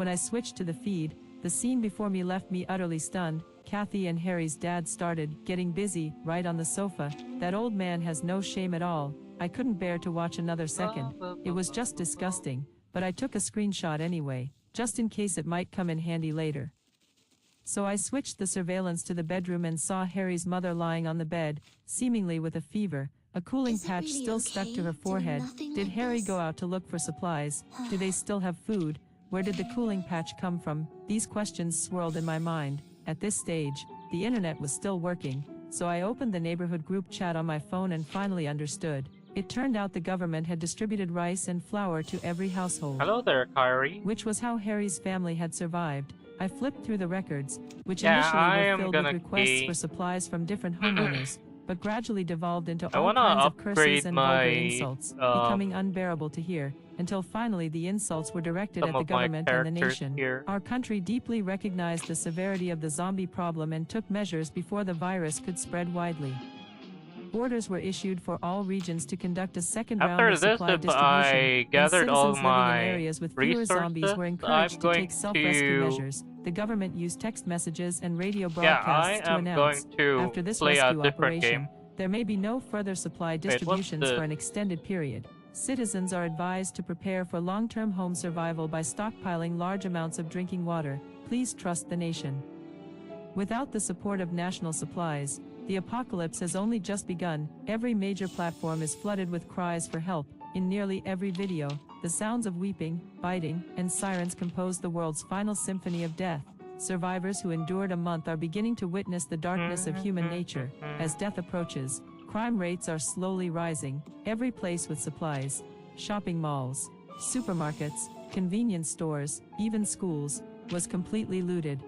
When I switched to the feed, the scene before me left me utterly stunned. Kathy and Harry's dad started getting busy right on the sofa. That old man has no shame at all. I couldn't bear to watch another second. It was just disgusting, but I took a screenshot anyway, just in case it might come in handy later. So I switched the surveillance to the bedroom and saw Harry's mother lying on the bed, seemingly with a fever, a cooling patch still stuck to her forehead. Did Harry go out to look for supplies? Do they still have food? Where did the cooling patch come from? These questions swirled in my mind. At this stage, the internet was still working, so I opened the neighborhood group chat on my phone and finally understood. It turned out the government had distributed rice and flour to every household. Hello there, Kyrie. Which was how Harry's family had survived. I flipped through the records, which initially were filled with requests for supplies from different homeowners, but gradually devolved into all kinds of curses and vulgar insults, becoming unbearable to hear, until finally the insults were directed at the government and the nation. Our country deeply recognized the severity of the zombie problem and took measures before the virus could spread widely. Orders were issued for all regions to conduct a second round of supply distribution, and citizens living in areas with fewer zombies were encouraged to take self-rescue measures. The government used text messages and radio broadcasts to announce, after this rescue operation, there may be no further supply distributions for an extended period. Citizens are advised to prepare for long-term home survival by stockpiling large amounts of drinking water. Please trust the nation. Without the support of national supplies, the apocalypse has only just begun. Every major platform is flooded with cries for help. In nearly every video, the sounds of weeping, biting, and sirens compose the world's final symphony of death. Survivors who endured a month are beginning to witness the darkness of human nature. As death approaches, crime rates are slowly rising. Every place with supplies, shopping malls, supermarkets, convenience stores, even schools, was completely looted.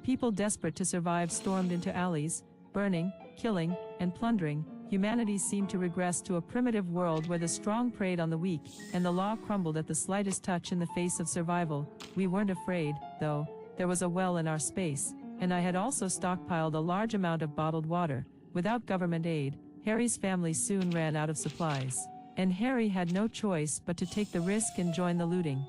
People desperate to survive stormed into alleys, burning, killing, and plundering. Humanity seemed to regress to a primitive world where the strong preyed on the weak, and the law crumbled at the slightest touch in the face of survival. We weren't afraid, though. There was a well in our space, and I had also stockpiled a large amount of bottled water. Without government aid, Harry's family soon ran out of supplies, and Harry had no choice but to take the risk and join the looting.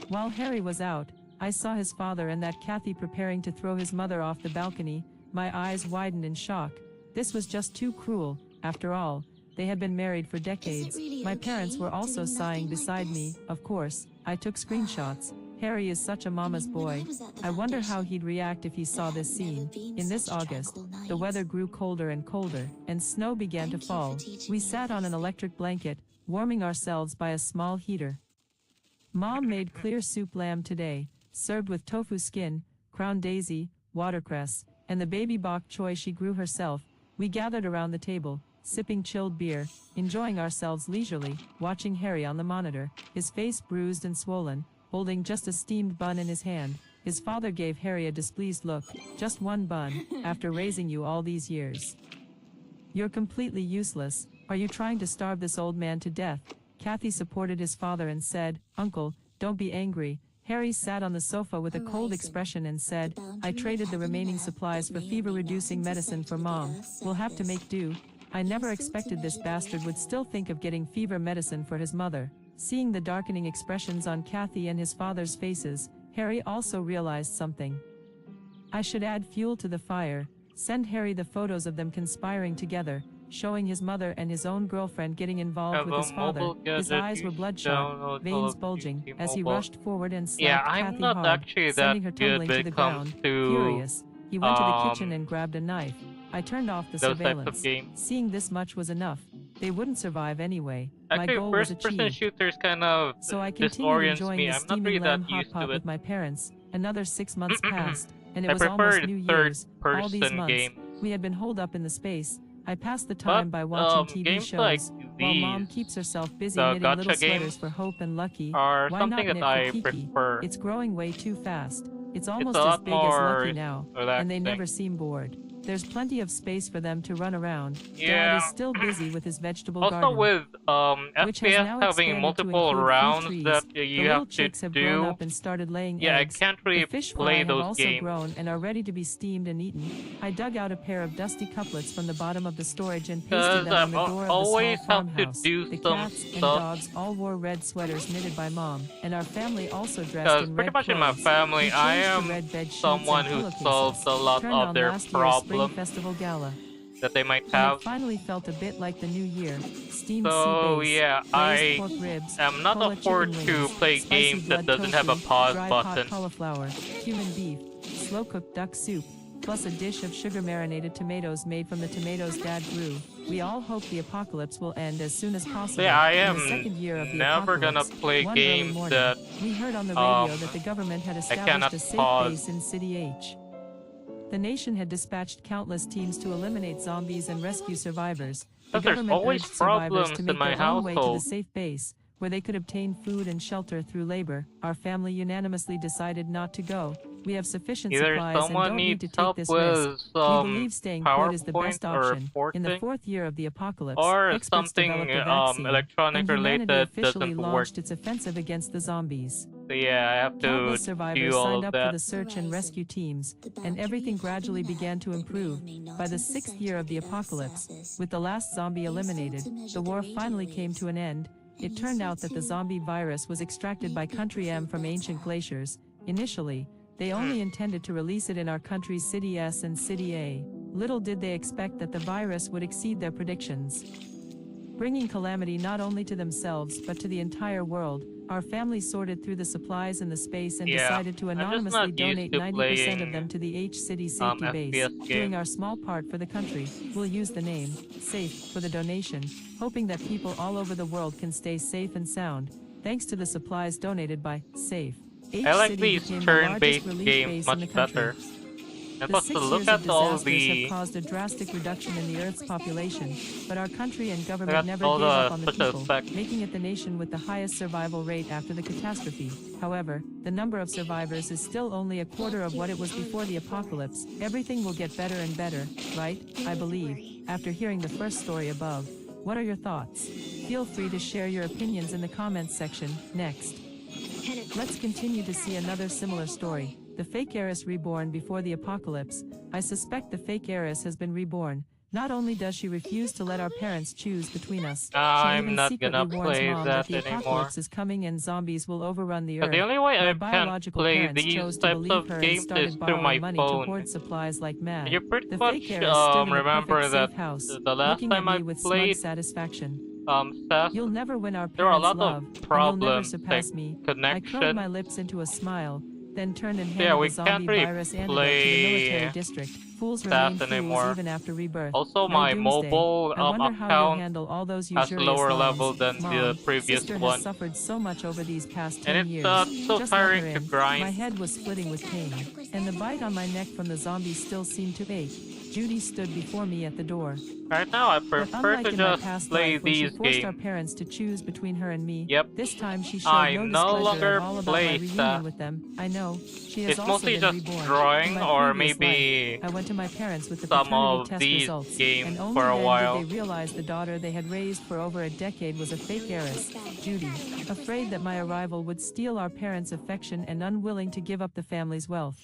While Harry was out, I saw his father and that Kathy preparing to throw his mother off the balcony. My eyes widened in shock. This was just too cruel. After all, they had been married for decades. My parents were also sighing beside me. Of course, I took screenshots. Harry is such a mama's boy. I wonder how he'd react if he saw this scene. In this August, the weather grew colder and colder, and snow began to fall. We sat on an electric blanket, warming ourselves by a small heater. Mom made clear soup lamb today, served with tofu skin, crown daisy, watercress, and the baby bok choy she grew herself. We gathered around the table, sipping chilled beer, enjoying ourselves leisurely, watching Harry on the monitor, his face bruised and swollen, holding just a steamed bun in his hand. His father gave Harry a displeased look. Just one bun, after raising you all these years. You're completely useless. Are you trying to starve this old man to death? Kathy supported his father and said, Uncle, don't be angry. Harry sat on the sofa with a cold expression and said, I traded the remaining supplies for fever-reducing medicine for Mom. We'll have to make do. I never expected this bastard would still think of getting fever medicine for his mother. Seeing the darkening expressions on Kathy and his father's faces, Harry also realized something. I should add fuel to the fire, send Harry the photos of them conspiring together, showing his mother and his own girlfriend getting involved with his father. His eyes were bloodshot, veins bulging, as he rushed forward and slapped Kathy hard, sending her tumbling to the ground. Furious, he went to the kitchen and grabbed a knife. I turned off the surveillance. Seeing this much was enough. They wouldn't survive anyway. My goal was achieved. Shooters kind of So I continued enjoying the steaming lamb hot pot with my parents. Another 6 months passed, and it was almost New Year's. All these months, we had been holed up in the space. I passed the time by watching TV shows, while Mom keeps herself busy knitting little sweaters for Hope and Lucky. Why not knit for Kiki? It's growing way too fast. It's almost as big as Lucky now, and they never seem bored. There's plenty of space for them to run around. Yeah. Dad is still busy with his vegetable Also garden, with which has FPS now having expanded to multiple include rounds fruit trees. that The you little have to chicks have grown do. up and started laying Yeah, eggs. I can't really The fish play fry have those also games. grown and are ready to be steamed and eaten. I dug out a pair of dusty couplets from the bottom of the storage and pasted them on the door of the small farmhouse. The cats and dogs all wore red sweaters knitted by Mom, and our family also dressed in red pretty much clothes. in my family, We I changed to am red bed sheets someone and who pillowcases. solves a lot Turned of on their last year's Spring problems Festival Gala. that they might And have. it finally felt a bit like the new year. Steamed So sea bass, yeah, glazed pork ribs, am not cola afford chicken to wings, play spicy games that blood doesn't have a tofu, pause dry button. pot cauliflower, cumin beef, slow-cooked duck soup, plus a dish of sugar-marinated tomatoes made from the tomatoes Dad grew. We all hope the apocalypse will end as soon as possible. Yeah, I in am the second year of the never gonna apocalypse. play One early games morning, that we heard on the radio that the government had established a safe pause. base in City H. The nation had dispatched countless teams to eliminate zombies and rescue survivors. The There's government always urged survivors problems to in make my their own way to the household. safe base, where they could obtain food and shelter through labor. Our family unanimously decided not to go. We have sufficient Either supplies and someone don't need needs to take help this with risk. We believe staying put is the best PowerPoint or option. In the reporting, fourth year of the apocalypse, or experts something developed a vaccine, electronic and humanity related officially doesn't work. launched its offensive against the zombies. So yeah, I have to Countless survivors do all signed of up for that. the search and rescue teams, and everything gradually began to improve. By the sixth year of the apocalypse, with the last zombie eliminated, the war finally came to an end. It turned out that the zombie virus was extracted by Country M from ancient glaciers. Initially, they only intended to release it in our country's City S and City A. Little did they expect that the virus would exceed their predictions, bringing calamity not only to themselves but to the entire world. Our family sorted through the supplies in the space and decided to anonymously donate 90% of them to the H-City Safety Base. Doing our small part for the country, we'll use the name, SAFE, for the donation, hoping that people all over the world can stay safe and sound, thanks to the supplies donated by SAFE. I like these turn-based games much better. And plus, to look at all the... have caused a drastic reduction in the Earth's population, but our country and government never gave up on the people, making it the nation with the highest survival rate after the catastrophe. However, the number of survivors is still only a quarter of what it was before the apocalypse. Everything will get better and better, right? I believe, after hearing the first story above. What are your thoughts? Feel free to share your opinions in the comments section. Next, let's continue to see another similar story. The fake heiress reborn before the apocalypse. I suspect the fake heiress has been reborn. Not only does she refuse to let our parents choose between us, she even secretly warns Mom that the apocalypse is coming and zombies will overrun the Earth. The only way I can play parents these chose to types believe of her and games is started through borrowing my money phone. to hoard supplies like mad. You pretty The much fake heiress stood in a remember perfect that safe house, the last looking time at I me with played smug satisfaction. Seth, You'll never win our there are a parents' lot love, of and you'll never problems surpass like me. I connection. curled my lips into a smile, then turned and handed Yeah, we the zombie can't really virus antidote to the military play district. Fools Seth remain fools anymore. even after rebirth. Also, No my doomsday. mobile I wonder how you'll account handle all those has usurious lower loans. level than Mom, the previous sister one. has suffered so much over these past 10 And years. it's so Just tiring let her to in. grind. My head was splitting with pain, and the bite on my neck from the zombie still seemed to ache. Judy stood before me at the door. Right now, I But prefer unlike to in my just past play life when she these forced our games. parents to choose between her and me, Yep. this time she showed I no no displeasure longer at all about my play reunion Seth. with them. I know, she has It's also mostly been just reborn. drawing In my or previous maybe life, I went to my parents with the some paternity of test these results, games and only for a then while. did they realize the daughter they had raised for over a decade was a fake heiress, Judy, afraid that my arrival would steal our parents' affection and unwilling to give up the family's wealth.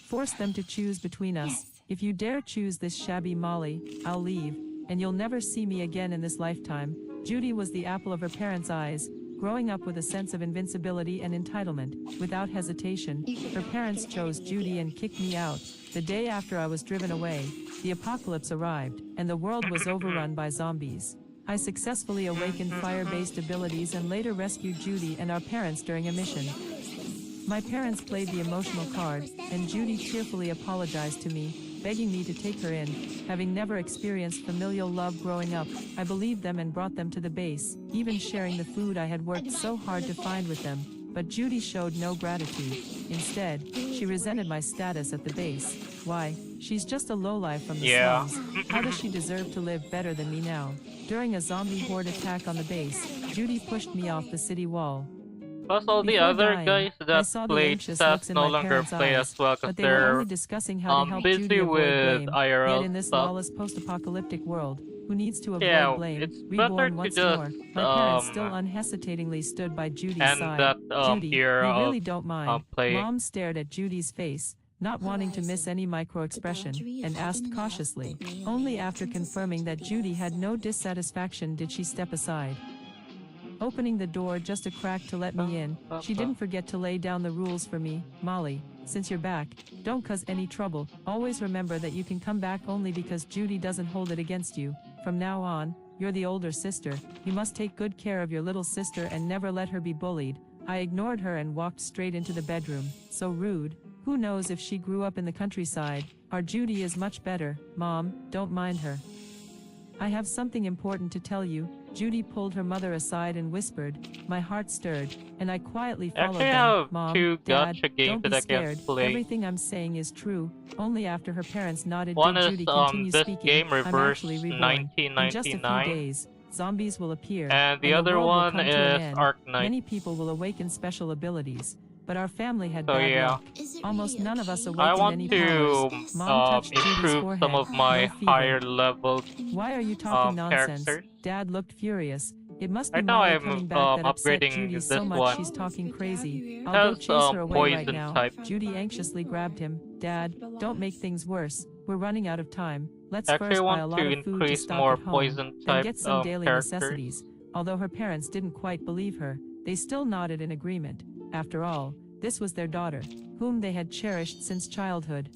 Forced them to choose between us. If you dare choose this shabby Molly, I'll leave, and you'll never see me again in this lifetime. Judy was the apple of her parents' eyes, growing up with a sense of invincibility and entitlement. Without hesitation, her parents chose Judy and kicked me out. The day after I was driven away, the apocalypse arrived, and the world was overrun by zombies. I successfully awakened fire-based abilities and later rescued Judy and our parents during a mission. My parents played the emotional card, and Judy tearfully apologized to me, begging me to take her in. Having never experienced familial love growing up, I believed them and brought them to the base, even sharing the food I had worked so hard to find with them. But Judy showed no gratitude. Instead, she resented my status at the base. Why? She's just a lowlife from the slums. How does she deserve to live better than me now? During a zombie horde attack on the base, Judy pushed me off the city wall. Plus all the Before other dying, guys I that saw the played anxious Seth looks in no my longer parents' play eyes, as well because but they were only they're discussing how to help Judy busy avoid with blame. IRL Yet in this stuff. lawless post-apocalyptic world, who needs to avoid Yeah, blame, it's better reborn to once just more, my parents still unhesitatingly stood by Judy's end side. that Judy, era we really of don't mind. playing. Mom stared at Judy's face, not wanting to miss any micro-expression, and asked cautiously. Only after confirming that Judy had no dissatisfaction did she step aside. Opening the door just a crack to let me in, she didn't forget to lay down the rules for me. Molly, since you're back, don't cause any trouble. Always remember that you can come back only because Judy doesn't hold it against you. From now on, you're the older sister. You must take good care of your little sister and never let her be bullied. I ignored her and walked straight into the bedroom. So rude. Who knows if she grew up in the countryside? Our Judy is much better. Mom, don't mind her. I have something important to tell you. Judy pulled her mother aside and whispered. My heart stirred, and I quietly followed them. Mom, Dad, don't be scared. Everything I'm saying is true. Only after her parents nodded did Judy continue speaking. I'm actually reborn. In just a few days, zombies will appear, and the other world one will come to an is end. Arc Knight. Many people will awaken special abilities. But our family had So bad yeah, luck. Almost none of us I awakened want any to powers. Mom touched Judy's improve forehead. some of my No fever. higher level Why are you talking nonsense? characters. Dad looked furious. It must be Right now Molly I'm coming back that upset upgrading Judy this so much one. she's talking crazy. I'll go Has, chase her away right poison now. type. Judy anxiously grabbed him. Dad, don't make things worse. We're running out of time. Let's Actually first buy a want lot to of food to increase stock more at home, poison then type get some daily characters. necessities. Although her parents didn't quite believe her, they still nodded in agreement. After all, this was their daughter, whom they had cherished since childhood.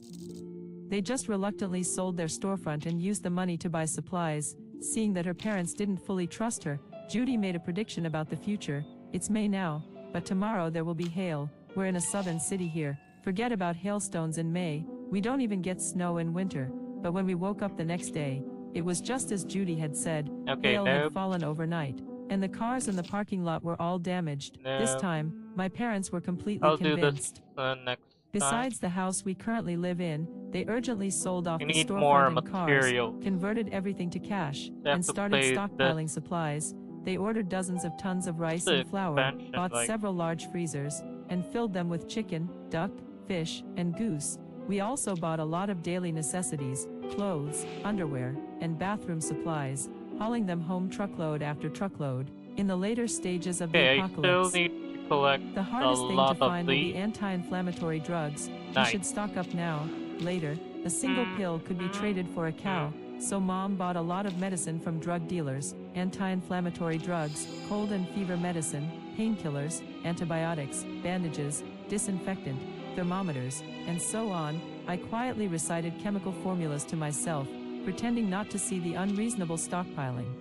They just reluctantly sold their storefront and used the money to buy supplies. Seeing that her parents didn't fully trust her, Judy made a prediction about the future. It's May now, but tomorrow there will be hail. We're in a southern city here. Forget about hailstones in May. We don't even get snow in winter. But when we woke up the next day, it was just as Judy had said. Hail had fallen overnight, and the cars in the parking lot were all damaged. This time, my parents were completely convinced. Do this, next Besides the house we currently live in, they urgently sold off the more storefront and cars, material. converted everything to cash, and started stockpiling supplies. They ordered dozens of tons of rice and flour, bought several large freezers, and filled them with chicken, duck, fish, and goose. We also bought a lot of daily necessities, clothes, underwear, and bathroom supplies, hauling them home truckload after truckload. In the later stages of the apocalypse, the hardest thing to find will be anti-inflammatory drugs. We should stock up now. Later, a single pill could be traded for a cow, so Mom bought a lot of medicine from drug dealers, anti-inflammatory drugs, cold and fever medicine, painkillers, antibiotics, bandages, disinfectant, thermometers, and so on. I quietly recited chemical formulas to myself, pretending not to see the unreasonable stockpiling.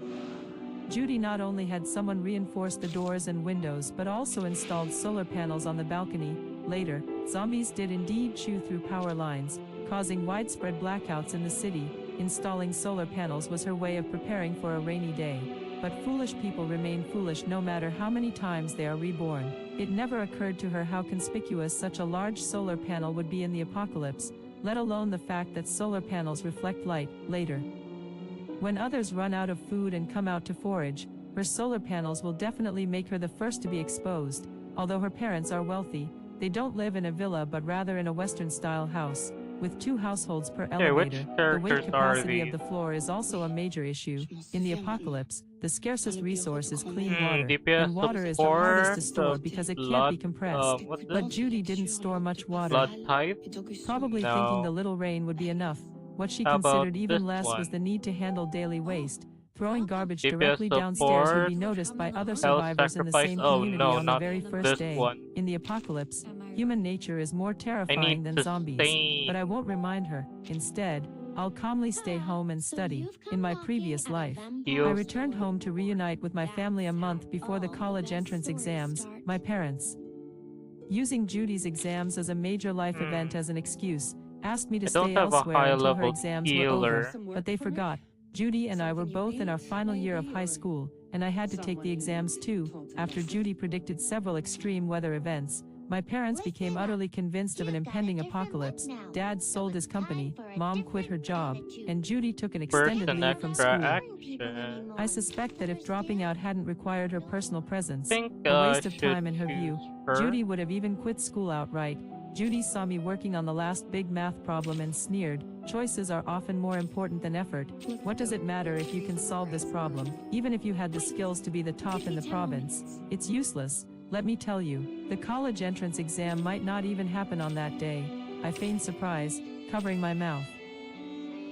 Judy not only had someone reinforce the doors and windows but also installed solar panels on the balcony. Later, zombies did indeed chew through power lines, causing widespread blackouts in the city. Installing solar panels was her way of preparing for a rainy day. But foolish people remain foolish no matter how many times they are reborn. It never occurred to her how conspicuous such a large solar panel would be in the apocalypse, let alone the fact that solar panels reflect light. Later, when others run out of food and come out to forage, her solar panels will definitely make her the first to be exposed. Although her parents are wealthy, they don't live in a villa but rather in a Western-style house, with 2 households per elevator. The weight capacity of the floor is also a major issue. In the apocalypse, the scarcest resource is clean water, and water is the hardest to store because it can't be compressed. But Judy didn't store much water, probably thinking the little rain would be enough. What she considered even less was the need to handle daily waste. Throwing garbage directly downstairs would be noticed by other survivors in the same community on the very first day. In the apocalypse, human nature is more terrifying than zombies, but I won't remind her. Instead, I'll calmly stay home and study. In my previous life, I returned home to reunite with my family a month before the college entrance exams. My parents, using Judy's exams as a major life event as an excuse, asked me to stay elsewhere until her exams were over, but they forgot. Judy and I were both in our final year of high school, and I had to take the exams too. After Judy predicted several extreme weather events, My parents became utterly convinced of an impending apocalypse. Dad sold his company, Mom quit her job, and Judy took an extended leave from school. I suspect that if dropping out hadn't required her personal presence, a waste of time in her view, Judy would have even quit school outright. Judy saw me working on the last big math problem and sneered, "Choices are often more important than effort. What does it matter if you can solve this problem, even if you had the skills to be the top in the province? It's useless. Let me tell you, the college entrance exam might not even happen on that day." I feigned surprise, covering my mouth.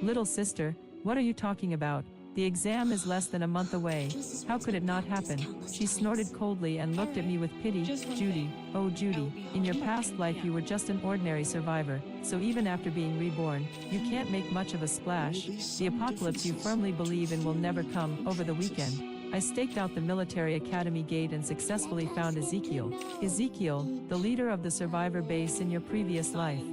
"Little sister, what are you talking about? The exam is less than a month away. How could it not happen?" She snorted coldly and looked at me with pity. "Judy, oh Judy, in your past life you were just an ordinary survivor, so even after being reborn, you can't make much of a splash. The apocalypse you firmly believe in will never come." Over the weekend, I staked out the military academy gate and successfully found Ezekiel. Ezekiel, the leader of the survivor base in your previous life.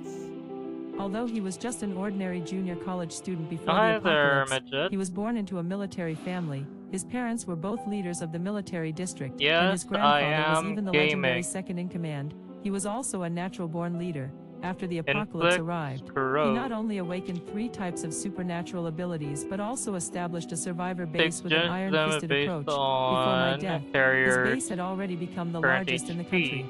Although he was just an ordinary junior college student before the apocalypse, he was born into a military family. His parents were both leaders of the military district, and his grandfather was even the legendary second-in-command. He was also a natural-born leader. After the apocalypse arrived, he not only awakened 3 types of supernatural abilities but also established a survivor base with an iron-fisted approach. Before my death, his base had already become the largest in the country,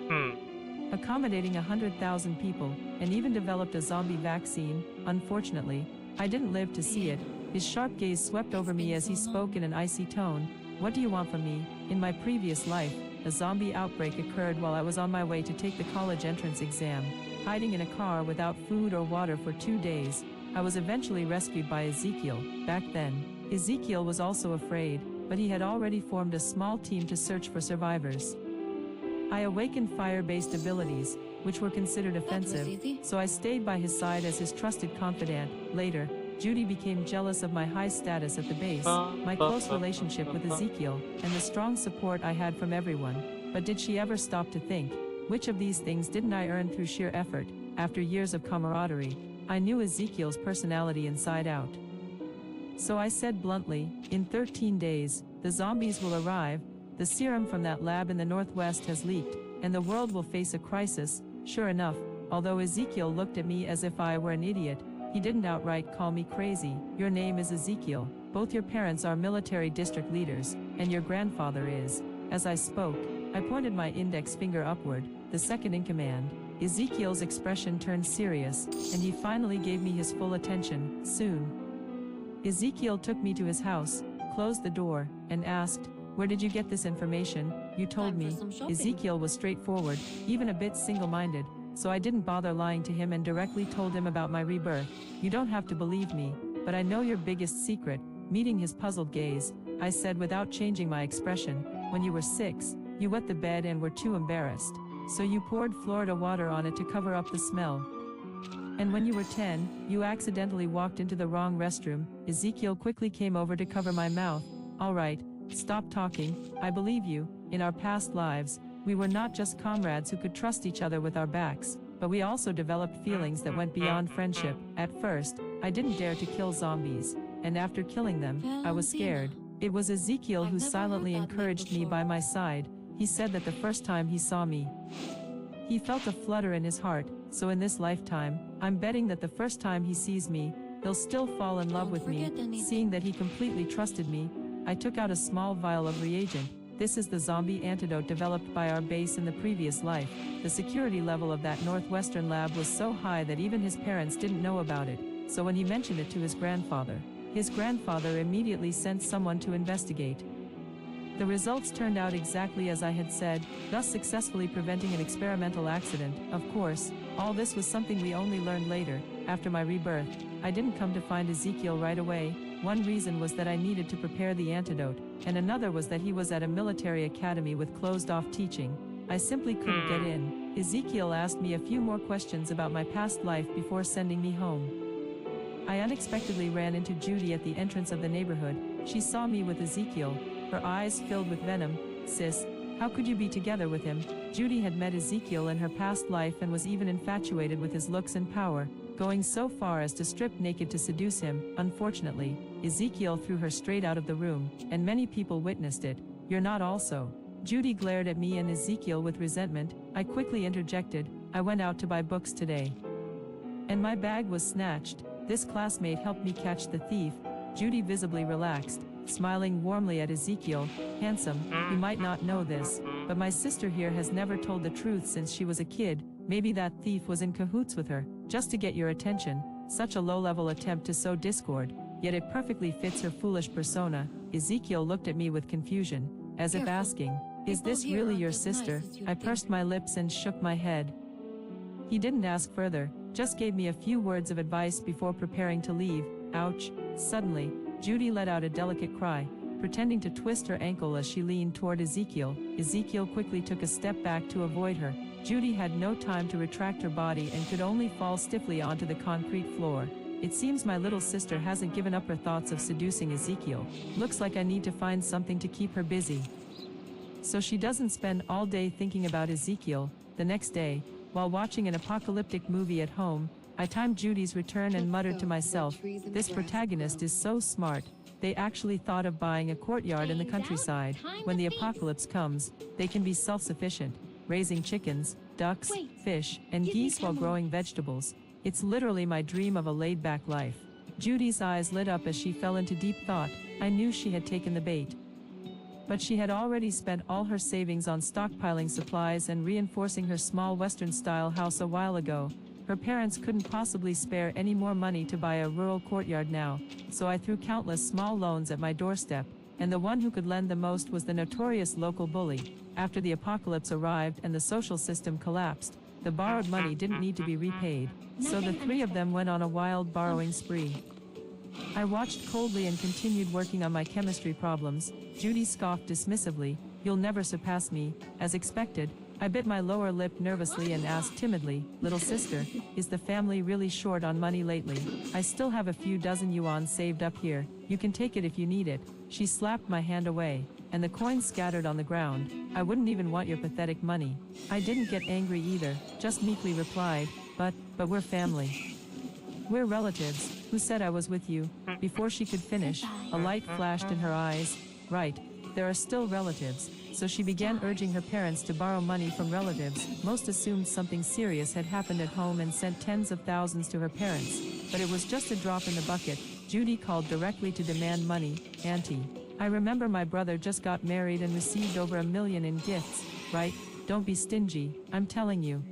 accommodating 100,000 people, and even developed a zombie vaccine. Unfortunately, I didn't live to see it. His sharp gaze swept over me as he spoke in an icy tone. "What do you want from me? In my previous life, a zombie outbreak occurred while I was on my way to take the college entrance exam. Hiding in a car without food or water for 2 days, I was eventually rescued by Ezekiel. Back then, Ezekiel was also afraid, but he had already formed a small team to search for survivors. I awakened fire-based abilities, which were considered offensive, so I stayed by his side as his trusted confidant. Later, Judy became jealous of my high status at the base, my close relationship with Ezekiel, and the strong support I had from everyone. But did she ever stop to think, which of these things didn't I earn through sheer effort? After years of camaraderie, I knew Ezekiel's personality inside out. So I said bluntly, "In 13 days, the zombies will arrive. The serum from that lab in the northwest has leaked, and the world will face a crisis." Sure enough, although Ezekiel looked at me as if I were an idiot, he didn't outright call me crazy. "Your name is Ezekiel. Both your parents are military district leaders, and your grandfather is." As I spoke, I pointed my index finger upward, the second in command. Ezekiel's expression turned serious, and he finally gave me his full attention. Soon, Ezekiel took me to his house, closed the door, and asked, "Where did you get this information?" "You told me." Ezekiel was straightforward, even a bit single-minded, so I didn't bother lying to him and directly told him about my rebirth. "You don't have to believe me, but I know your biggest secret." Meeting his puzzled gaze, I said without changing my expression, "When you were 6, you wet the bed and were too embarrassed, so you poured Florida water on it to cover up the smell. And when you were 10, you accidentally walked into the wrong restroom." Ezekiel quickly came over to cover my mouth. "All right, stop talking. I believe you. In our past lives, we were not just comrades who could trust each other with our backs, but we also developed feelings that went beyond friendship. At first, I didn't dare to kill zombies, and after killing them, I was scared." It was Ezekiel who silently encouraged me by my side. He said that the first time he saw me, he felt a flutter in his heart, so in this lifetime, I'm betting that the first time he sees me, he'll still fall in love with me. Seeing that he completely trusted me, I took out a small vial of reagent. "This is the zombie antidote developed by our base in the previous life." The security level of that northwestern lab was so high that even his parents didn't know about it, so when he mentioned it to his grandfather immediately sent someone to investigate. The results turned out exactly as I had said, thus successfully preventing an experimental accident. Of course, all this was something we only learned later. After my rebirth, I didn't come to find Ezekiel right away. One reason was that I needed to prepare the antidote, and another was that he was at a military academy with closed-off teaching. I simply couldn't get in. Ezekiel asked me a few more questions about my past life before sending me home. I unexpectedly ran into Judy at the entrance of the neighborhood. She saw me with Ezekiel, her eyes filled with venom. "Sis, how could you be together with him?" Judy had met Ezekiel in her past life and was even infatuated with his looks and power, going so far as to strip naked to seduce him. Unfortunately, Ezekiel threw her straight out of the room, and many people witnessed it. "You're not also." Judy glared at me and Ezekiel with resentment. I quickly interjected, I went out to buy books today. And my bag was snatched. This classmate helped me catch the thief. Judy visibly relaxed, smiling warmly at Ezekiel. Handsome, you might not know this, but my sister here has never told the truth since she was a kid. Maybe that thief was in cahoots with her, just to get your attention. Such a low-level attempt to sow discord, yet it perfectly fits her foolish persona. Ezekiel looked at me with confusion, as if asking, is this really your sister? I pursed my lips and shook my head. He didn't ask further, just gave me a few words of advice before preparing to leave. Ouch. Suddenly, Judy let out a delicate cry, pretending to twist her ankle as she leaned toward Ezekiel. Ezekiel quickly took a step back to avoid her. Judy had no time to retract her body and could only fall stiffly onto the concrete floor. It seems my little sister hasn't given up her thoughts of seducing Ezekiel. Looks like I need to find something to keep her busy, so she doesn't spend all day thinking about Ezekiel. The next day, while watching an apocalyptic movie at home, I timed Judy's return and muttered to myself, this protagonist is so smart. They actually thought of buying a courtyard in the countryside. When the apocalypse comes, they can be self-sufficient, raising chickens, ducks, fish, and geese while growing vegetables. It's literally my dream of a laid-back life. Judy's eyes lit up as she fell into deep thought. I knew she had taken the bait. But she had already spent all her savings on stockpiling supplies and reinforcing her small Western-style house a while ago. Her parents couldn't possibly spare any more money to buy a rural courtyard now, so I threw countless small loans at my doorstep, and the one who could lend the most was the notorious local bully. After the apocalypse arrived and the social system collapsed, the borrowed money didn't need to be repaid, so the three of them went on a wild borrowing spree. I watched coldly and continued working on my chemistry problems. Judy scoffed dismissively, you'll never surpass me. As expected, I bit my lower lip nervously and asked timidly, little sister, is the family really short on money lately? I still have a few dozen yuan saved up here. You can take it if you need it. She slapped my hand away, and the coins scattered on the ground. I wouldn't even want your pathetic money. I didn't get angry either, just meekly replied, but we're family. We're relatives. Who said I was with you? Before she could finish, a light flashed in her eyes. Right, there are still relatives. So she began urging her parents to borrow money from relatives. Most assumed something serious had happened at home and sent tens of thousands to her parents. But it was just a drop in the bucket. Judy called directly to demand money. Auntie, I remember my brother just got married and received over $1 million in gifts, right? Don't be stingy, I'm telling you.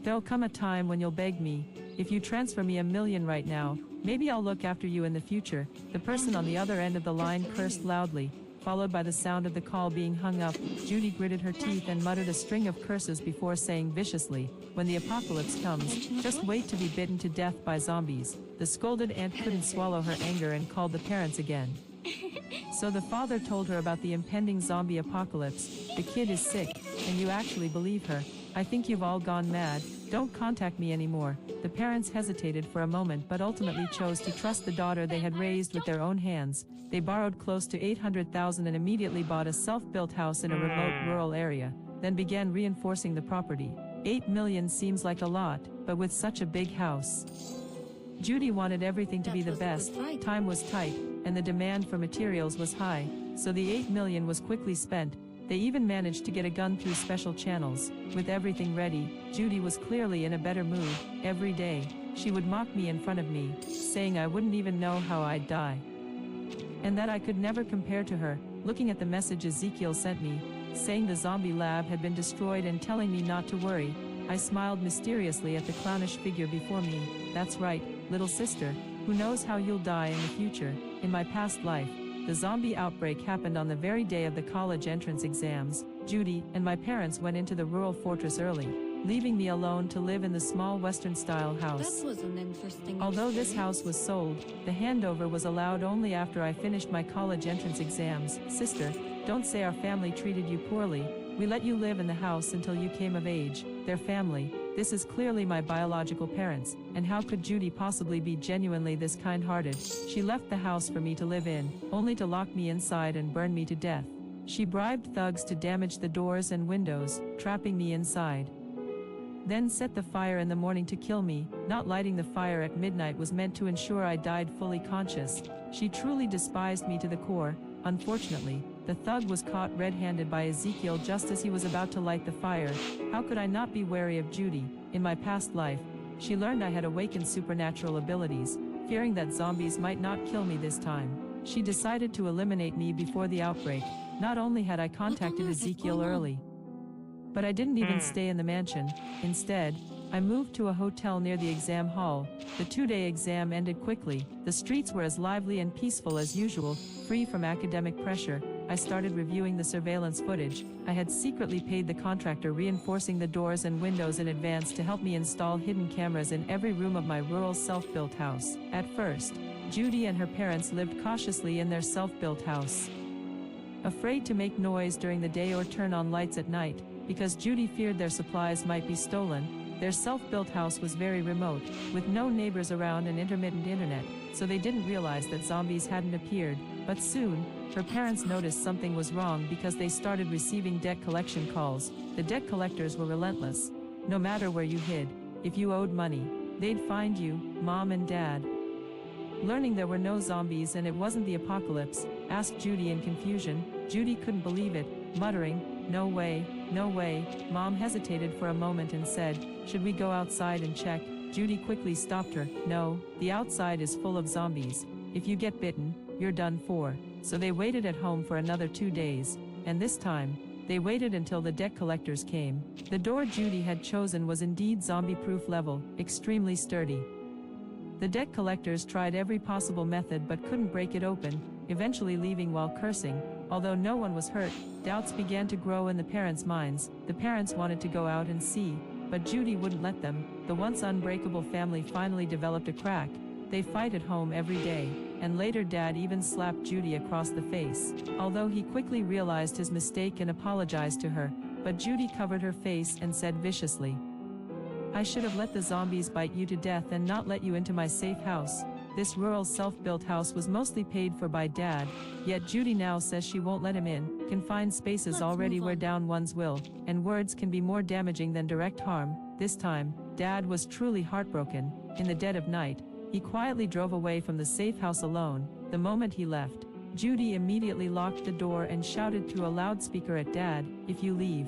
There'll come a time when you'll beg me. If you transfer me $1 million right now, maybe I'll look after you in the future. The person on the other end of the line cursed loudly, followed by the sound of the call being hung up. Judy gritted her teeth and muttered a string of curses before saying viciously, when the apocalypse comes, just wait to be bitten to death by zombies. The scolded aunt couldn't swallow her anger and called the parents again. So the father told her about the impending zombie apocalypse. The kid is sick, and you actually believe her. I think you've all gone mad. Don't contact me anymore. The parents hesitated for a moment but ultimately chose to trust the daughter they had raised with their own hands. They borrowed close to $800,000 and immediately bought a self-built house in a remote rural area, then began reinforcing the property. $8 million seems like a lot, but with such a big house. Judy wanted everything to be the best, time was tight, and the demand for materials was high, so the $8 million was quickly spent. They even managed to get a gun through special channels. With everything ready, Judy was clearly in a better mood. Every day, she would mock me in front of me, saying I wouldn't even know how I'd die, and that I could never compare to her. Looking at the message Ezekiel sent me, saying the zombie lab had been destroyed and telling me not to worry, I smiled mysteriously at the clownish figure before me. That's right, little sister. Who knows how you'll die in the future? In my past life, the zombie outbreak happened on the very day of the college entrance exams. Judy and my parents went into the rural fortress early, leaving me alone to live in the small Western-style house. That was an interesting Although this house was sold, the handover was allowed only after I finished my college entrance exams. Sister, don't say our family treated you poorly. We let you live in the house until you came of age. Their family. This is clearly my biological parents, and how could Judy possibly be genuinely this kind-hearted? She left the house for me to live in, only to lock me inside and burn me to death. She bribed thugs to damage the doors and windows, trapping me inside. Then set the fire in the morning to kill me. Not lighting the fire at midnight was meant to ensure I died fully conscious. She truly despised me to the core. Unfortunately, The thug was caught red-handed by Ezekiel just as he was about to light the fire. How could I not be wary of Judy? In my past life, she learned I had awakened supernatural abilities, fearing that zombies might not kill me this time. She decided to eliminate me before the outbreak. Not only had I contacted Ezekiel early, but I didn't even stay in the mansion. Instead, I moved to a hotel near the exam hall. The 2-day exam ended quickly. The streets were as lively and peaceful as usual, free from academic pressure. I started reviewing the surveillance footage. I had secretly paid the contractor reinforcing the doors and windows in advance to help me install hidden cameras in every room of my rural self-built house. At first, Judy and her parents lived cautiously in their self-built house, afraid to make noise during the day or turn on lights at night, because Judy feared their supplies might be stolen. Their self-built house was very remote, with no neighbors around and intermittent internet, so they didn't realize that zombies hadn't appeared. But soon, her parents noticed something was wrong because they started receiving debt collection calls. The debt collectors were relentless. No matter where you hid, if you owed money, they'd find you, Mom and Dad. Learning there were no zombies and it wasn't the apocalypse, asked Judy in confusion. Judy couldn't believe it, muttering, "No way, no way." Mom hesitated for a moment and said, "Should we go outside and check?" Judy quickly stopped her. "No, the outside is full of zombies. If you get bitten, you're done for." So they waited at home for another 2 days, and this time, they waited until the debt collectors came. The door Judy had chosen was indeed zombie-proof level, extremely sturdy. The debt collectors tried every possible method but couldn't break it open, eventually leaving while cursing. Although no one was hurt, doubts began to grow in the parents' minds. The parents wanted to go out and see, but Judy wouldn't let them. The once unbreakable family finally developed a crack. They fight at home every day, and later Dad even slapped Judy across the face. Although he quickly realized his mistake and apologized to her, but Judy covered her face and said viciously, "I should have let the zombies bite you to death and not let you into my safe house." This rural self-built house was mostly paid for by Dad, yet Judy now says she won't let him in. Confined spaces already wear down one's will, and words can be more damaging than direct harm. This time, Dad was truly heartbroken. In the dead of night, he quietly drove away from the safe house alone. The moment he left, Judy immediately locked the door and shouted through a loudspeaker at Dad, "If you leave,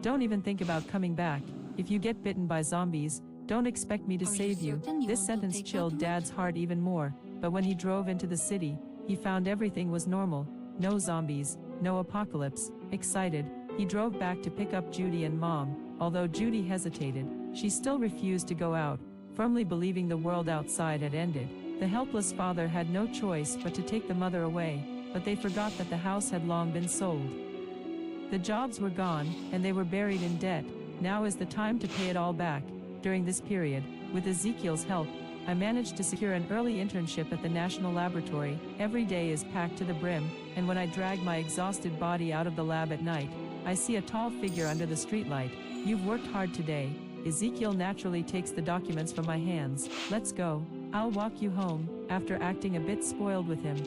don't even think about coming back. If you get bitten by zombies, don't expect me to save you." This sentence chilled Dad's heart even more, but when he drove into the city, he found everything was normal. No zombies, no apocalypse. Excited, he drove back to pick up Judy and Mom. Although Judy hesitated, she still refused to go out, firmly believing the world outside had ended. The helpless father had no choice but to take the mother away, but they forgot that the house had long been sold. The jobs were gone, and they were buried in debt. Now is the time to pay it all back. During this period, with Ezekiel's help, I managed to secure an early internship at the National Laboratory. Every day is packed to the brim, and when I drag my exhausted body out of the lab at night, I see a tall figure under the streetlight. "You've worked hard today." Ezekiel naturally takes the documents from my hands. "Let's go. I'll walk you home." After acting a bit spoiled with him,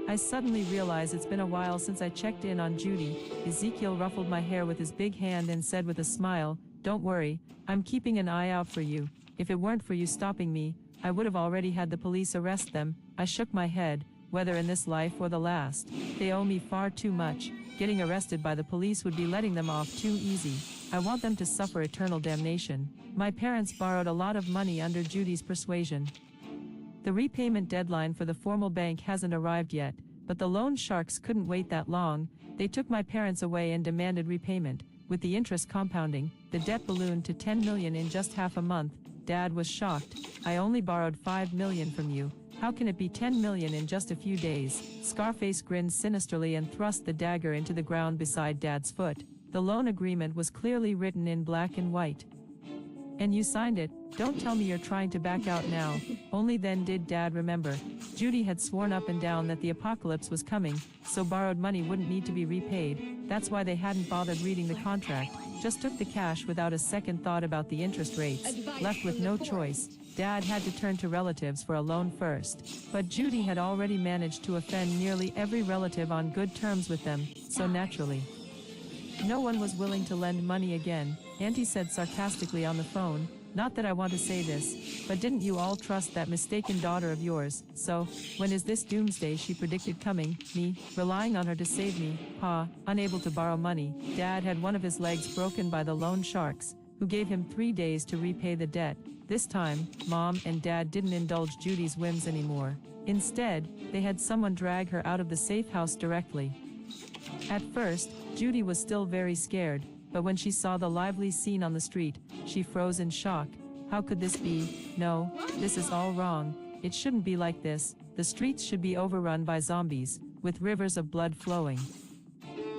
I suddenly realize it's been a while since I checked in on Judy. Ezekiel ruffled my hair with his big hand and said with a smile, "Don't worry, I'm keeping an eye out for you. If it weren't for you stopping me, I would have already had the police arrest them." I shook my head. Whether in this life or the last, they owe me far too much. Getting arrested by the police would be letting them off too easy. I want them to suffer eternal damnation. My parents borrowed a lot of money under Judy's persuasion. The repayment deadline for the formal bank hasn't arrived yet, but the loan sharks couldn't wait that long. They took my parents away and demanded repayment. With the interest compounding, the debt ballooned to $10 million in just half a month. Dad was shocked. "I only borrowed $5 million from you. How can it be $10 million in just a few days?" Scarface grinned sinisterly and thrust the dagger into the ground beside Dad's foot. The loan agreement was clearly written in black and white. "And you signed it? Don't tell me you're trying to back out now." Only then did Dad remember. Judy had sworn up and down that the apocalypse was coming, so borrowed money wouldn't need to be repaid. That's why they hadn't bothered reading the contract, just took the cash without a second thought about the interest rates. Left with no choice, Dad had to turn to relatives for a loan first. But Judy had already managed to offend nearly every relative on good terms with them, so naturally, No one was willing to lend money again, Auntie said sarcastically on the phone. Not that I want to say this, but didn't you all trust that mistaken daughter of yours? So, when is this doomsday she predicted coming? Me, relying on her to save me. Pa, unable to borrow money. Dad had one of his legs broken by the loan sharks, who gave him 3 days to repay the debt. This time, Mom and Dad didn't indulge Judy's whims anymore. Instead, they had someone drag her out of the safe house directly. At first, Judy was still very scared, but when she saw the lively scene on the street, she froze in shock. How could this be? No, this is all wrong. It shouldn't be like this. The streets should be overrun by zombies, with rivers of blood flowing.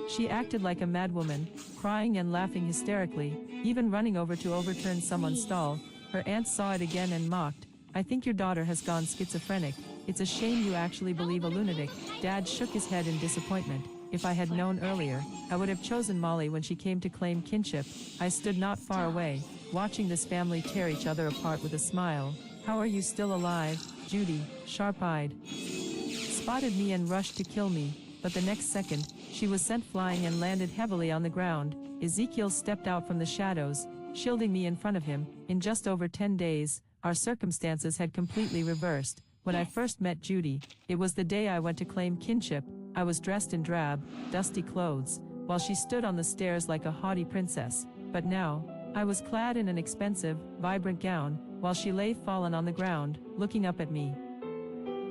She acted like a madwoman, crying and laughing hysterically, even running over to overturn someone's stall. Her aunt saw it again and mocked. I think your daughter has gone schizophrenic. It's a shame you actually believe a lunatic. Dad shook his head in disappointment. If I had known earlier, I would have chosen Molly when she came to claim kinship. I stood not far away, watching this family tear each other apart with a smile. How are you still alive? Judy, sharp-eyed, spotted me and rushed to kill me, but the next second, she was sent flying and landed heavily on the ground. Ezekiel stepped out from the shadows, shielding me in front of him. In just over 10 days, our circumstances had completely reversed. When I first met Judy, it was the day I went to claim kinship. I was dressed in drab, dusty clothes, while she stood on the stairs like a haughty princess. But now, I was clad in an expensive, vibrant gown, while she lay fallen on the ground, looking up at me.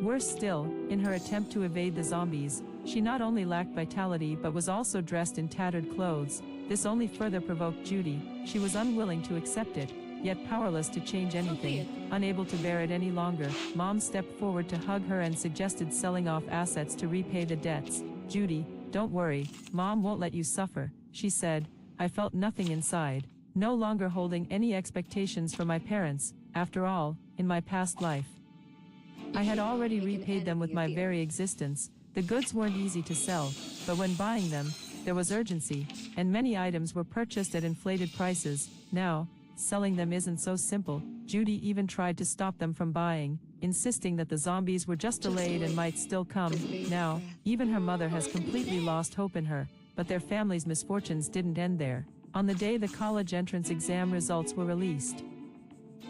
Worse still, in her attempt to evade the zombies, she not only lacked vitality but was also dressed in tattered clothes. This only further provoked Judy. She was unwilling to accept it, yet powerless to change anything. Unable to bear it any longer, Mom stepped forward to hug her and suggested selling off assets to repay the debts. Judy, don't worry, Mom won't let you suffer, she said. I felt nothing inside, no longer holding any expectations for my parents. After all, in my past life, I had already repaid them with my very existence. The goods weren't easy to sell, but when buying them, there was urgency, and many items were purchased at inflated prices. Now, selling them isn't so simple. Judy even tried to stop them from buying, insisting that the zombies were just delayed and might still come. Now, even her mother has completely lost hope in her, but their family's misfortunes didn't end there. On the day the college entrance exam results were released,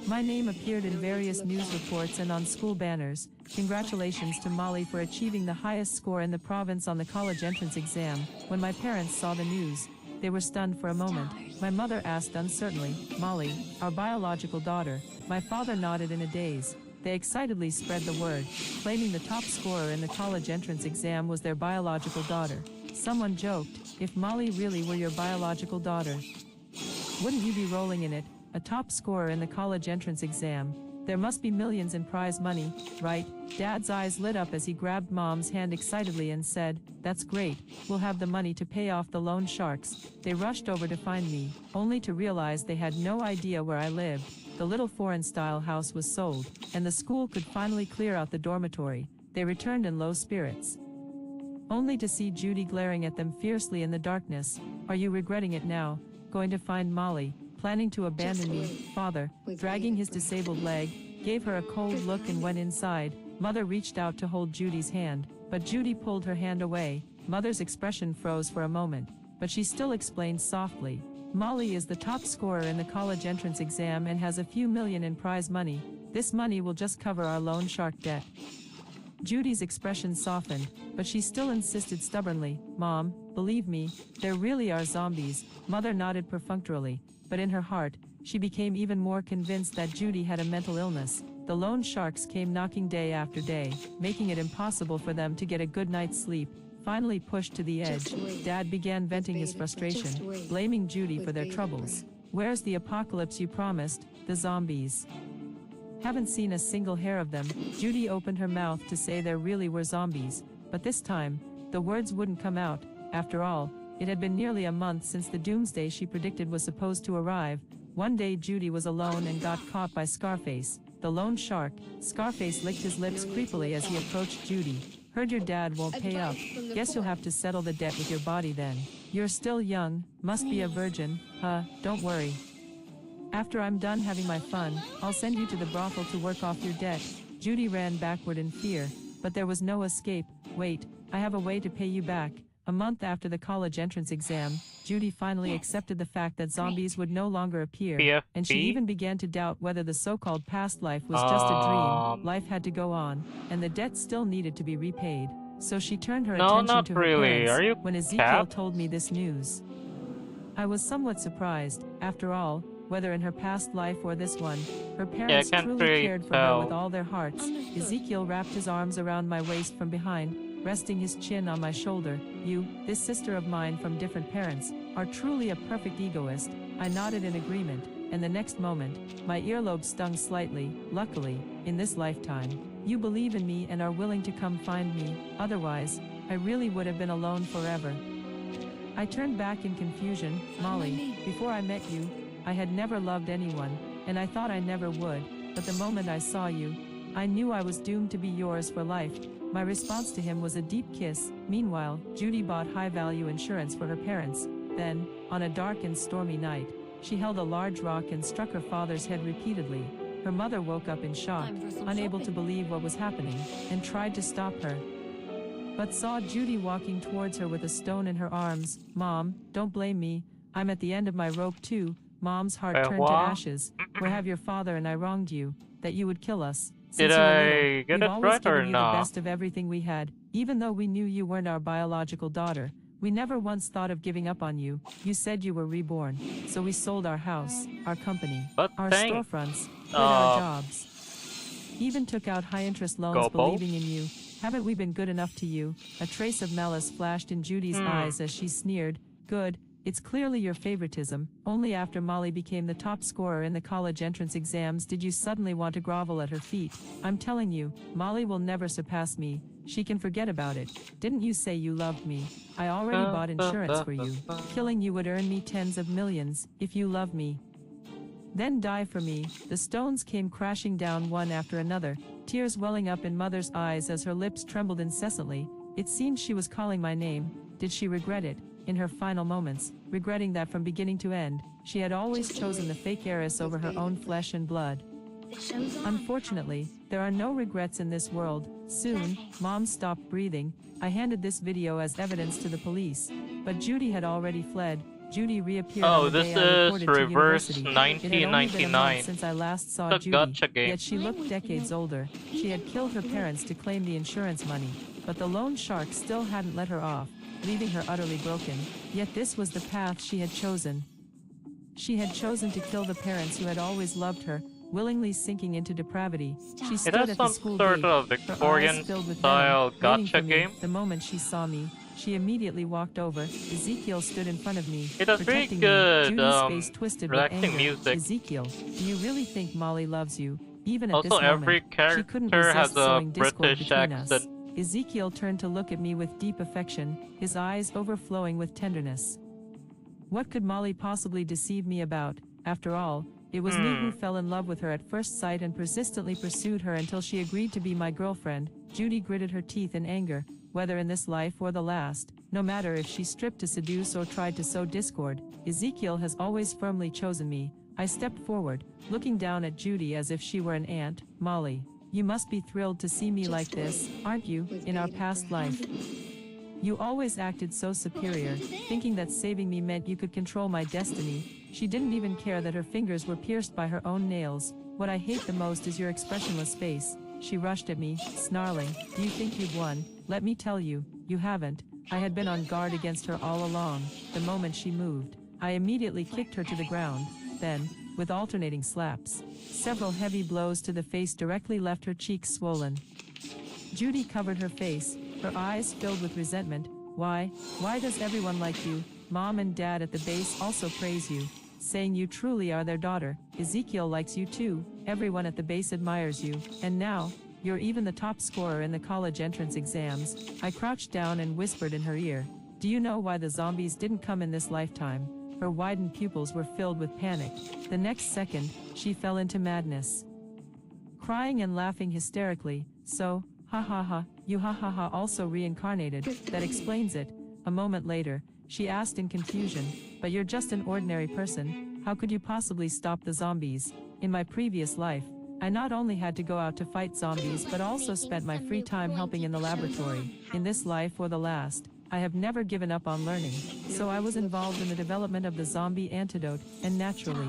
my name appeared in various news reports and on school banners. Congratulations to Molly for achieving the highest score in the province on the college entrance exam. When my parents saw the news, they were stunned for a moment. My mother asked uncertainly, Molly, our biological daughter? My father nodded in a daze. They excitedly spread the word, claiming the top scorer in the college entrance exam was their biological daughter. Someone joked, if Molly really were your biological daughter, wouldn't you be rolling in it? A top scorer in the college entrance exam. There must be millions in prize money, right? Dad's eyes lit up as he grabbed Mom's hand excitedly and said, that's great, we'll have the money to pay off the loan sharks. They rushed over to find me, only to realize they had no idea where I lived. The little foreign-style house was sold, and the school could finally clear out the dormitory. They returned in low spirits, only to see Judy glaring at them fiercely in the darkness. Are you regretting it now? Going to find Molly? Planning to abandon me? Father, dragging his disabled leg, gave her a cold look and went inside. Mother reached out to hold Judy's hand, but Judy pulled her hand away. Mother's expression froze for a moment, but she still explained softly. Molly is the top scorer in the college entrance exam and has a few million in prize money. This money will just cover our loan shark debt. Judy's expression softened, but she still insisted stubbornly, Mom, believe me, there really are zombies. Mother nodded perfunctorily, but in her heart, she became even more convinced that Judy had a mental illness. The loan sharks came knocking day after day, making it impossible for them to get a good night's sleep. Finally pushed to the edge, Dad began venting his frustration, blaming Judy for their troubles. Where's the apocalypse you promised? The zombies. Haven't seen a single hair of them. Judy opened her mouth to say there really were zombies, but this time, the words wouldn't come out. After all, it had been nearly a month since the doomsday she predicted was supposed to arrive. One day Judy was alone and got caught by Scarface, the lone shark. Scarface licked his lips creepily as he approached Judy. Heard your dad won't pay up. Guess you'll have to settle the debt with your body then. You're still young, must be a virgin. Don't worry. After I'm done having my fun, I'll send you to the brothel to work off your debt. Judy ran backward in fear, but there was no escape. Wait, I have a way to pay you back. A month after the college entrance exam, Judy finally accepted the fact that zombies would no longer appear, and she even began to doubt whether the so-called past life was just a dream. Life had to go on, and the debt still needed to be repaid. So she turned her attention to her parents when Ezekiel told me this news. I was somewhat surprised. After all, whether in her past life or this one, her parents truly cared for her with all their hearts. Ezekiel wrapped his arms around my waist from behind, resting his chin on my shoulder. You, this sister of mine from different parents, are truly a perfect egoist. I nodded in agreement, and the next moment, my earlobe stung slightly. Luckily, in this lifetime, you believe in me and are willing to come find me. Otherwise, I really would have been alone forever. I turned back in confusion. Molly, before I met you, I had never loved anyone, and I thought I never would, but the moment I saw you, I knew I was doomed to be yours for life. My response to him was a deep kiss. Meanwhile, Judy bought high-value insurance for her parents. Then, on a dark and stormy night, she held a large rock and struck her father's head repeatedly. Her mother woke up in shock, unable to believe what was happening, and tried to stop her, but saw Judy walking towards her with a stone in her arms. Mom, don't blame me. I'm at the end of my rope too. Mom's heart turned to ashes. Where have your father and I wronged you, that you would kill us? Did I get it right or not? The best of everything we had, even though we knew you weren't our biological daughter. We never once thought of giving up on you. You said you were reborn, so we sold our house, our company, our storefronts, quit our jobs. Even took out high-interest loans believing in you. Haven't we been good enough to you? A trace of malice flashed in Judy's eyes as she sneered. Good. It's clearly your favoritism. Only after Molly became the top scorer in the college entrance exams did you suddenly want to grovel at her feet. I'm telling you, Molly will never surpass me. She can forget about it. Didn't you say you loved me? I already bought insurance for you. Killing you would earn me tens of millions, if you love me. Then die for me. The stones came crashing down one after another, tears welling up in Mother's eyes as her lips trembled incessantly. It seemed she was calling my name. Did she regret it? In her final moments, regretting that from beginning to end, she had always chosen the fake heiress over her own flesh and blood. Unfortunately, there are no regrets in this world. Soon, Mom stopped breathing. I handed this video as evidence to the police, but Judy had already fled. Judy reappeared on the day I reported to university. It had only been a month since I last saw Judy, yet she looked decades older. She had killed her parents to claim the insurance money, but the loan shark still hadn't let her off, leaving her utterly broken. Yet this was the path she had chosen. She had chosen to kill the parents who had always loved her, willingly sinking into depravity. She stood at the school gate, her eyes filled with venom, waiting for me. The moment she saw me, she immediately walked over. Ezekiel stood in front of me, protecting me. Judy's face twisted with anger. Ezekiel, do you really think Molly loves you? Even at this moment, every she couldn't resist sowing discord between us. Ezekiel turned to look at me with deep affection, his eyes overflowing with tenderness. What could Molly possibly deceive me about? After all, it was me who fell in love with her at first sight and persistently pursued her until she agreed to be my girlfriend. Judy gritted her teeth in anger, whether in this life or the last. No matter if she stripped to seduce or tried to sow discord, Ezekiel has always firmly chosen me. I stepped forward, looking down at Judy as if she were an ant. Molly, you must be thrilled to see me like this, aren't you, in our past life? You always acted so superior, thinking that saving me meant you could control my destiny. She didn't even care that her fingers were pierced by her own nails. What I hate the most is your expressionless face. She rushed at me, snarling. Do you think you've won? Let me tell you, you haven't. I had been on guard against her all along. The moment she moved, I immediately kicked her to the ground. Then, with alternating slaps, several heavy blows to the face directly left her cheeks swollen. Judy covered her face, her eyes filled with resentment. Why does everyone like you? Mom and Dad at the base also praise you, saying you truly are their daughter. Ezekiel likes you too. Everyone at the base admires you. And now, you're even the top scorer in the college entrance exams. I crouched down and whispered in her ear. Do you know why the zombies didn't come in this lifetime? Her widened pupils were filled with panic. The next second, she fell into madness, crying and laughing hysterically. So, ha ha ha, you ha ha ha also reincarnated. That explains it. A moment later, she asked in confusion, but you're just an ordinary person. How could you possibly stop the zombies? In my previous life, I not only had to go out to fight zombies but also spent my free time helping in the laboratory. In this life or the last, I have never given up on learning, so I was involved in the development of the zombie antidote, and naturally,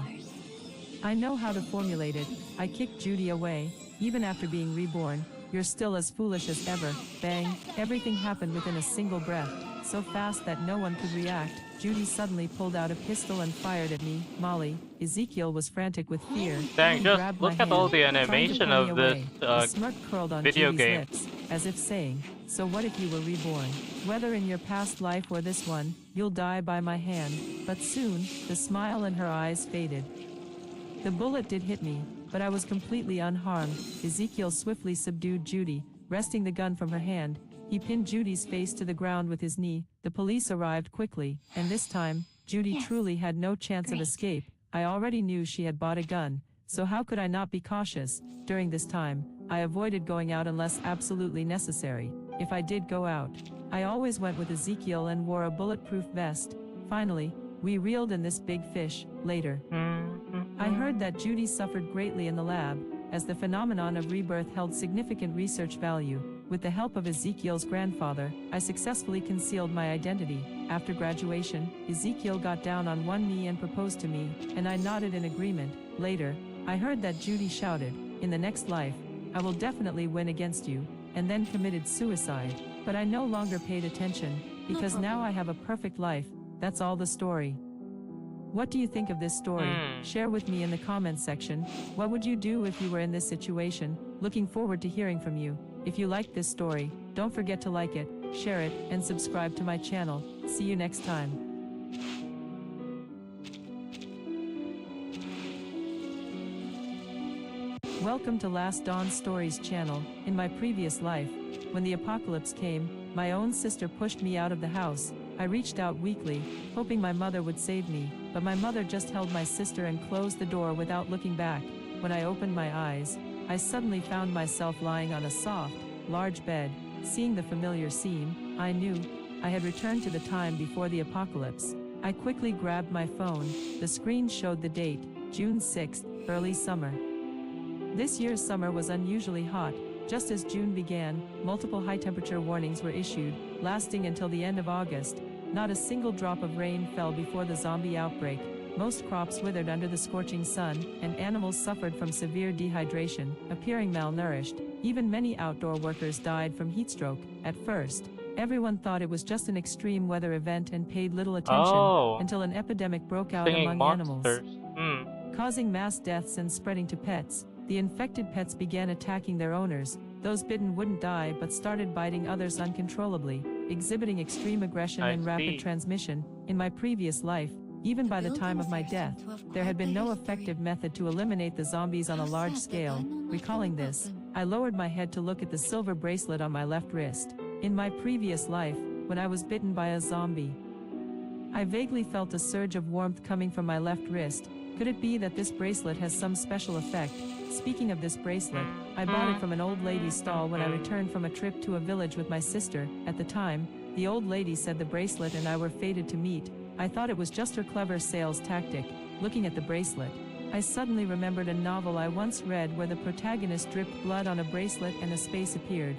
I know how to formulate it. I kicked Judy away. Even after being reborn, you're still as foolish as ever. Bang, everything happened within a single breath, so fast that no one could react. Judy suddenly pulled out a pistol and fired at me. Molly, Ezekiel was frantic with fear. Dang, just look at all the animation of this smirk curled on video Judy's game. lips, as if saying, so what if you were reborn? Whether in your past life or this one, you'll die by my hand. But soon, the smile in her eyes faded. The bullet did hit me, but I was completely unharmed. Ezekiel swiftly subdued Judy, wresting the gun from her hand. He pinned Judy's face to the ground with his knee. The police arrived quickly, and this time, Judy truly had no chance of escape. I already knew she had bought a gun, so how could I not be cautious? During this time, I avoided going out unless absolutely necessary. If I did go out, I always went with Ezekiel and wore a bulletproof vest. Finally, we reeled in this big fish. Later, I heard that Judy suffered greatly in the lab, as the phenomenon of rebirth held significant research value. With the help of Ezekiel's grandfather, I successfully concealed my identity. After graduation, Ezekiel got down on one knee and proposed to me, and I nodded in agreement. Later, I heard that Judy shouted, "In the next life, I will definitely win against you," and then committed suicide. But I no longer paid attention, because now I have a perfect life. That's all the story. What do you think of this story? Share with me in the comments section. What would you do if you were in this situation? Looking forward to hearing from you. If you liked this story, don't forget to like it, share it, and subscribe to my channel. See you next time. Welcome to Last Dawn Stories channel. In my previous life, when the apocalypse came, my own sister pushed me out of the house. I reached out weakly, hoping my mother would save me, but my mother just held my sister and closed the door without looking back. When I opened my eyes, I suddenly found myself lying on a soft, large bed. Seeing the familiar scene, I knew I had returned to the time before the apocalypse. I quickly grabbed my phone. The screen showed the date, June 6th, early summer. This year's summer was unusually hot. Just as June began, multiple high-temperature warnings were issued, lasting until the end of August. Not a single drop of rain fell before the zombie outbreak. Most crops withered under the scorching sun, and animals suffered from severe dehydration, appearing malnourished. Even many outdoor workers died from heatstroke. At first, everyone thought it was just an extreme weather event and paid little attention, until an epidemic broke out among animals, causing mass deaths and spreading to pets. The infected pets began attacking their owners. Those bitten wouldn't die but started biting others uncontrollably, exhibiting extreme aggression and rapid transmission. In my previous life, even by the time of my death, there had been no effective method to eliminate the zombies on a large scale. Recalling this, I lowered my head to look at the silver bracelet on my left wrist. In my previous life, when I was bitten by a zombie, I vaguely felt a surge of warmth coming from my left wrist. Could it be that this bracelet has some special effect? Speaking of this bracelet, I bought it from an old lady's stall when I returned from a trip to a village with my sister. At the time, the old lady said the bracelet and I were fated to meet. I thought it was just her clever sales tactic. Looking at the bracelet, I suddenly remembered a novel I once read where the protagonist dripped blood on a bracelet and a space appeared.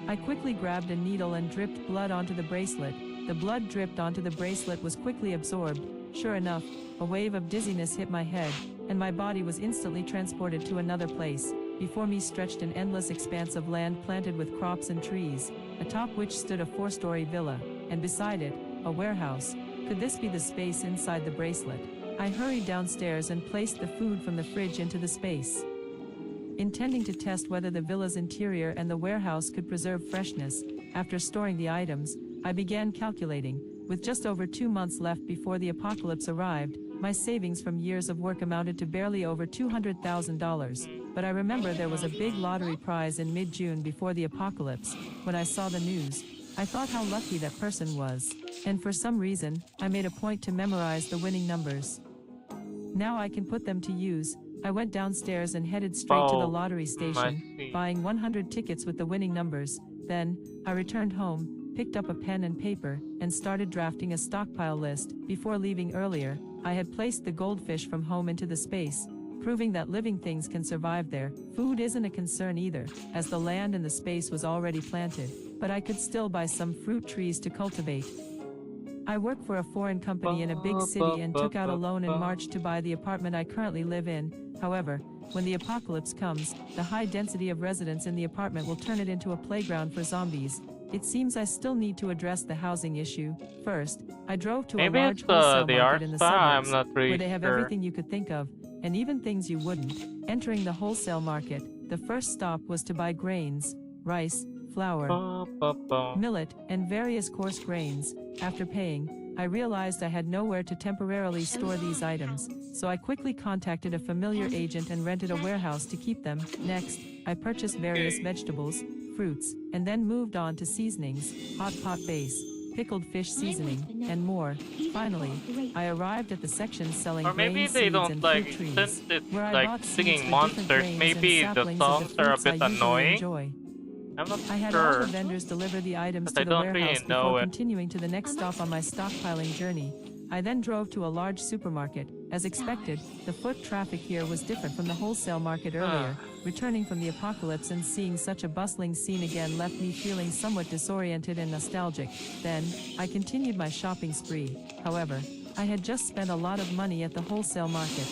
I quickly grabbed a needle and dripped blood onto the bracelet. The blood dripped onto the bracelet was quickly absorbed. Sure enough, a wave of dizziness hit my head, and my body was instantly transported to another place. Before me stretched an endless expanse of land planted with crops and trees, atop which stood a 4-story villa, and beside it, a warehouse. Could this be the space inside the bracelet? I hurried downstairs and placed the food from the fridge into the space, intending to test whether the villa's interior and the warehouse could preserve freshness. After storing the items, I began calculating. With just over 2 months left before the apocalypse arrived, my savings from years of work amounted to barely over $200,000. But I remember there was a big lottery prize in mid-June before the apocalypse. When I saw the news, I thought how lucky that person was. And for some reason, I made a point to memorize the winning numbers. Now I can put them to use. I went downstairs and headed straight to the lottery station, buying 100 tickets with the winning numbers. Then, I returned home, picked up a pen and paper, and started drafting a stockpile list. Before leaving earlier, I had placed the goldfish from home into the space, proving that living things can survive there. Food isn't a concern either, as the land and the space was already planted. but I could still buy some fruit trees to cultivate. I work for a foreign company in a big city and took out a loan in March to buy the apartment I currently live in. However, when the apocalypse comes, the high density of residents in the apartment will turn it into a playground for zombies. It seems I still need to address the housing issue. First, I drove to a large wholesale market in the suburbs, where they have everything you could think of, and even things you wouldn't. Entering the wholesale market, the first stop was to buy grains, rice, flour, millet, and various coarse grains. After paying, I realized I had nowhere to temporarily store these items, so I quickly contacted a familiar agent and rented a warehouse to keep them. Next, I purchased various vegetables, fruits, and then moved on to seasonings, hot pot base, pickled fish seasoning, and more. Finally, I arrived at the section selling grain seeds and fruit trees, where I bought seeds for different grains and saplings of the fruits I usually enjoy. I had all the vendors deliver the items to the warehouse before continuing to the next stop on my stockpiling journey. I then drove to a large supermarket. As expected, the foot traffic here was different from the wholesale market earlier. Returning from the apocalypse and seeing such a bustling scene again left me feeling somewhat disoriented and nostalgic. Then, I continued my shopping spree. However, I had just spent a lot of money at the wholesale market,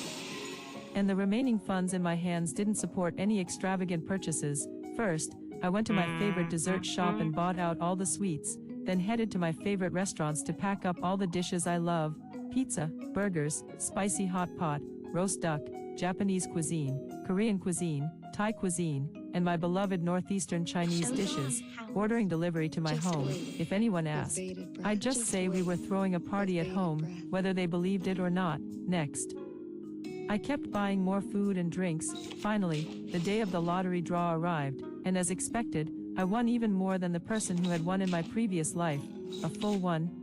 and the remaining funds in my hands didn't support any extravagant purchases. First, I went to my favorite dessert shop and bought out all the sweets, then headed to my favorite restaurants to pack up all the dishes I love: pizza, burgers, spicy hot pot, roast duck, Japanese cuisine, Korean cuisine, Thai cuisine, and my beloved northeastern Chinese dishes. Ordering delivery to my home, if anyone asked, I'd just say we were throwing a party at home, whether they believed it or not. Next, I kept buying more food and drinks. Finally, the day of the lottery draw arrived, and as expected, I won even more than the person who had won in my previous life, a full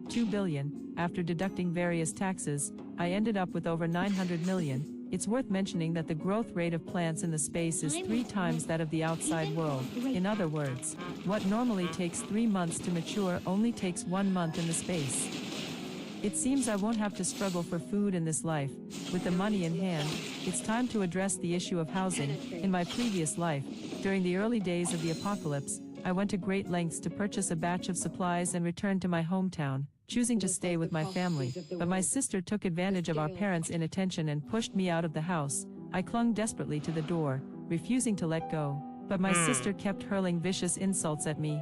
2 billion. After deducting various taxes, I ended up with over 900 million. It's worth mentioning that the growth rate of plants in the space is 3 times that of the outside world. In other words, what normally takes 3 months to mature only takes 1 month in the space. It seems I won't have to struggle for food in this life. With the money in hand, it's time to address the issue of housing. In my previous life, during the early days of the apocalypse, I went to great lengths to purchase a batch of supplies and return to my hometown, choosing to stay with my family. But my sister took advantage of our parents' inattention and pushed me out of the house. I clung desperately to the door, refusing to let go. But my sister kept hurling vicious insults at me,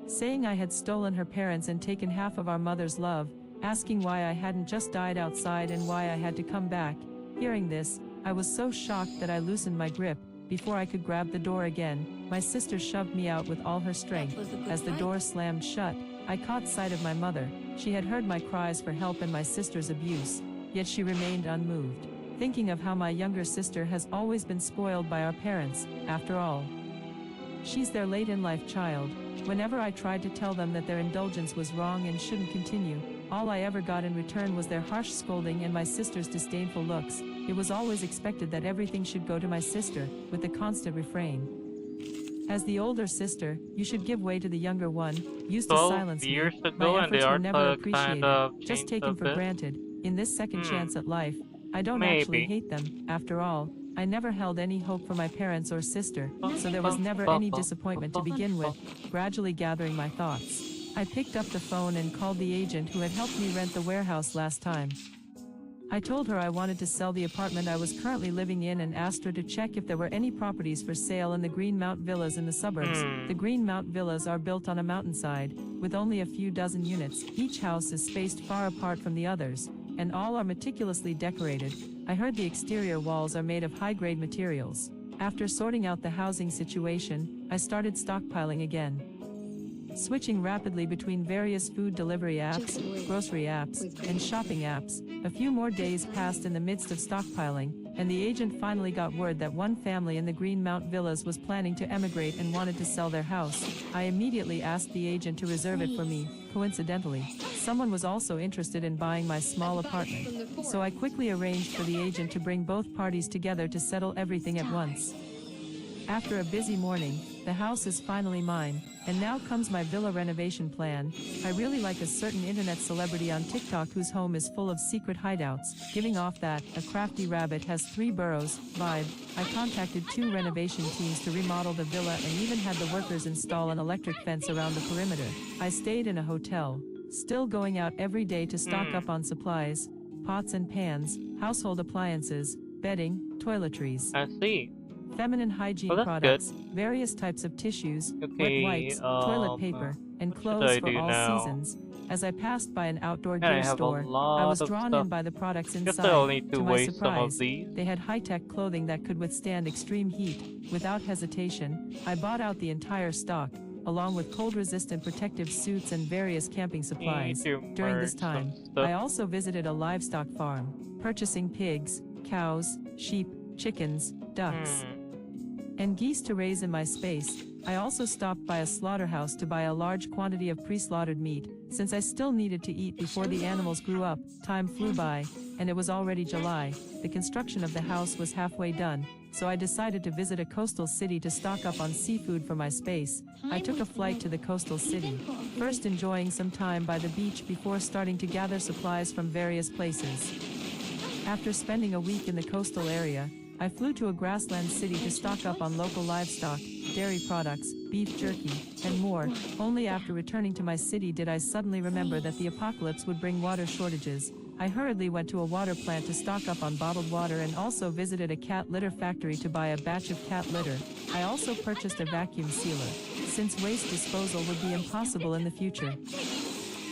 saying I had stolen her parents and taken half of our mother's love, asking why I hadn't just died outside and why I had to come back. Hearing this, I was so shocked that I loosened my grip. Before I could grab the door again, my sister shoved me out with all her strength. As the door slammed shut, I caught sight of my mother. She had heard my cries for help and my sister's abuse, yet she remained unmoved, thinking of how my younger sister has always been spoiled by our parents. After all, she's their late-in-life child. Whenever I tried to tell them that their indulgence was wrong and shouldn't continue, all I ever got in return was their harsh scolding and my sister's disdainful looks. It was always expected that everything should go to my sister, with the constant refrain: as the older sister, you should give way to the younger one, used to silence me. My efforts were never appreciated, just taken for granted. In this second chance at life, I don't actually hate them. After all, I never held any hope for my parents or sister, so there was never any disappointment to begin with. Gradually gathering my thoughts, I picked up the phone and called the agent who had helped me rent the warehouse last time. I told her I wanted to sell the apartment I was currently living in and asked her to check if there were any properties for sale in the Greenmount Villas in the suburbs. The Greenmount Villas are built on a mountainside, with only a few dozen units. Each house is spaced far apart from the others, and all are meticulously decorated. I heard the exterior walls are made of high-grade materials. After sorting out the housing situation, I started stockpiling again, switching rapidly between various food delivery apps, grocery apps, and shopping apps. A few more days passed in the midst of stockpiling, and the agent finally got word that one family in the Greenmount Villas was planning to emigrate and wanted to sell their house. I immediately asked the agent to reserve it for me. Coincidentally, someone was also interested in buying my small apartment, so I quickly arranged for the agent to bring both parties together to settle everything at once. After a busy morning, the house is finally mine, and now comes my villa renovation plan. I really like a certain internet celebrity on TikTok whose home is full of secret hideouts, giving off that a crafty rabbit has 3 burrows vibe. I contacted 2 renovation teams to remodel the villa and even had the workers install an electric fence around the perimeter. I stayed in a hotel, still going out every day to stock up on supplies, pots and pans, household appliances, bedding, toiletries. I see. Feminine hygiene products, various types of tissues, wet wipes, toilet paper, and clothes for all seasons. As I passed by an outdoor gear store, I was drawn in by the products inside. To my surprise, they had high-tech clothing that could withstand extreme heat. Without hesitation, I bought out the entire stock, along with cold-resistant protective suits and various camping supplies. During this time, I also visited a livestock farm, purchasing pigs, cows, sheep, chickens, ducks, and geese to raise in my space. I also stopped by a slaughterhouse to buy a large quantity of pre-slaughtered meat, since I still needed to eat before the animals grew up. Time flew by, and it was already July. The construction of the house was halfway done, so I decided to visit a coastal city to stock up on seafood for my space. I took a flight to the coastal city, first enjoying some time by the beach before starting to gather supplies from various places. After spending a week in the coastal area, I flew to a grassland city to stock up on local livestock, dairy products, beef jerky, and more. Only after returning to my city did I suddenly remember that the apocalypse would bring water shortages. I hurriedly went to a water plant to stock up on bottled water and also visited a cat litter factory to buy a batch of cat litter. I also purchased a vacuum sealer, since waste disposal would be impossible in the future.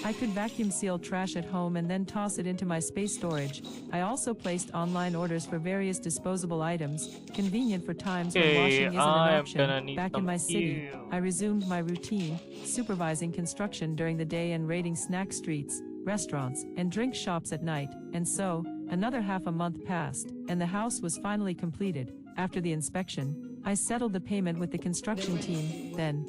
I could vacuum seal trash at home and then toss it into my space storage. I also placed online orders for various disposable items, convenient for times when washing isn't an option. Back in my city, I resumed my routine, supervising construction during the day and raiding snack streets, restaurants, and drink shops at night. And so, another half a month passed, and the house was finally completed. After the inspection, I settled the payment with the construction team. Then,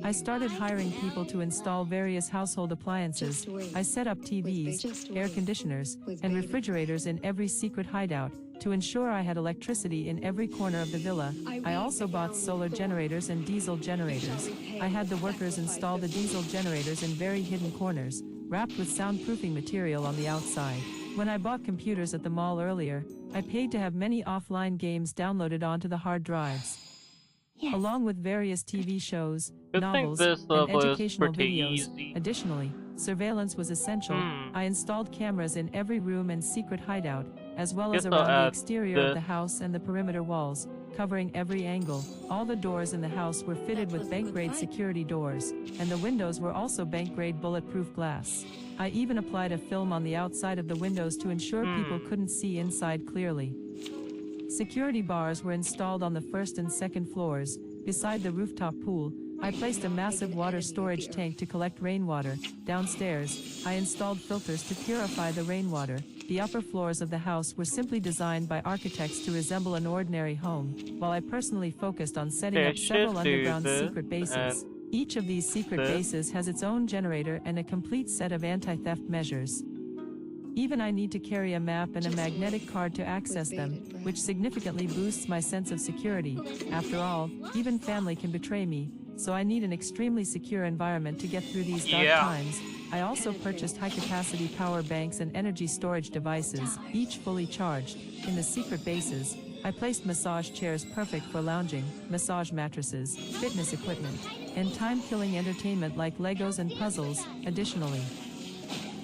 I started hiring people to install various household appliances. I set up TVs, air conditioners, and refrigerators in every secret hideout to ensure I had electricity in every corner of the villa. I also bought solar generators and diesel generators. I had the workers install the diesel generators in very hidden corners, wrapped with soundproofing material on the outside. When I bought computers at the mall earlier, I paid to have many offline games downloaded onto the hard drives. Yes. Along with various TV shows, novels, and educational videos. Additionally, surveillance was essential. I installed cameras in every room and secret hideout, as well as around the exterior of the house and the perimeter walls, covering every angle. All the doors in the house were fitted with bank-grade security doors, and the windows were also bank-grade bulletproof glass. I even applied a film on the outside of the windows to ensure people couldn't see inside clearly. Security bars were installed on the first and second floors. Beside the rooftop pool, I placed a massive water storage tank to collect rainwater. Downstairs, I installed filters to purify the rainwater. The upper floors of the house were simply designed by architects to resemble an ordinary home, while I personally focused on setting up several underground secret bases. Each of these secret bases has its own generator and a complete set of anti-theft measures. Even I need to carry a map and a magnetic card to access them, which significantly boosts my sense of security. After all, even family can betray me, so I need an extremely secure environment to get through these dark times. I also purchased high-capacity power banks and energy storage devices, each fully charged. In the secret bases, I placed massage chairs perfect for lounging, massage mattresses, fitness equipment, and time-killing entertainment like Legos and puzzles. Additionally,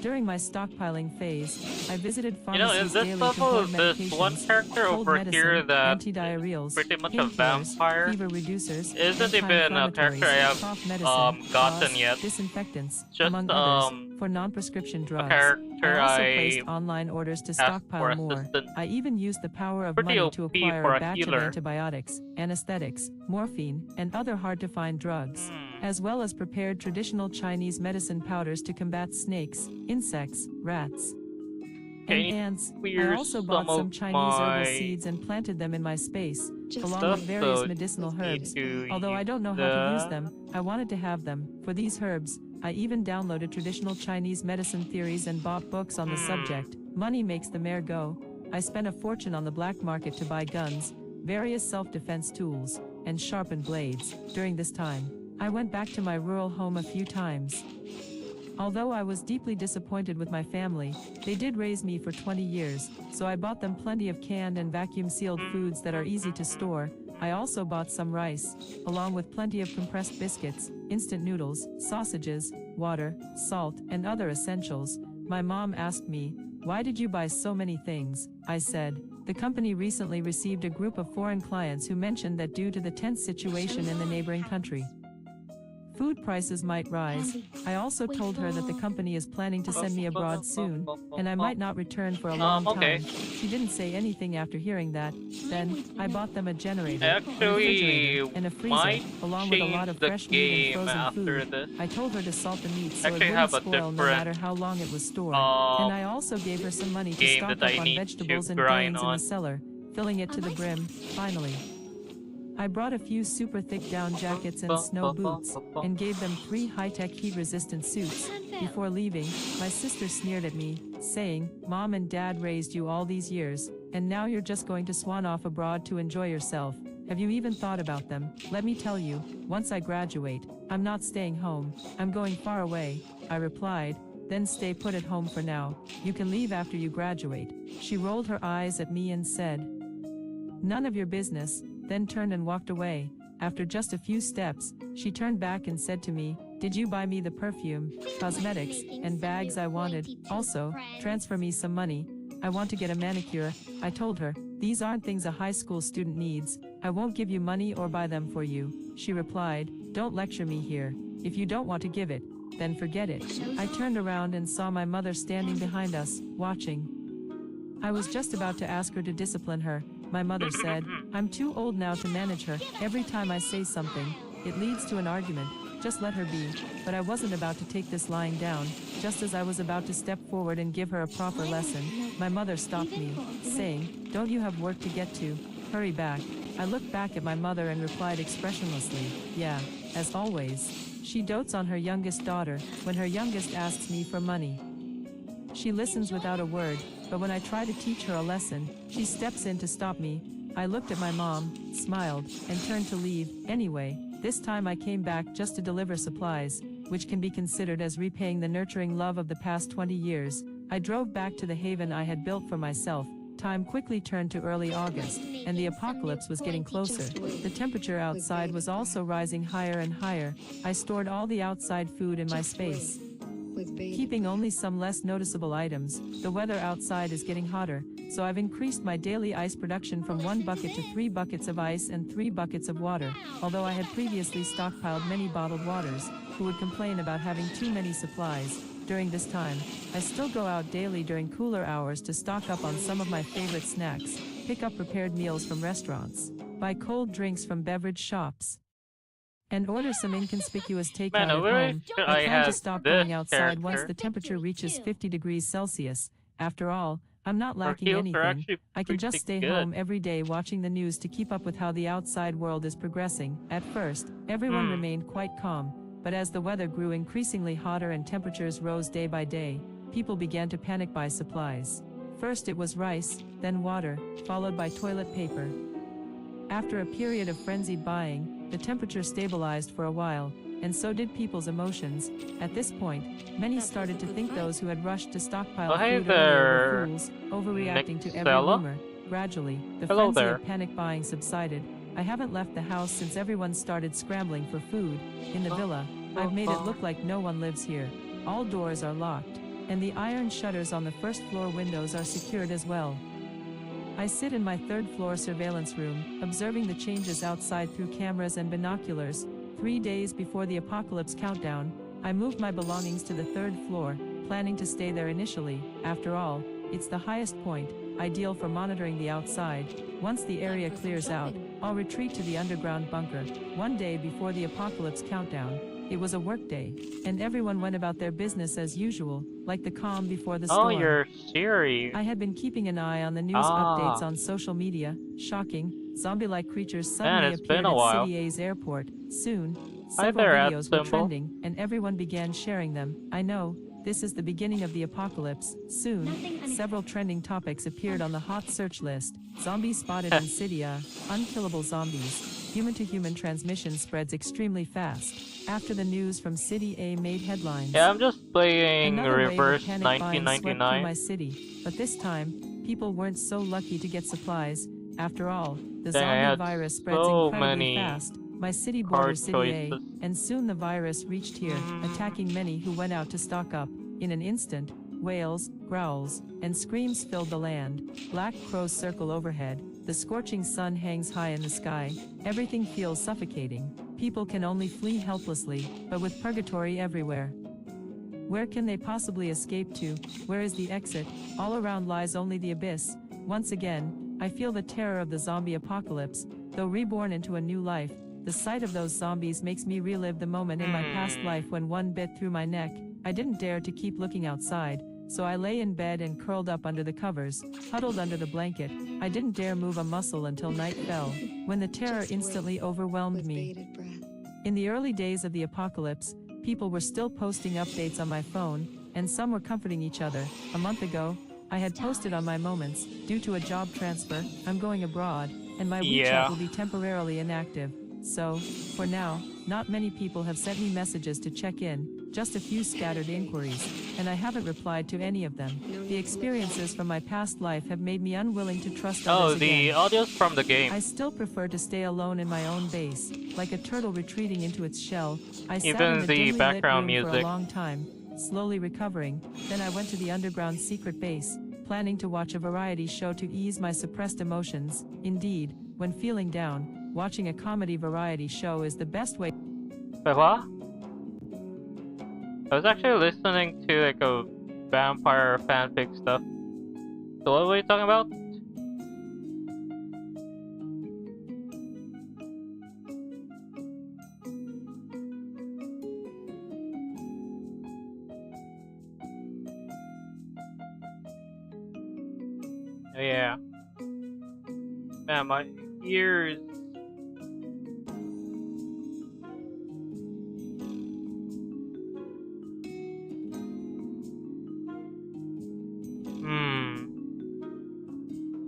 during my stockpiling phase, I visited pharmacies daily to hoard medications, one character over medicine, here that antidiarrheals, pretty much a vampire, fever reducers, isn't even a character I have gotten yet. Disinfectants, Just among others, for non-prescription drugs. character I also I placed online orders to stockpile more. I even used the power of money to acquire a batch of antibiotics, anesthetics, morphine, and other hard-to-find drugs, as well as prepared traditional Chinese medicine powders to combat snakes, insects, rats, and ants. I also bought some Chinese herbal seeds and planted them in my space, along with various medicinal herbs. Although I don't know how to use them, I wanted to have them. For these herbs, I even downloaded traditional Chinese medicine theories and bought books on the subject. Money makes the mare go. I spent a fortune on the black market to buy guns, various self-defense tools, and sharpened blades. During this time, I went back to my rural home a few times. Although I was deeply disappointed with my family, they did raise me for 20 years, so I bought them plenty of canned and vacuum-sealed foods that are easy to store. I also bought some rice, along with plenty of compressed biscuits, instant noodles, sausages, water, salt, and other essentials. My mom asked me, "Why did you buy so many things?" I said, "The company recently received a group of foreign clients who mentioned that due to the tense situation in the neighboring country, food prices might rise." I also told her that the company is planning to send me abroad soon, and I might not return for a long time. She didn't say anything after hearing that. Then, I bought them a generator, a refrigerator, and a freezer, along with a lot of fresh meat and frozen food. I told her to salt the meat so it wouldn't spoil no matter how long it was stored. And I also gave her some money to stock up on vegetables and grains in the cellar, filling it to the brim. Finally, I brought a few super thick down jackets and snow boots, and gave them 3 high-tech heat-resistant suits. Before leaving, my sister sneered at me, saying, "Mom and Dad raised you all these years, and now you're just going to swan off abroad to enjoy yourself. Have you even thought about them? Let me tell you, once I graduate, I'm not staying home, I'm going far away." I replied, "Then stay put at home for now. You can leave after you graduate." She rolled her eyes at me and said, "None of your business," then turned and walked away. After just a few steps, she turned back and said to me, "Did you buy me the perfume, cosmetics, and bags I wanted? Also, transfer me some money. I want to get a manicure." I told her, "These aren't things a high school student needs. I won't give you money or buy them for you." She replied, "Don't lecture me here. If you don't want to give it, then forget it." I turned around and saw my mother standing behind us, watching. I was just about to ask her to discipline her. My mother said, "I'm too old now to manage her. Every time I say something, it leads to an argument. Just let her be." But I wasn't about to take this lying down. Just as I was about to step forward and give her a proper lesson, my mother stopped me, saying, "Don't you have work to get to? Hurry back." I looked back at my mother and replied expressionlessly, "Yeah, as always." She dotes on her youngest daughter when her youngest asks me for money. She listens without a word, but when I try to teach her a lesson, she steps in to stop me. I looked at my mom, smiled, and turned to leave. Anyway, this time I came back just to deliver supplies, which can be considered as repaying the nurturing love of the past 20 years. I drove back to the haven I had built for myself. Time quickly turned to early August, and the apocalypse was getting closer. The temperature outside was also rising higher and higher. I stored all the outside food in my space, keeping only some less noticeable items. The weather outside is getting hotter, so I've increased my daily ice production from 1 bucket to 3 buckets of ice and 3 buckets of water. Although I had previously stockpiled many bottled waters, who would complain about having too many supplies. During this time, I still go out daily during cooler hours to stock up on some of my favorite snacks, pick up prepared meals from restaurants, buy cold drinks from beverage shops, and order some inconspicuous takeout at home. I plan to stop going outside once the temperature reaches 50 degrees Celsius. After all, I'm not lacking anything. I can just stay home every day watching the news to keep up with how the outside world is progressing. At first, everyone remained quite calm, but as the weather grew increasingly hotter and temperatures rose day by day, people began to panic buy supplies. First it was rice, then water, followed by toilet paper. After a period of frenzied buying, the temperature stabilized for a while, and so did people's emotions. At this point, many started to think those who had rushed to stockpile food earlier were fools, overreacting to every rumor. Gradually, the frenzy of panic buying subsided. I haven't left the house since everyone started scrambling for food. In the villa, I've made it look like no one lives here. All doors are locked, and the iron shutters on the first floor windows are secured as well. I sit in my third-floor surveillance room, observing the changes outside through cameras and binoculars. 3 days before the apocalypse countdown, I moved my belongings to the third floor, planning to stay there initially. After all, it's the highest point, ideal for monitoring the outside. Once the area clears out, I'll retreat to the underground bunker. One day before the apocalypse countdown, it was a workday, and everyone went about their business as usual, like the calm before the storm. Oh, you're serious. I had been keeping an eye on the news updates on social media. Shocking, zombie-like creatures suddenly appeared at City A's airport. Soon, several videos were trending, and everyone began sharing them. I know, this is the beginning of the apocalypse. Soon, several trending topics appeared on the hot search list. Zombies spotted in City A, unkillable zombies. Human-to-human transmission spreads extremely fast. After the news from City A made headlines. Yeah, I'm just playing Another Reverse wave of panic buying swept through my 1999. city, but this time, people weren't so lucky to get supplies. After all, the Dang, I zombie had virus spreads so incredibly many fast. My city card borders City A, choices. and soon the virus reached here, attacking many who went out to stock up. In an instant, wails, growls, and screams filled the land. Black crows circle overhead. The scorching sun hangs high in the sky. Everything feels suffocating. People can only flee helplessly, but with purgatory everywhere. Where can they possibly escape to? Where is the exit? All around lies only the abyss. Once again, I feel the terror of the zombie apocalypse. Though reborn into a new life, the sight of those zombies makes me relive the moment in my past life when one bit through my neck. I didn't dare to keep looking outside, so I lay in bed and curled up under the covers, huddled under the blanket. I didn't dare move a muscle until night fell, when the terror instantly overwhelmed me. In the early days of the apocalypse, people were still posting updates on my phone, and some were comforting each other. A month ago, I had posted on my moments, due to a job transfer, I'm going abroad, and my WeChat will be temporarily inactive. So, for now, not many people have sent me messages to check in, just a few scattered inquiries, and I haven't replied to any of them. The experiences from my past life have made me unwilling to trust others again. Oh, the audio's from the game. I still prefer to stay alone in my own base, like a turtle retreating into its shell. I sat in the dimly lit room for a long time, slowly recovering. Then I went to the underground secret base, planning to watch a variety show to ease my suppressed emotions. Indeed, when feeling down, watching a comedy variety show is the best way. Wait, what? I was actually listening to like a vampire fanfic stuff. So what were you talking about? Oh yeah. Man, my ears.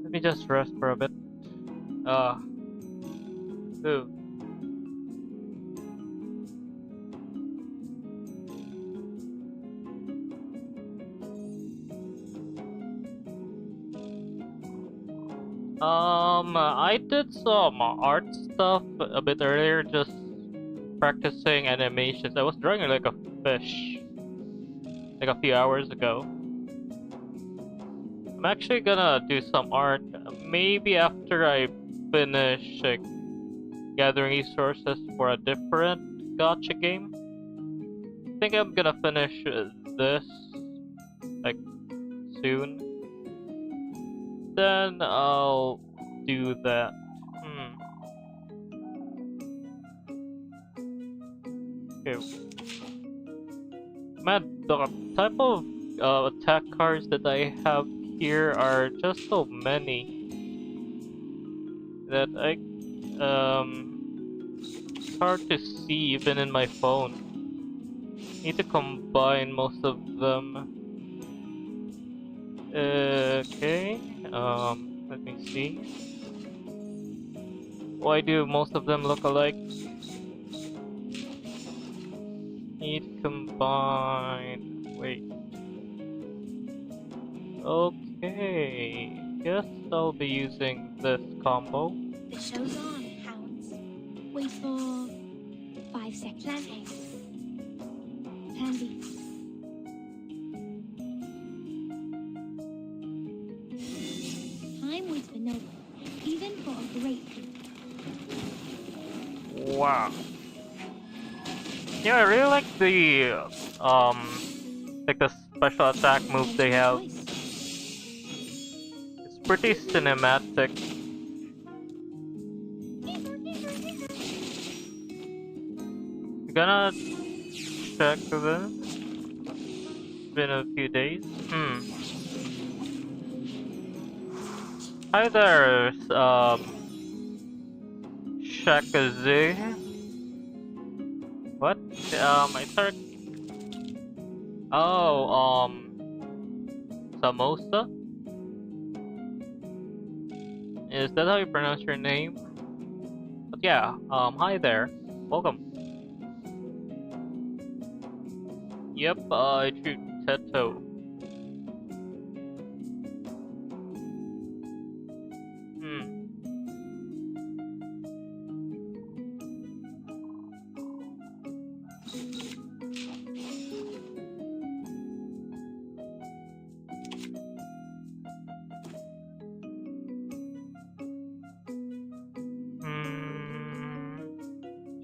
Let me just rest for a bit. Ooh. I did some art stuff a bit earlier, just practicing animations. I was drawing like a fish, like a few hours ago. I'm actually gonna do some art, maybe after I finish gathering resources for a different gacha game. I think I'm gonna finish this, like, soon. Then I'll do that. Okay. Man, the type of attack cards that I have here are just so many that it's hard to see even in my phone. Need to combine most of them. Okay. Let me see. Why do most of them look alike? Need combine. Wait. Okay. Guess I'll be using this combo. The show's on, hounds. Wait for 5 seconds. Plan A. Plan B. Time waits for no one, even for a great king. Wow. Yeah, I really like the like the special attack move they have. It's pretty cinematic. Gonna check this. It's been a few days. Hi there, Shakazu. What? I thought. Oh, samosa? Is that how you pronounce your name? But yeah, hi there. Welcome. Yep, I drew Teto.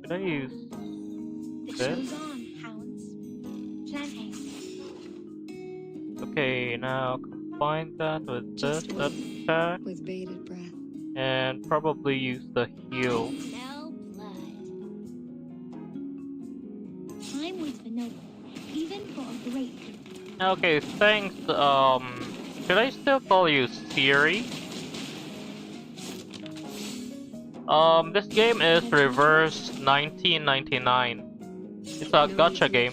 Should I use The this? show's on, hounds. Plan A. Okay, now combine that with Just this wait. attack With bated breath. and probably use the heal. I smell blood. Time waits for no one, even for a great. Okay, thanks. Should I still call you Siri? This game is Reverse 1999. It's a gacha game.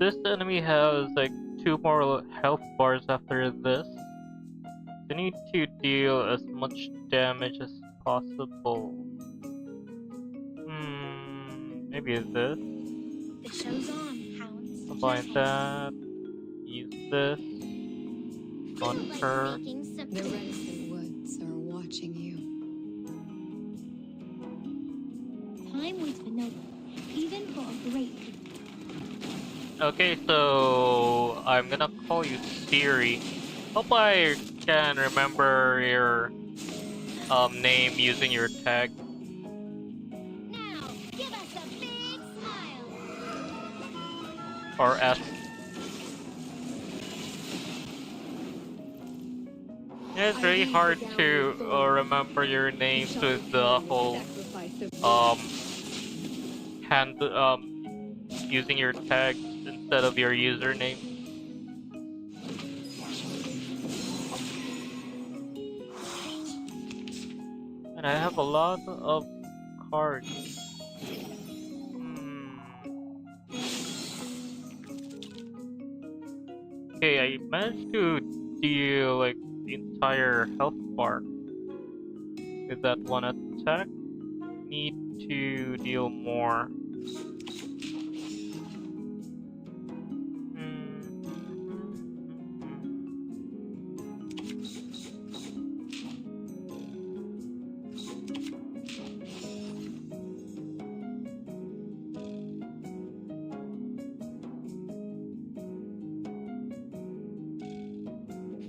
This enemy has like 2 more health bars after this. You need to deal as much damage as possible. Maybe this. The show's on, hounds. Combine that. Use this. On her. The reticent woods are watching you. Time waits for no one, even for a great. Okay, so I'm gonna call you Siri. Hope I can remember your name using your tag. Now, give us a big smile. Or S. Yeah, it's very hard to remember your names with the whole hand using your tags instead of your username. And I have a lot of cards. Okay, I managed to deal like the entire health bar with that one attack. Need to deal more.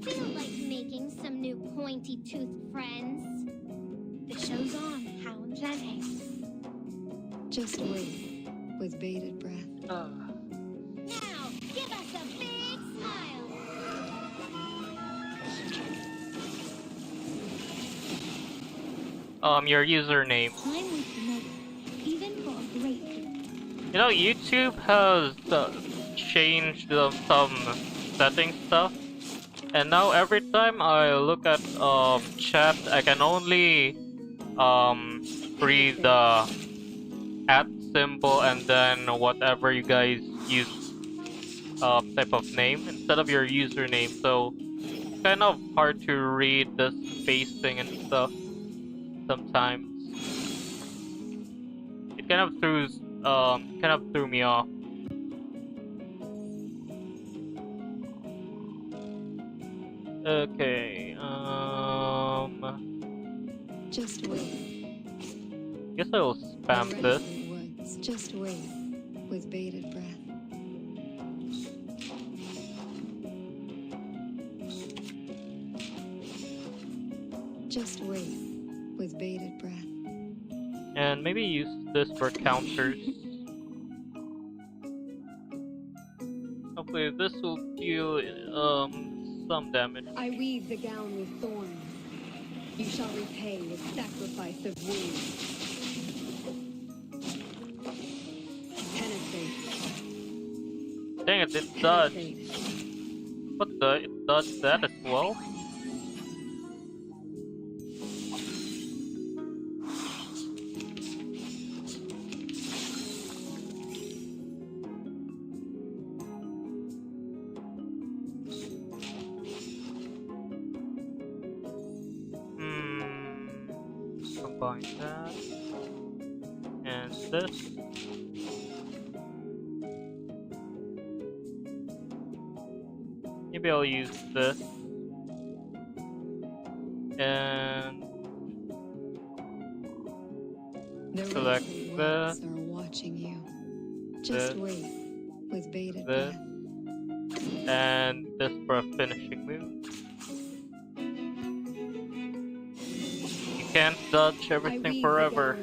Feel like making some new pointy-toothed friends? The show's on, hound. Plan A. Just wait. With bated breath. Now, give us a big smile. Your username. Time waits for no one, even for a great. You know, YouTube has changed some setting stuff, and now every time I look at chat, I can only read the @ symbol and then whatever you guys use type of name instead of your username. So it's kind of hard to read the spacing and stuff sometimes. It kind of threw me off. Okay, Just wait. guess I will spam The this. reticent woods. Just wait. With bated breath. Just wait. With bated breath. And maybe use this for counters. Hopefully this will deal some damage. I weave the gown with thorns. You shall repay with sacrifice of wounds. Penetrate. Dang it, it does. Penetrate. What the? It dodged that as well? Combine that and this. Maybe I'll use this and select this. Are watching you. Just wait with bated this, breath. and this for a finishing move. You can't dodge everything forever.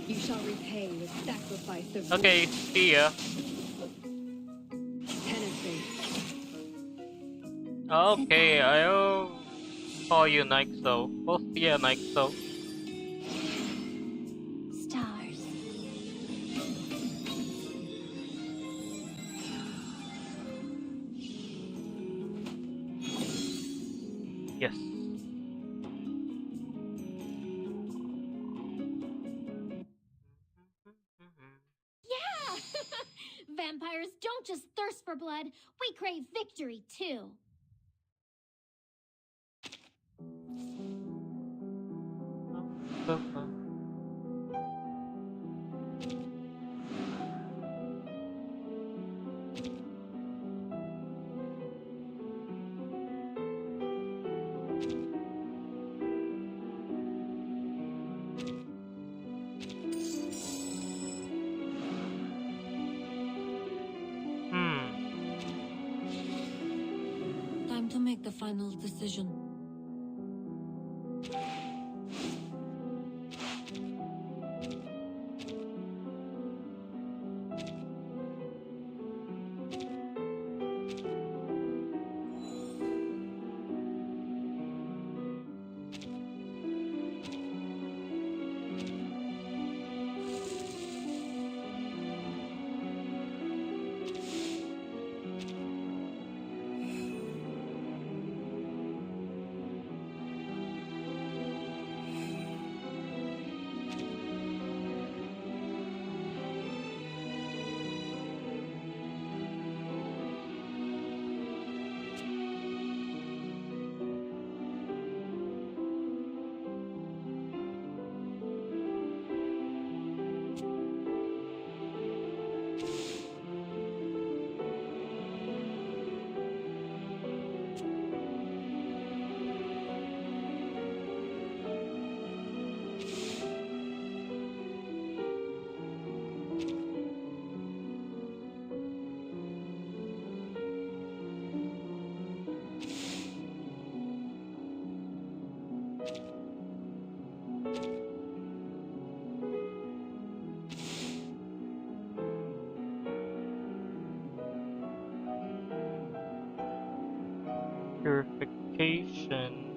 You shall repay with sacrifice of okay, see ya. Okay, I'll call you Nyxo. We'll see ya, Nyxo. Stars. Yes. Yeah! Vampires don't just thirst for blood, we crave victory too. Time to make the final decision. Purification.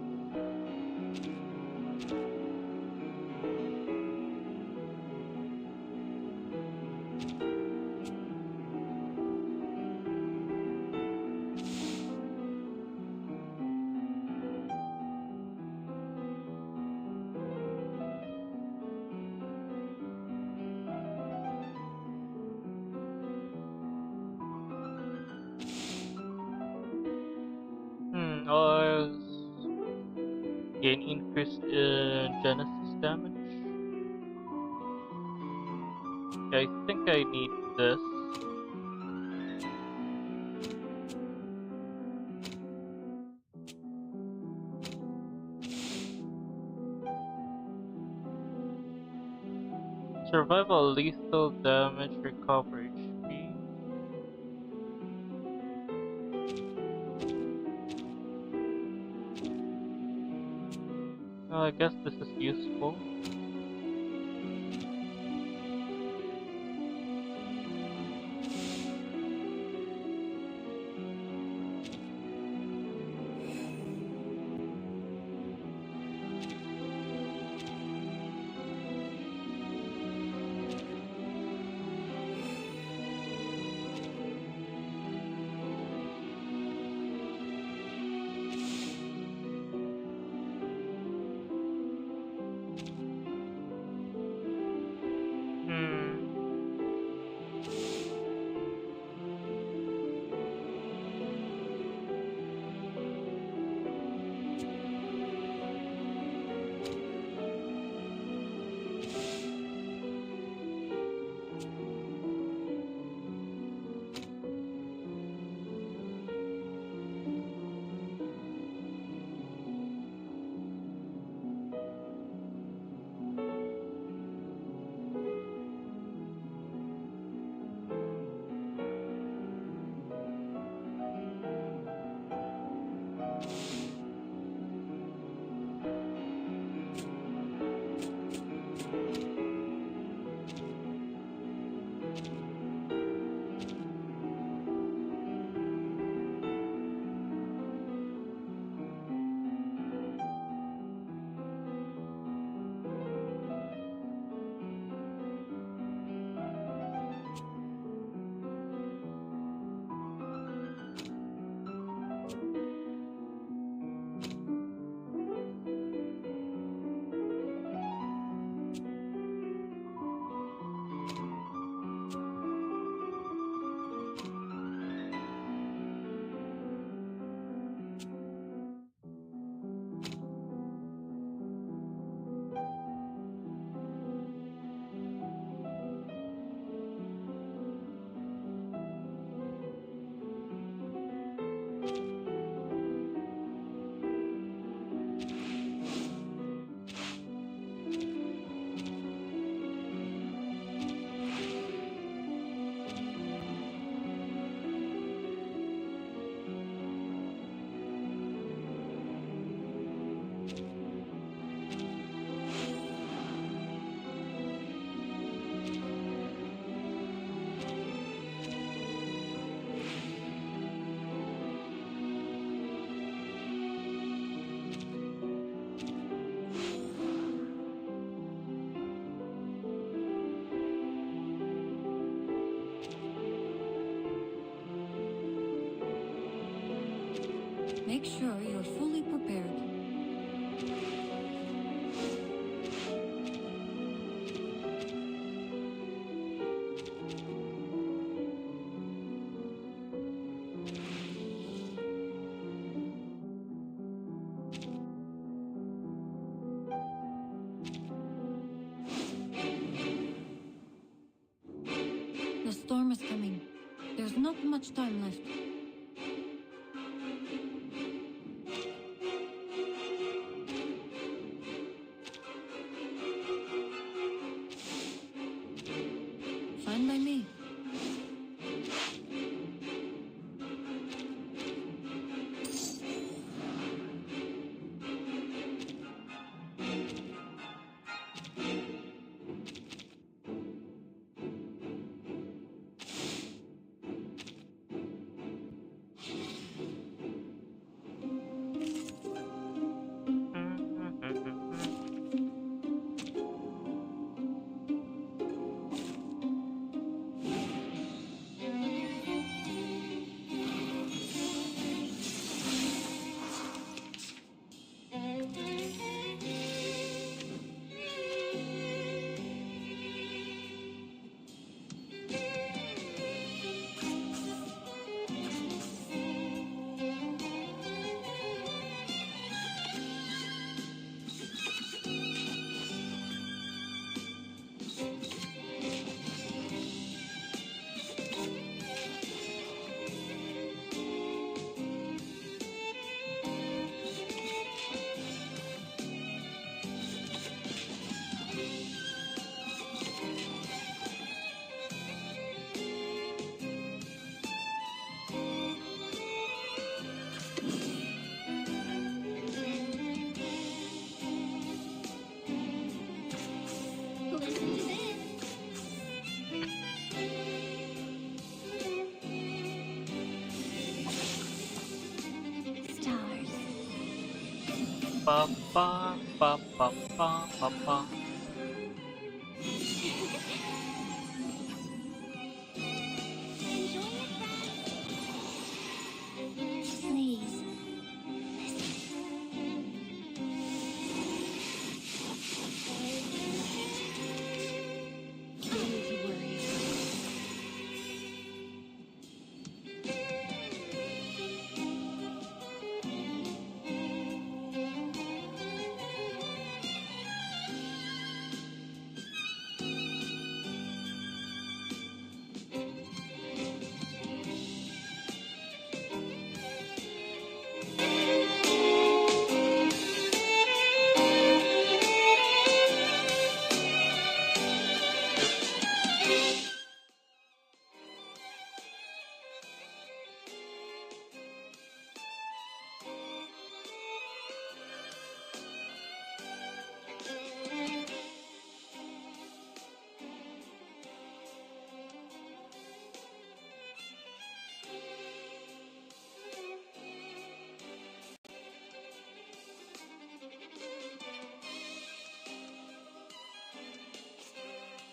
Gain increased Genesis damage. I think I need this. Survival lethal damage recovery HP. I guess this is useful. Make sure you're fully prepared. The storm is coming. There's not much time left. Fine by me. Listen to this. Stars. Ba ba ba ba ba ba ba. Enjoy it, friends. Please. No need to worry.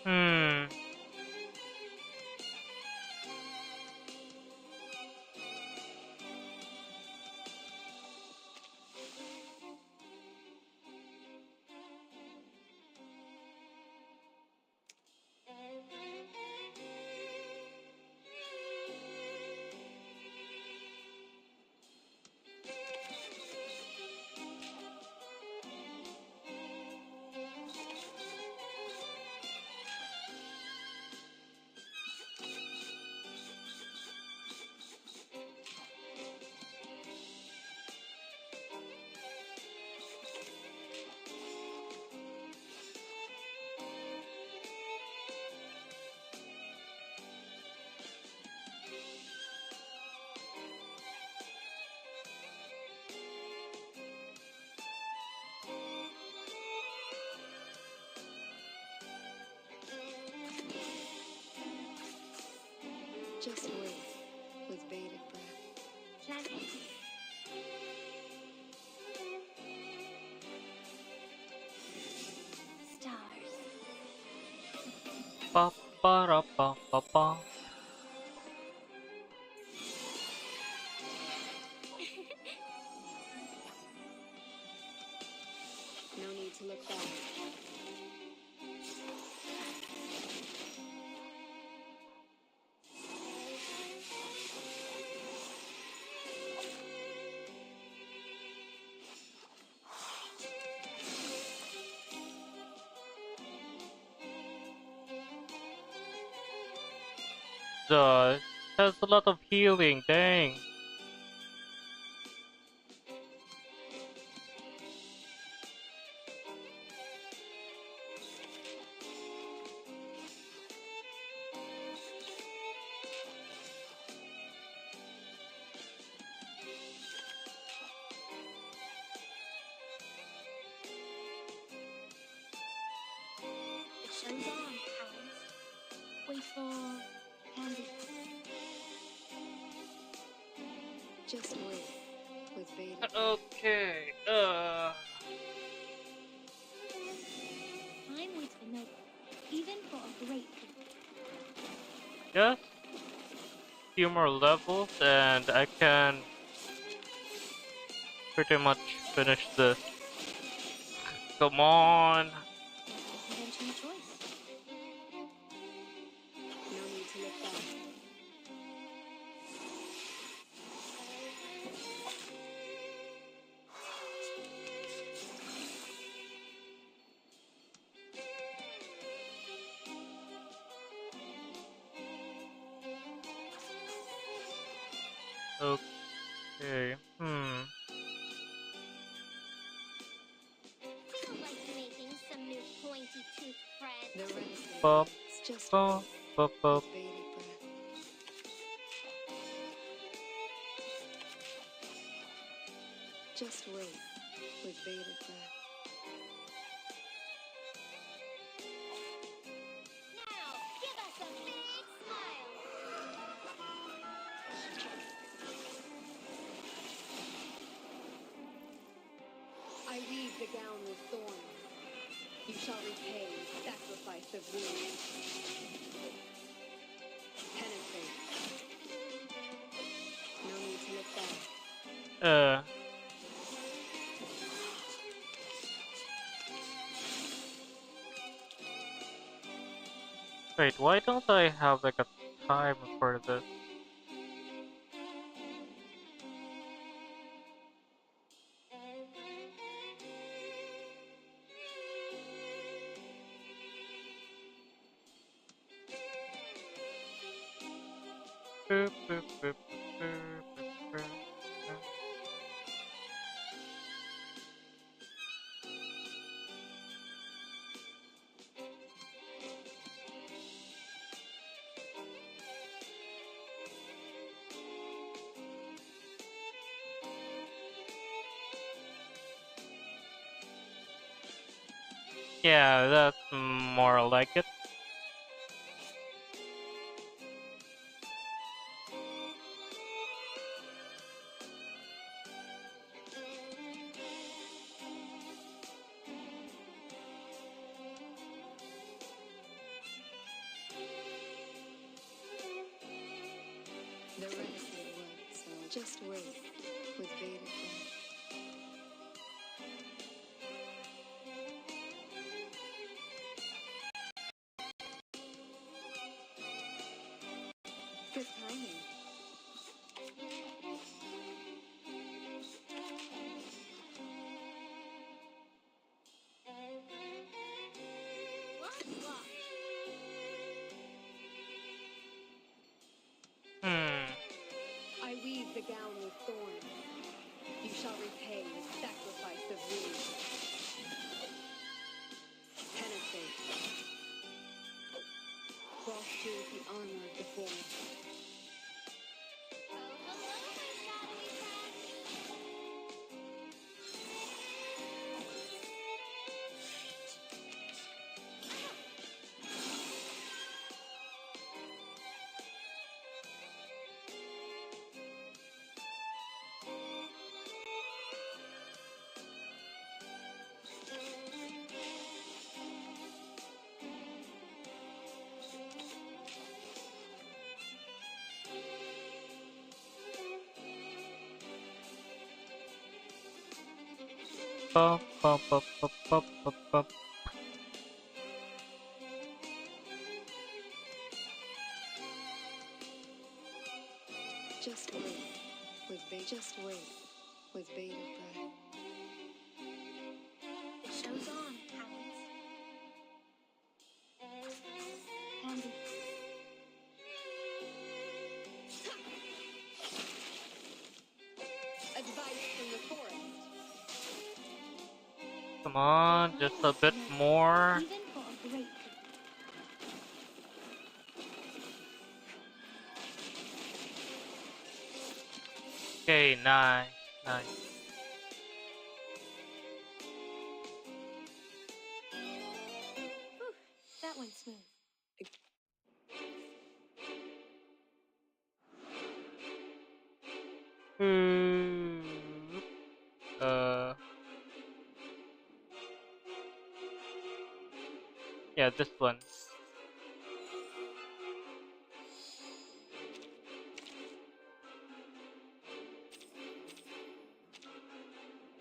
Hmm. Just wait. With bated breath. Planet. Stars. Ba ba ra ba ba ba. need to look back. Has a lot of healing, dang. The show's on, hounds. Wait for candy. Just wait with Beta. Okay, I'm with the noble, even for a great thing. just few more levels and I can pretty much finish this. Come on. Conventional choice. No need to look back. Okay. Feel like making some new pointy tooth friends. The rest Bop, is just bop, bop, bop. with bated breath. Just wait with bated breath. Now, give us a big smile. I weave the gown with thorns. You shall repay with sacrifice of wounds. Penetrate. No need to look back. Wait, why don't I have like a time for this? Boop, boop, boop, boop, boop, boop. Yeah, that's more like it. The rest it would, so just wait with bated breath. Good timing. I weave the gown with thorns. You shall repay with sacrifice of wounds. Penetrate. Cross through with the armor of the forest. Oh, hello, my shadowy friends. Bum, bum, bum, bum, bum, bum, bum. Just wait, just wait, with bated breath. Show's on, hounds. Handy. Advice from the forest. Come on, just a bit more. Even for a great Okay, nice, nice. Whew, that went smooth. Uh, yeah, this one.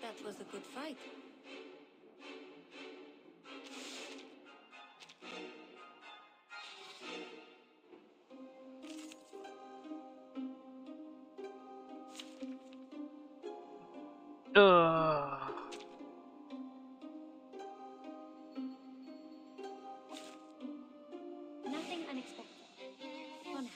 That was a good fight. Nothing unexpected. For now.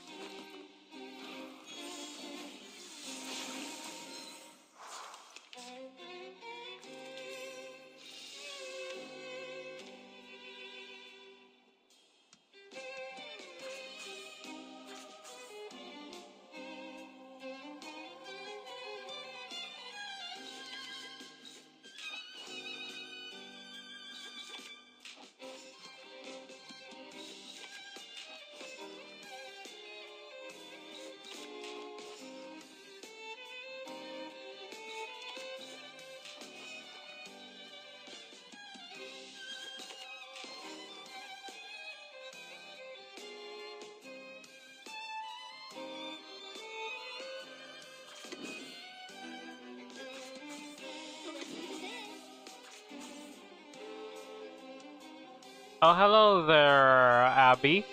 Oh, hello there, Abby.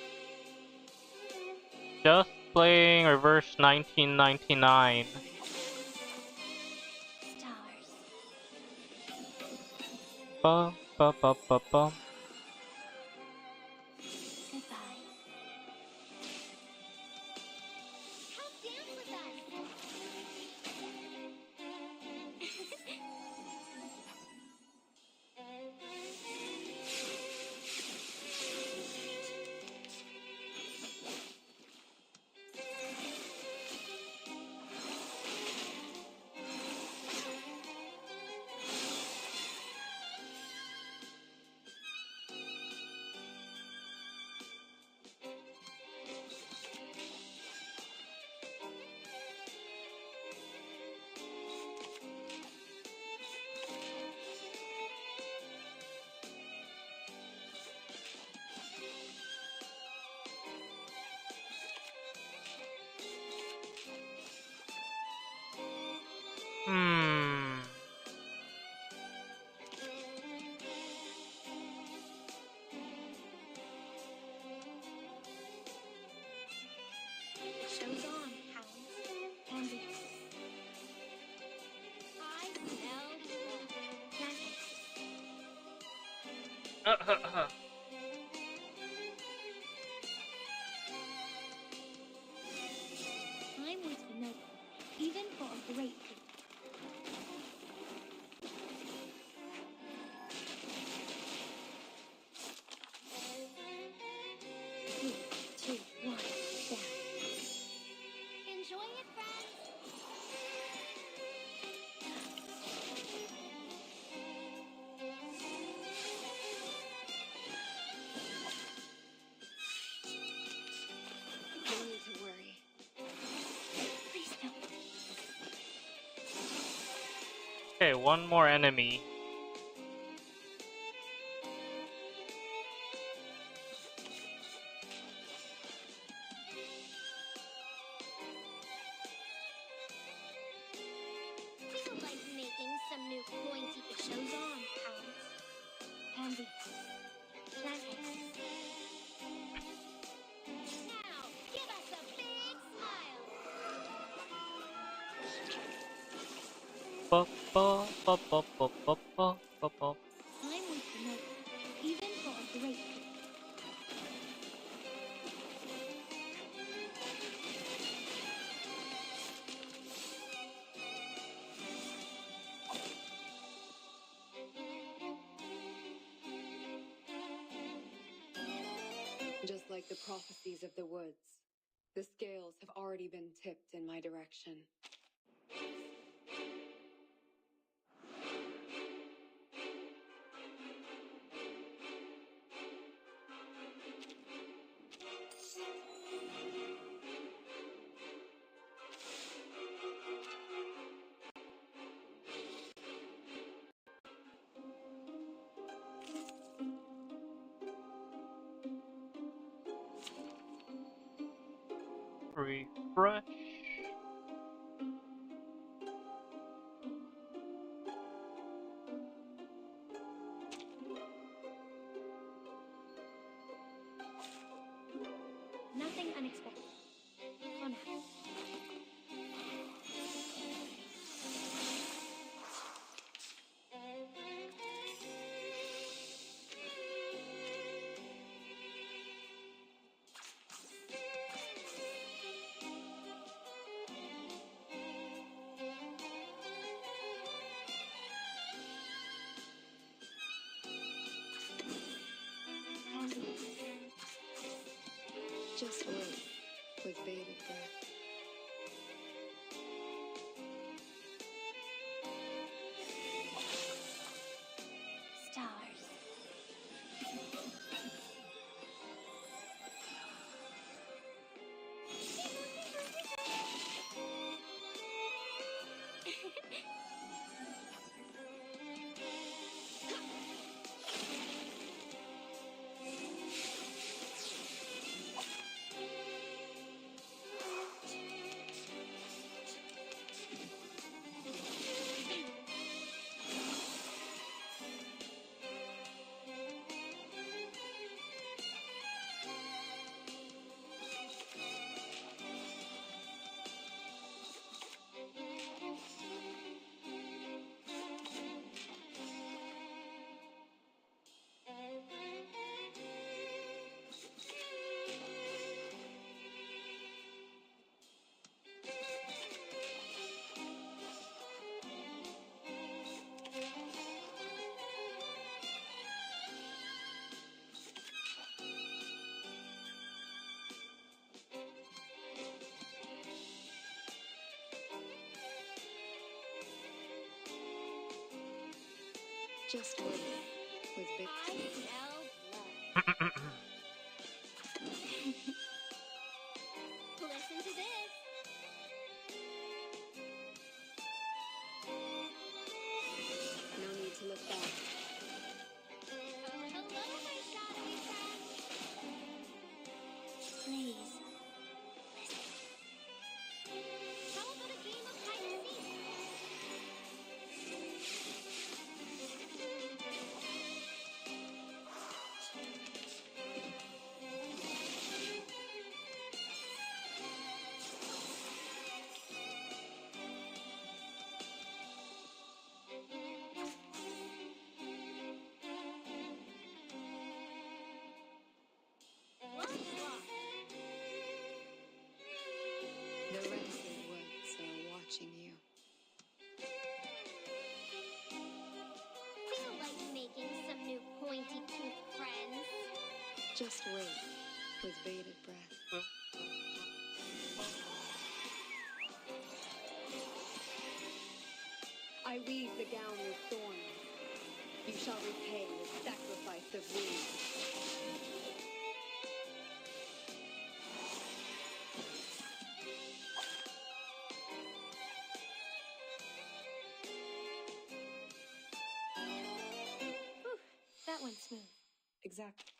Just playing Reverse 1999. Stars. Bum, bum, bum, bum, bum. Goodbye. Come dance with us. Hmm. Show's on, hounds. Handy. I smell blood. Time waits for no one, even for a great feat. 3, 2, 1, down. Enjoy it, friends. No need to worry. Please don't. Okay, one more enemy. Feel like making some new pointy Show's on, hounds. Pansy. Plant eggs. Now, give us a big smile. Ba ba ba ba ba ba ba ba ba. Time was the note, even for a great trick. Just like the prophecies of the woods, the scales have already been tipped in my direction. Refresh. Nothing unexpected. For now. Just wait, with bated breath. Stars. Just wait, with big. I smell blood. Listen to this. No need to look back. Oh, hello, my shadowy friend. Please. Listen. How about a game of hide and seek? The rented woods are watching you. Feel like making some new pointy-toothed friends? Just wait, with bated breath. I weave the gown with thorns. You shall repay with sacrifice of wounds. Whew, that went smooth. Exactly.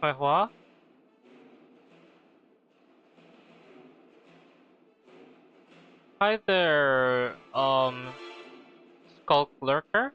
Wait, what? Hi there, Skulk Lurker?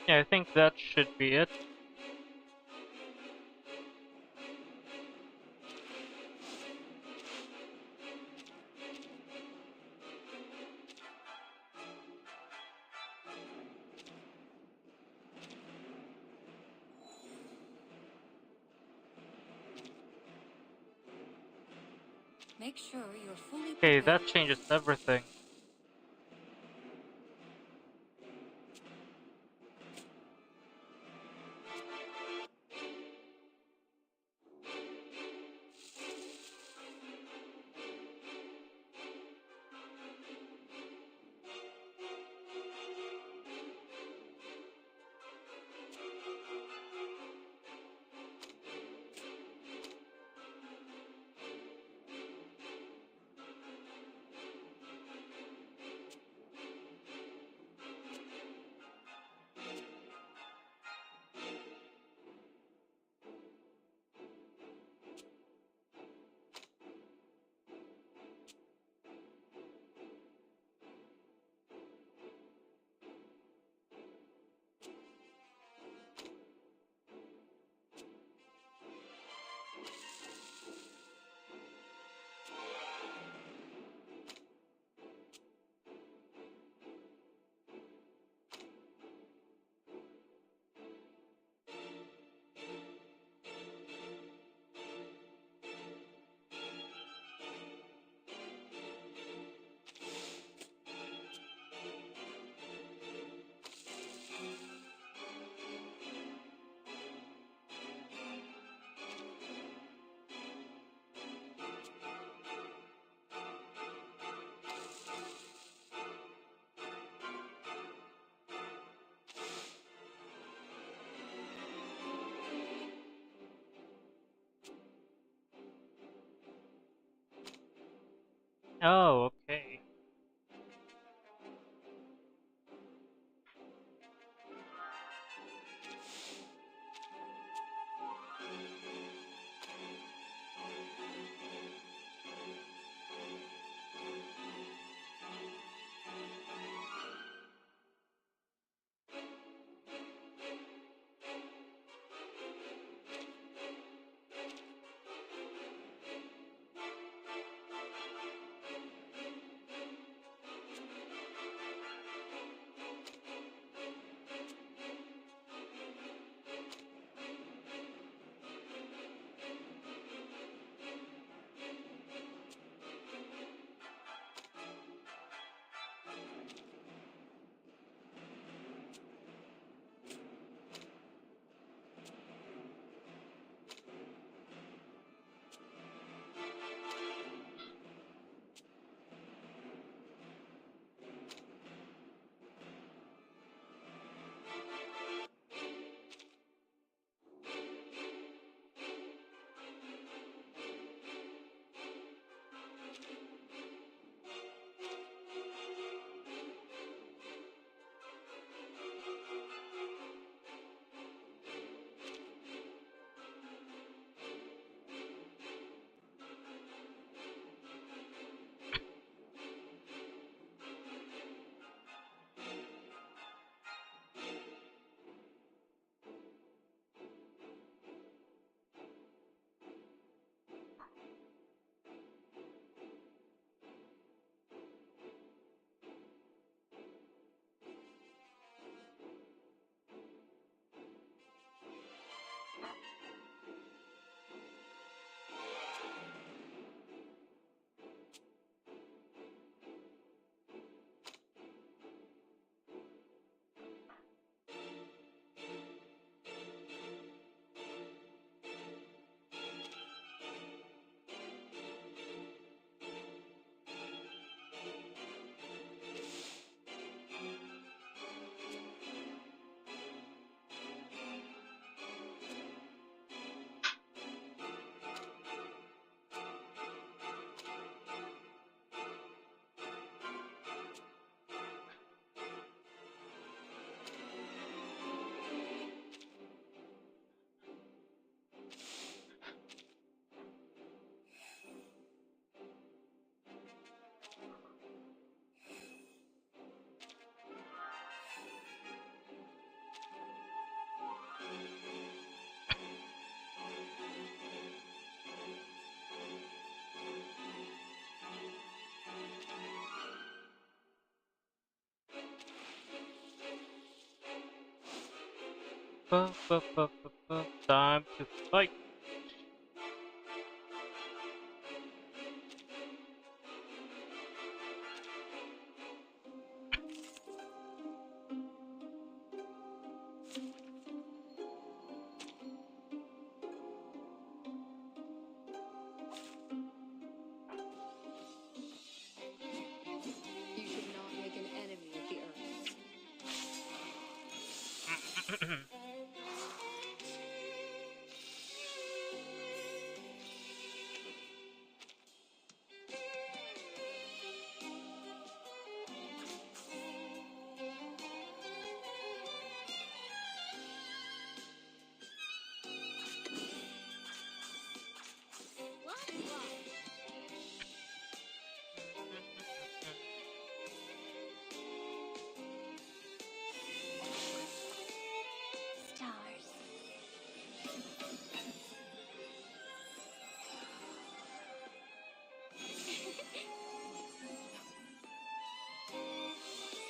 Yeah, I think that should be it. Make sure you're fully Okay, prepared. that changes everything. Oh, okay. Time to fight. You should not make an enemy of the earth. Stars.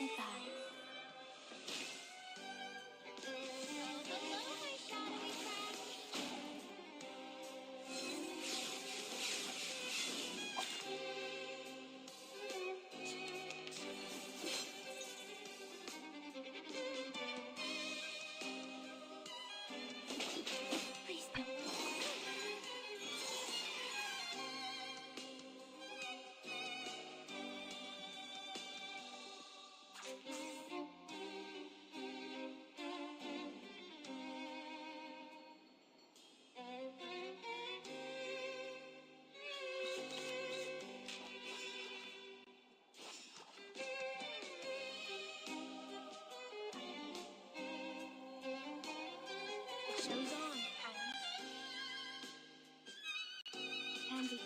Goodbye. Hello, my shadowy friend. Please don't. Show's on, hounds. Candy.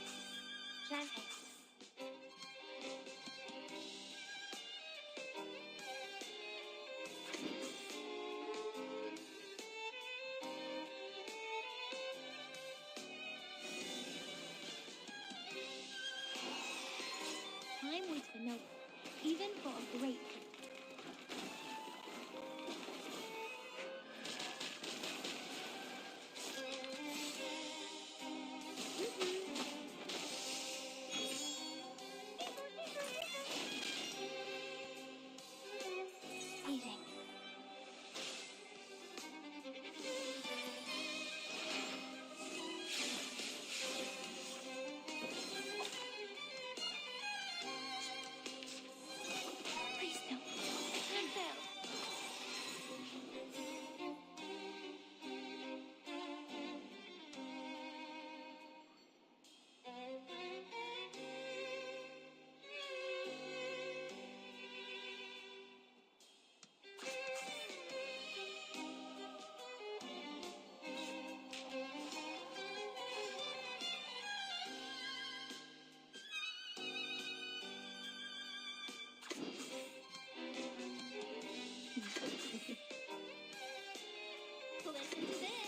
Plant eggs. Time waits for no one, even for a great people. Eating. Please don't. And fail. Listen to this.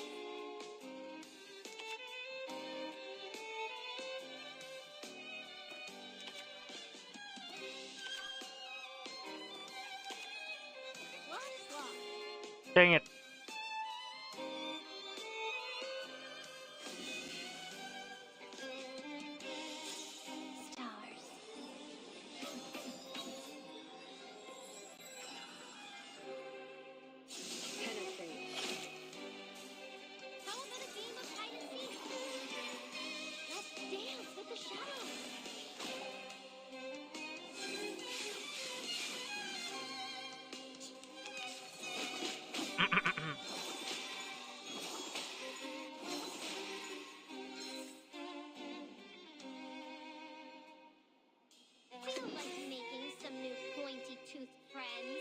Lost, lost. Dang it. Stars. Penetrate. How about a game of hide and seek? Let's dance with the shadows. Feel like making some new pointy-toothed friends.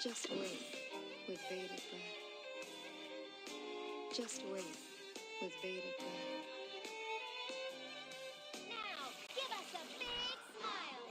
Just wait with bated breath. Just wait with bated breath. Now, give us a big smile.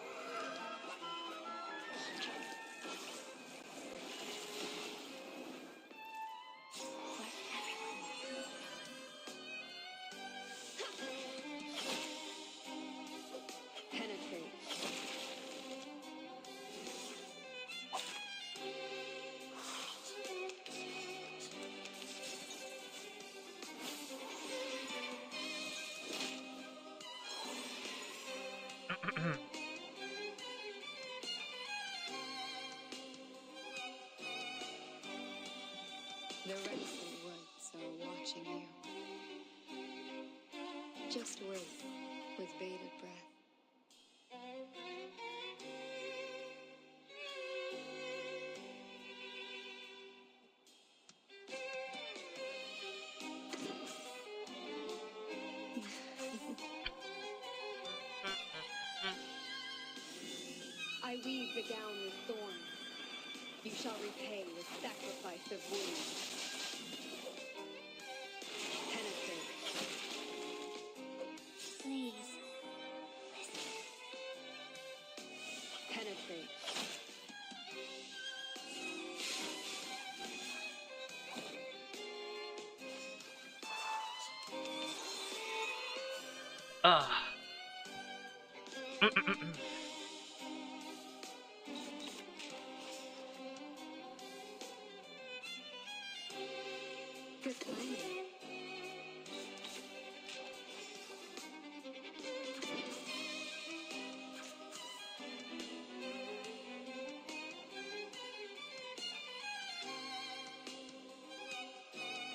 The reticent would, so watching you. Just wait with bated breath. I weave the gown with thorns. You shall repay with sacrifice of wounds. Penetrate. Please. Penetrate. Ah. Good timing.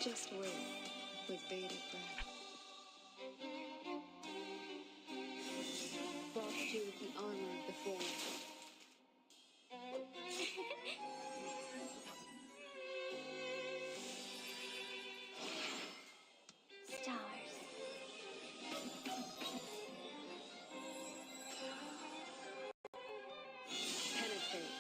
Just wait with bated breath. Frost you with the armor of the forest. Stars. Penetrate.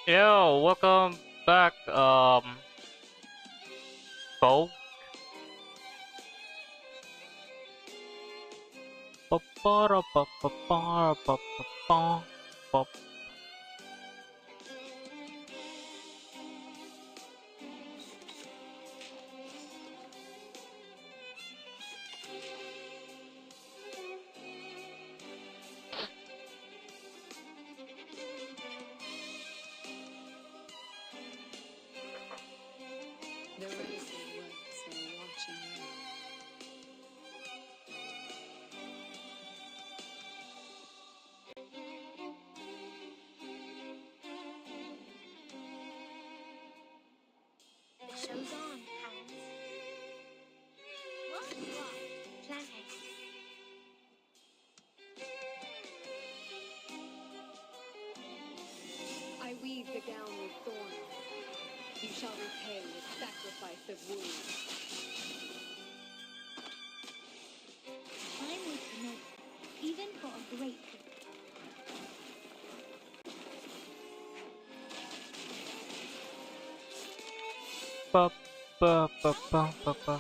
Yo, welcome back, Bo. The reticent would, so watching you. The show's on, hounds. What? Planting. I weave the gown with thorns. You shall repay with sacrifice of wounds. Time was enough, even for a great good. Ba, ba, ba, ba, ba, ba.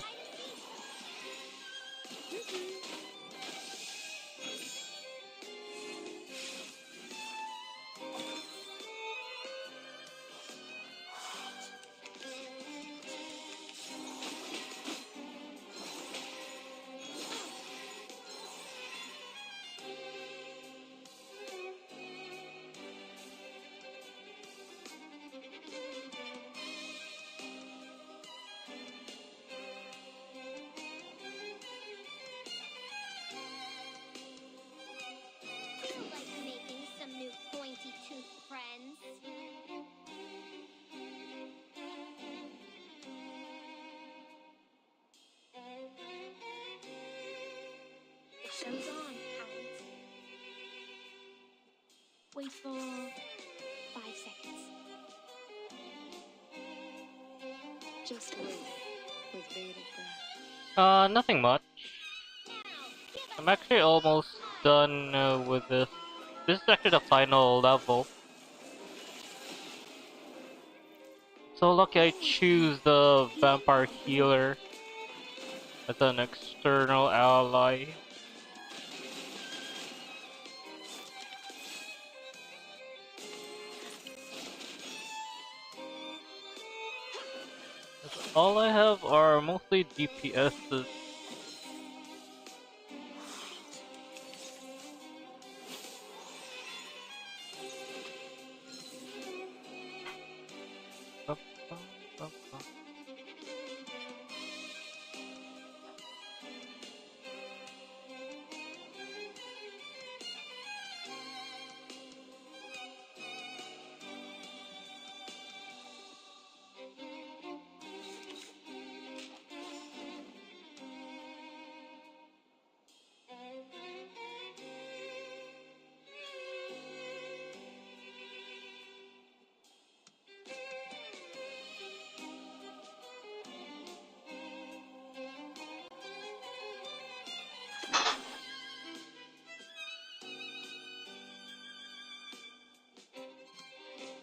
Feel like making some new pointy tooth friends. The show's on, hounds. Wait for 5 seconds. Just wait with bated breath. Nothing much. I'm actually almost done with this. This is actually the final level. So lucky I choose the vampire healer as an external ally. All I have are mostly DPSs.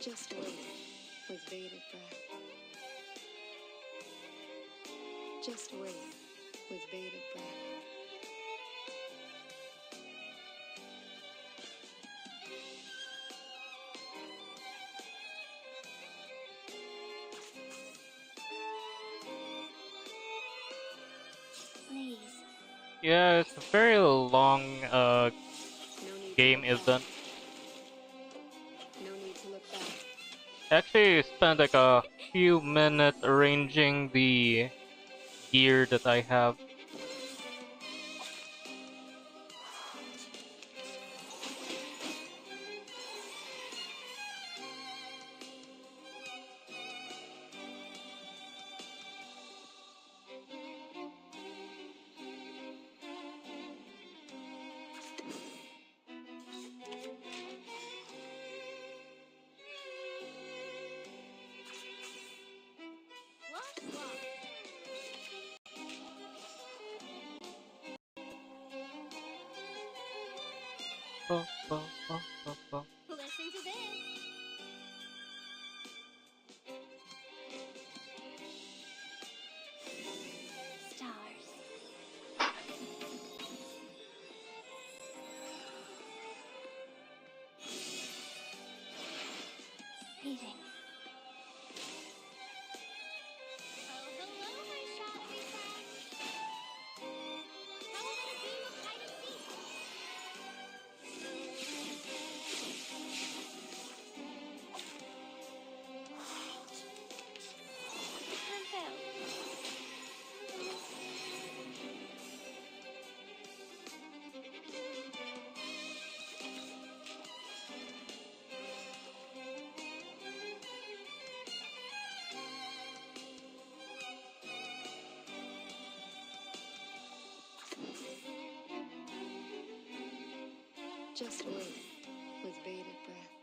Just wait with bated breath. Just wait with bated breath. Please. Yeah, it's a very long No need game, to look isn't back. it? No need to look back. Actually spent like a few minutes arranging the gear that I have. Ba, ba, ba, ba, ba. Listen to this. Stars. Beating. Oh, hello, my shadowy friend. How about a game of hide and seek? Cancel. Just wait with bated breath.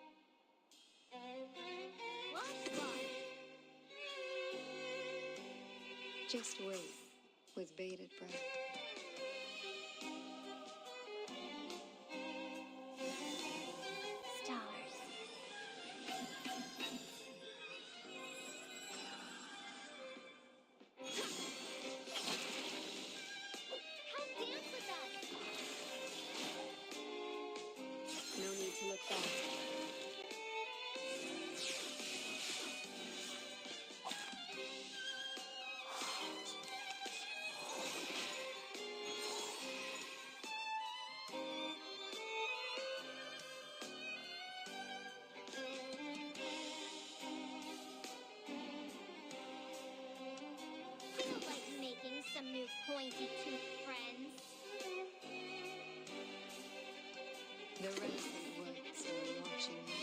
Just wait with bated breath. Stars. Come dance with us. No need to look back. Feel like making some new pointy tooth friends. The reticent woods are watching you.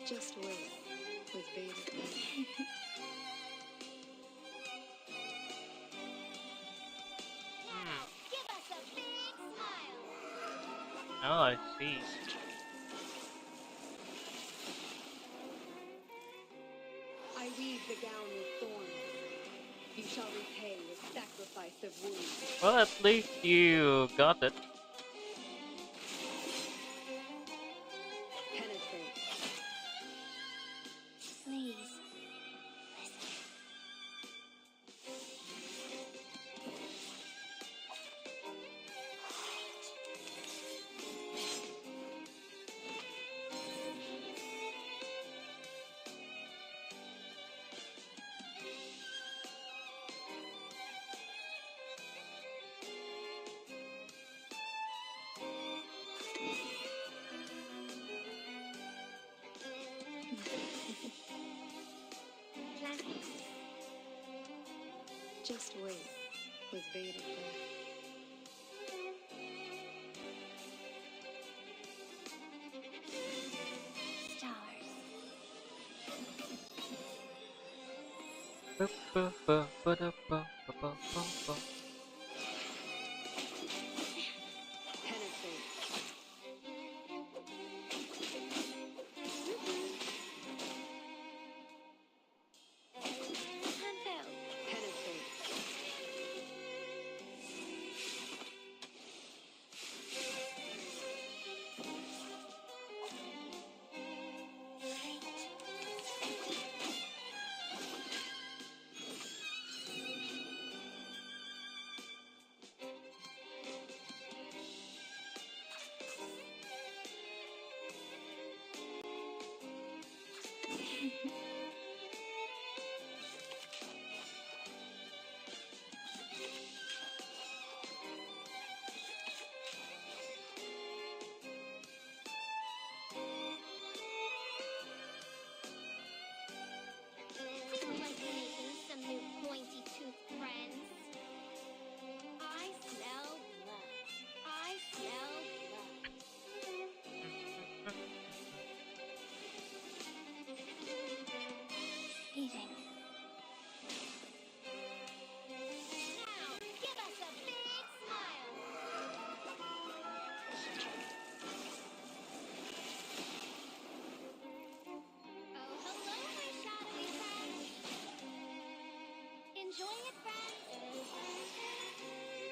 Just wait with bated breath. Give us a big smile. Oh, I see. I weave the gown with thorns. You shall repay with sacrifice of wounds. Well, at least you got it. Penetrate. Please. Planting. Just wait with bated breath. Stars. Ba, ba, ba, ba, da, ba, ba, ba, ba, ba. Penetrate. Cancel. Penetrate.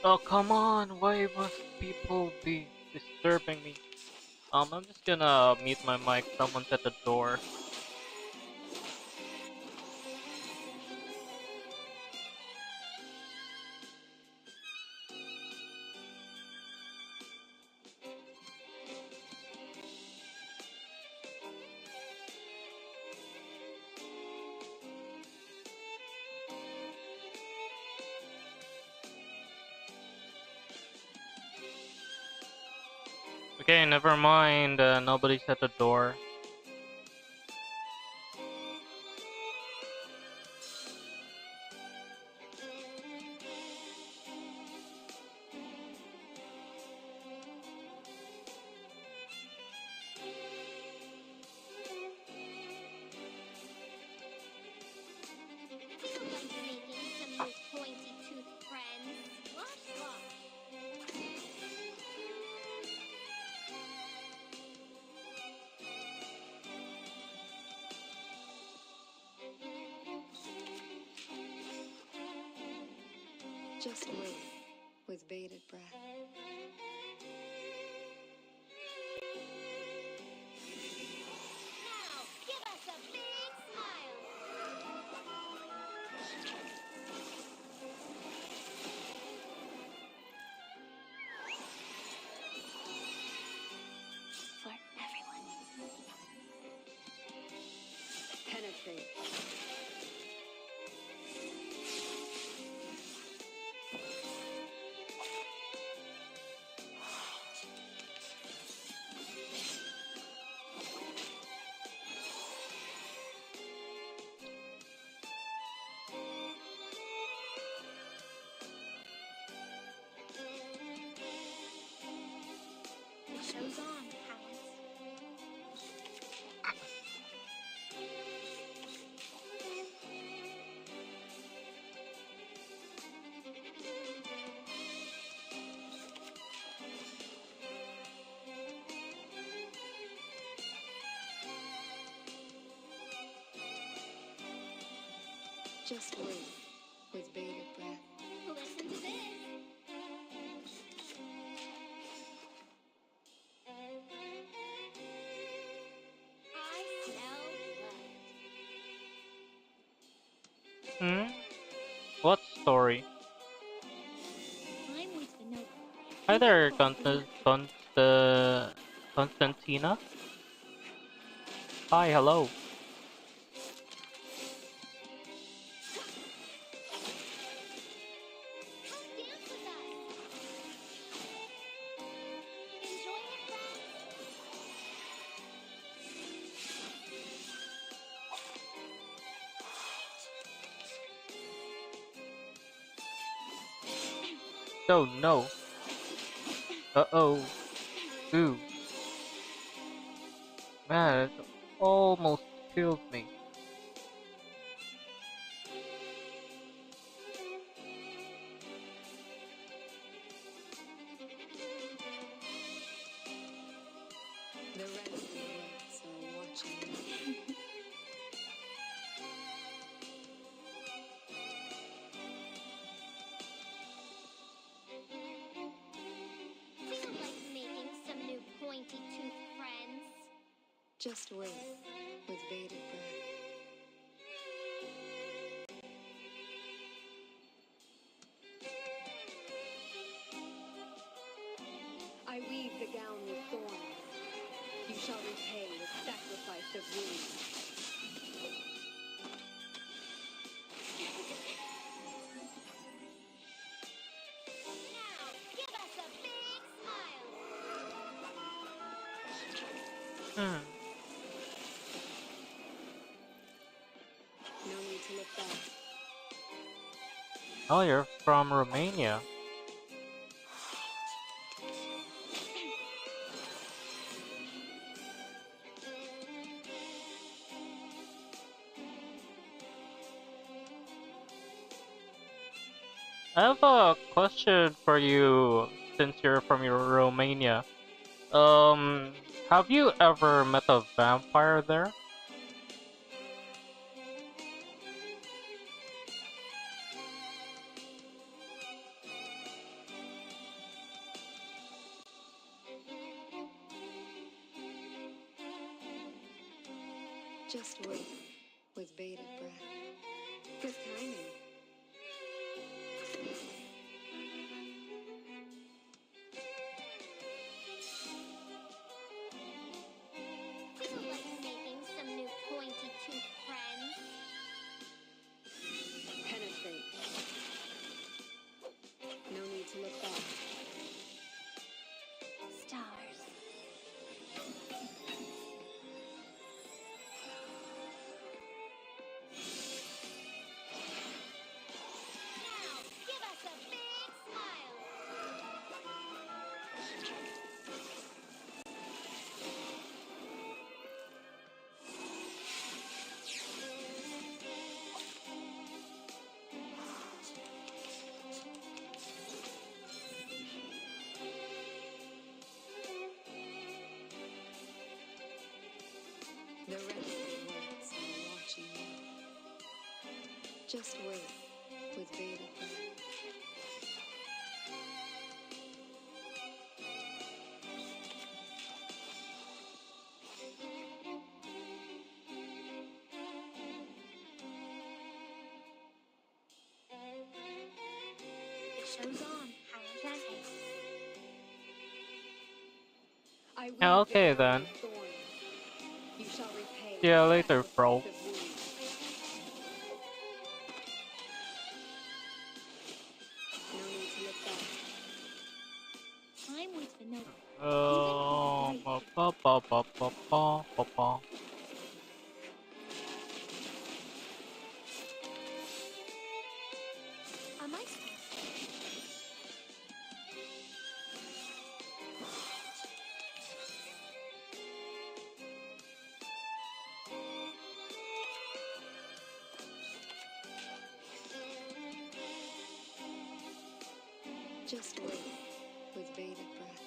Oh, come on! Why must people be disturbing me? I'm just gonna mute my mic. Someone's at the door. Okay, never mind. Nobody's at the door. Feel like making some new pointy-toothed friends. Wash, wash. Just wait with bated breath. Now, give us a big smile. For everyone. Penetrate. The show's on, hounds. Just wait with bated breath. Listen to this. I smell blood. Hmm? What story? I'm with the note. Hi there, Constantina. Hi, hello. Come dance with us. Enjoy it, friends. Oh no. Uh-oh. Ooh. Man, it almost killed me. The residents are watching. Feel like making some new pointy-toothed friends. Just wait with bated breath. I weave the gown with thorns. You shall repay with sacrifice of wounds. Now, give us a big smile. Hmm. No need to look back. Oh, you're from Romania. I have a question for you since you're from Romania. Um, have you ever met a vampire there? Just wait with bated breath. Good timing. Feel like making some new pointy tooth friends. Penetrate. No need to look back. Stars. Now, give us a big smile. The rest of the words are watching you. Just wait with bated breath. The show's on. Hounds and eggs. I weave Okay the gown then. of thorns. You shall repay See ya the later, bro. sacrifice of wounds. No need to look back. Time waits for no. Ba, ba, ba, ba, ba, ba, ba. Am I supposed Just wait with bated breath.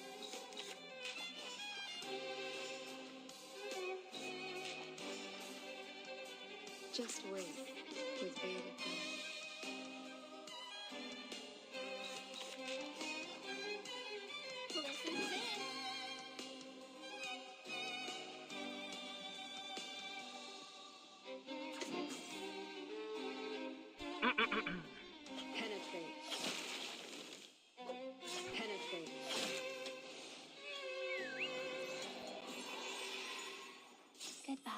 Just wait with bated breath. listen to this? Penetrate. Penetrate. Goodbye.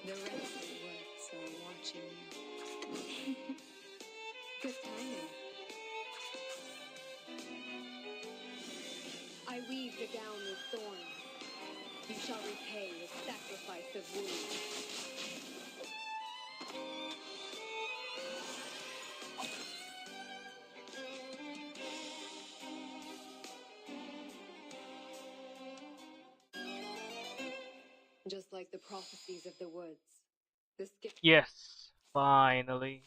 The rest of the words are watching you. Good timing. I weave the gown with thorns. You shall repay with sacrifice of wounds. Just like the prophecies of the woods, the skip. Yes, finally.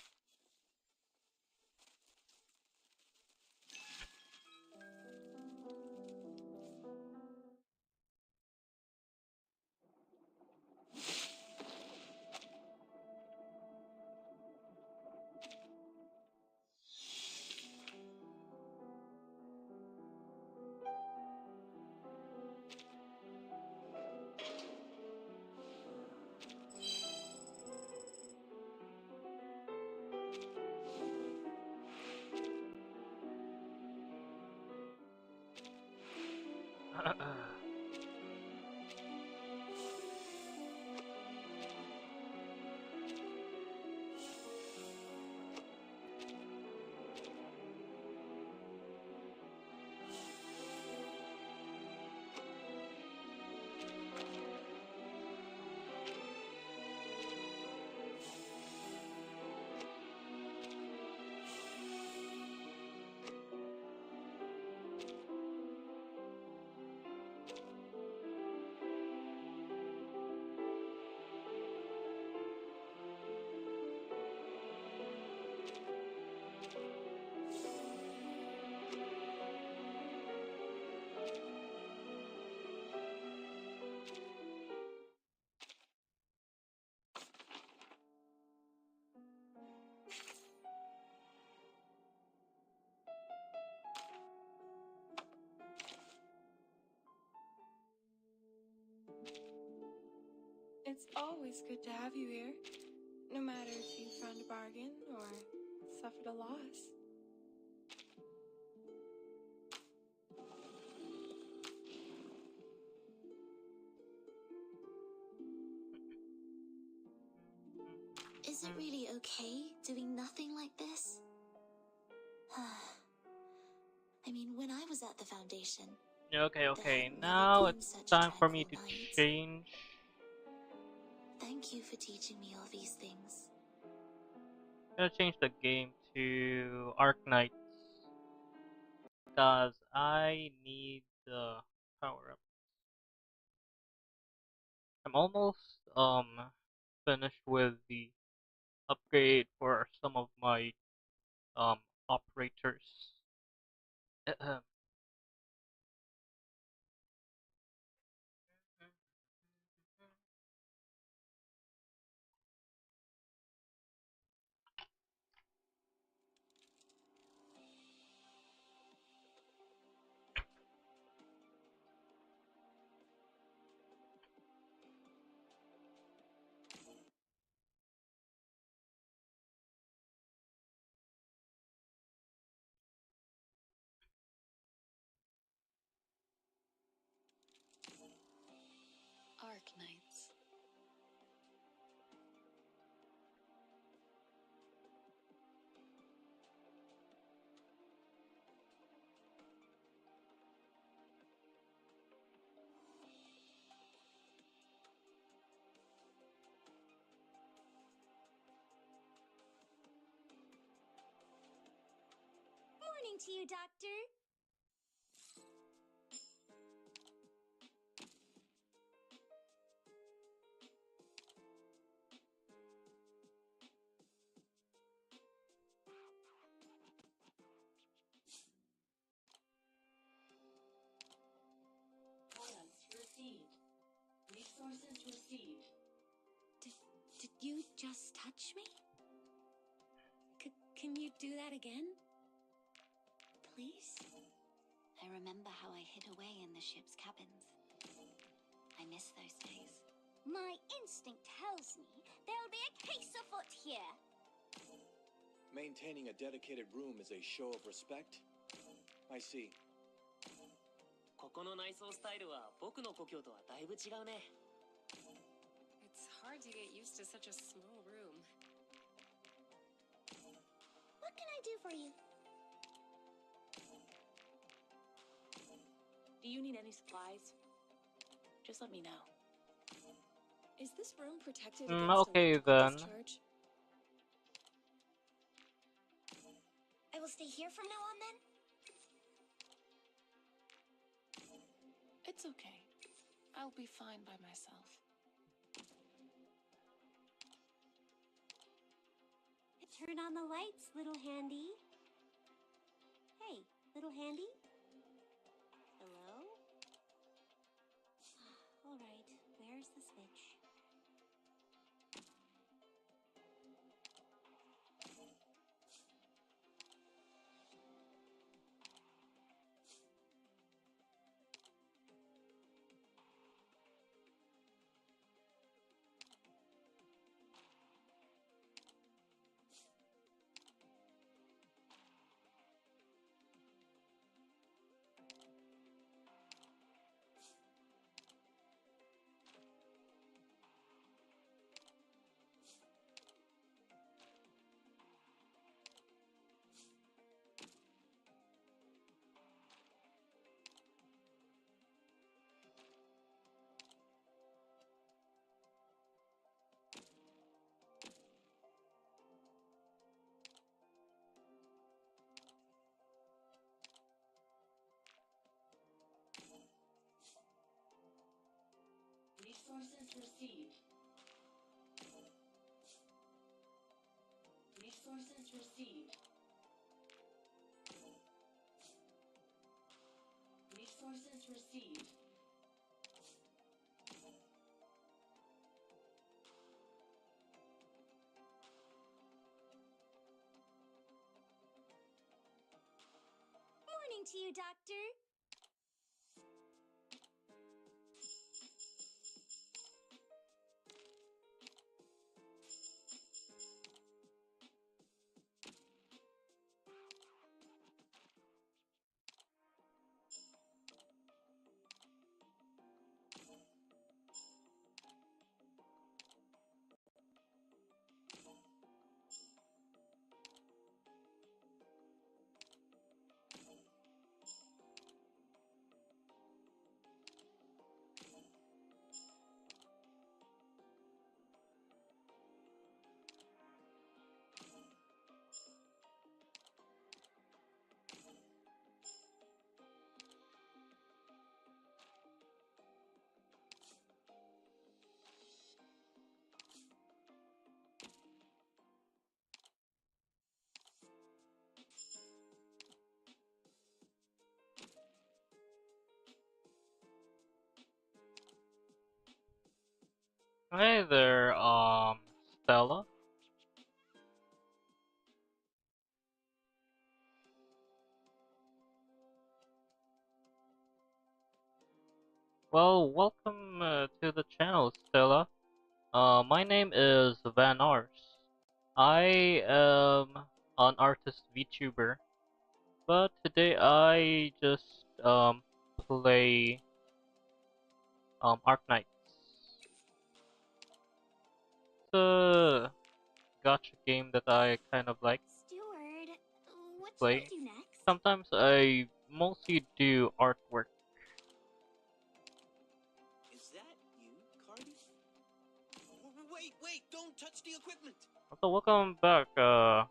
It's always good to have you here, no matter if you found a bargain or suffered a loss. Is it really okay doing nothing like this? I mean, when I was at the Foundation... Okay, now it's time for me to change. Thank you for teaching me all these things. I'm gonna change the game to Arknights because I need the power up. I'm almost finished with the upgrade for some of my operators. Arknights. Morning to you, Doctor. Resources received. Did you just touch me? Can you do that again? Please? I remember how I hid away in the ship's cabins. I miss those days. My instinct tells me there'll be a case afoot here. Maintaining a dedicated room is a show of respect? I see. ここの内装スタイルは僕の故郷とはだいぶ違うね。It's hard to get used to such a small room. What can I do for you? Do you need any supplies? Just let me know. Is this room protected against Okay electrical then. discharge? I will stay here from now on then? It's okay. I'll be fine by myself. Turn on the lights, little handy. Hey, little handy? Hello? All right, where's the switch? Resources received. Resources received. Resources received. Morning to you, Doctor. Hey there, Stella. Well, welcome to the channel, Stella. My name is Van Ars. I am an artist VTuber, but today I just play Ark Knights. It's a gacha game that I kind of like Steward, what should play. I do next? Sometimes I mostly do artwork. Is that you, Cardi? Wait, don't touch the equipment. So welcome back, well.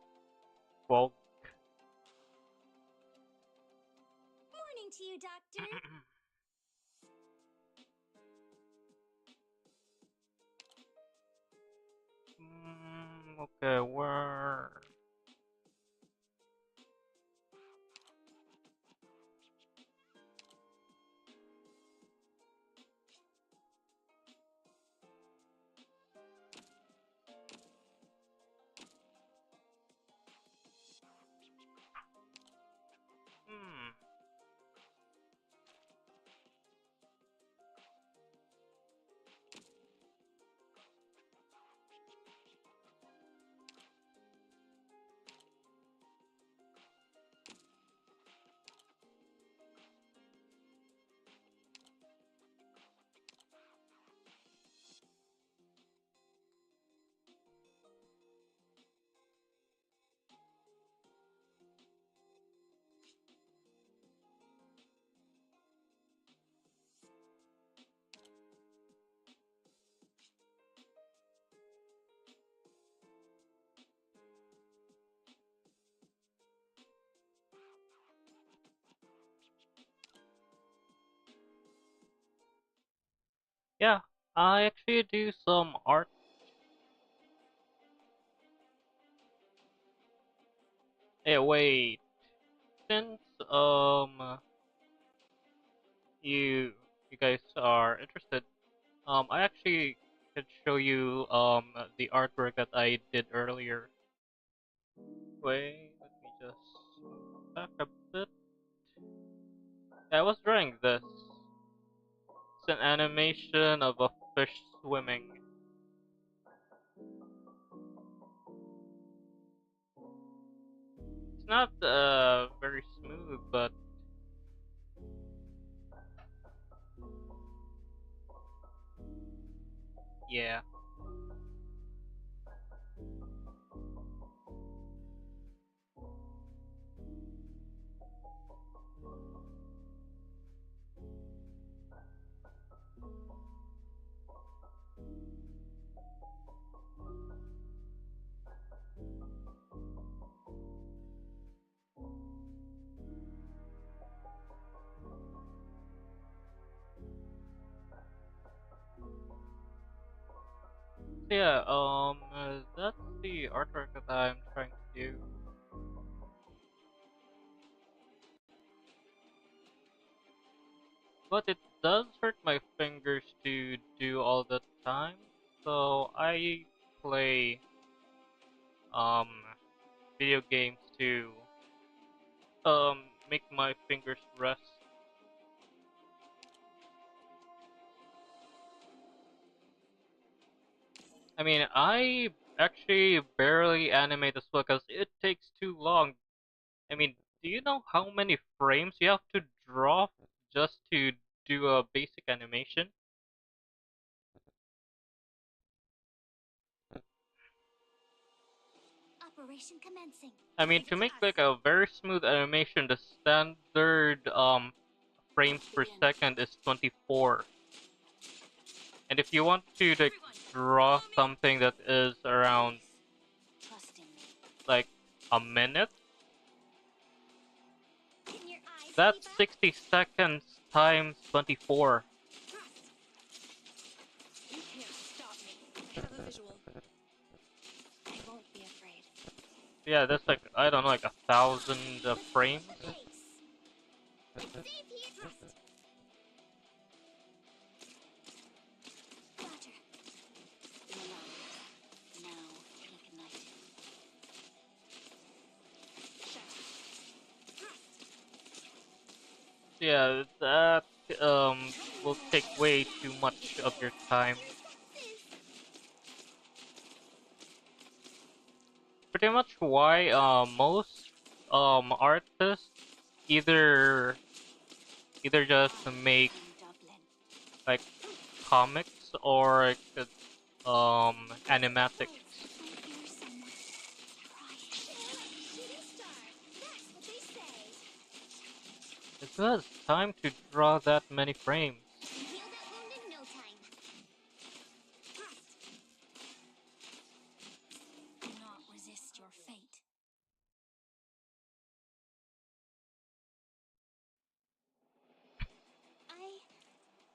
Morning to you, Doctor. Okay, where? Yeah, I actually do some art. Hey, wait. Since you guys are interested, I actually could show you the artwork that I did earlier. Wait, let me just move back a bit. Yeah, I was drawing this. It's an animation of a fish swimming. It's not very smooth, but yeah. So yeah, that's the artwork that I'm trying to do. But it does hurt my fingers to do all the time, so I play um video games to make my fingers rest. I mean, I actually barely animate as well because it takes too long. I mean, do you know how many frames you have to draw just to do a basic animation? Operation commencing. I mean, to make like a very smooth animation, the standard frames per second is 24. And if you want to like draw something that is around like a minute, that's 60 seconds times 24. You can't stop me. I have a visual. I won't be afraid. Yeah, that's like, I don't know, like 1,000 frames. Roger. Yeah, that will take way too much of your time. Pretty much why most artists either just make like comics or animatics. It was time to draw that many frames.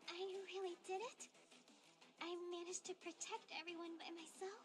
I really did it? I managed to protect everyone by myself?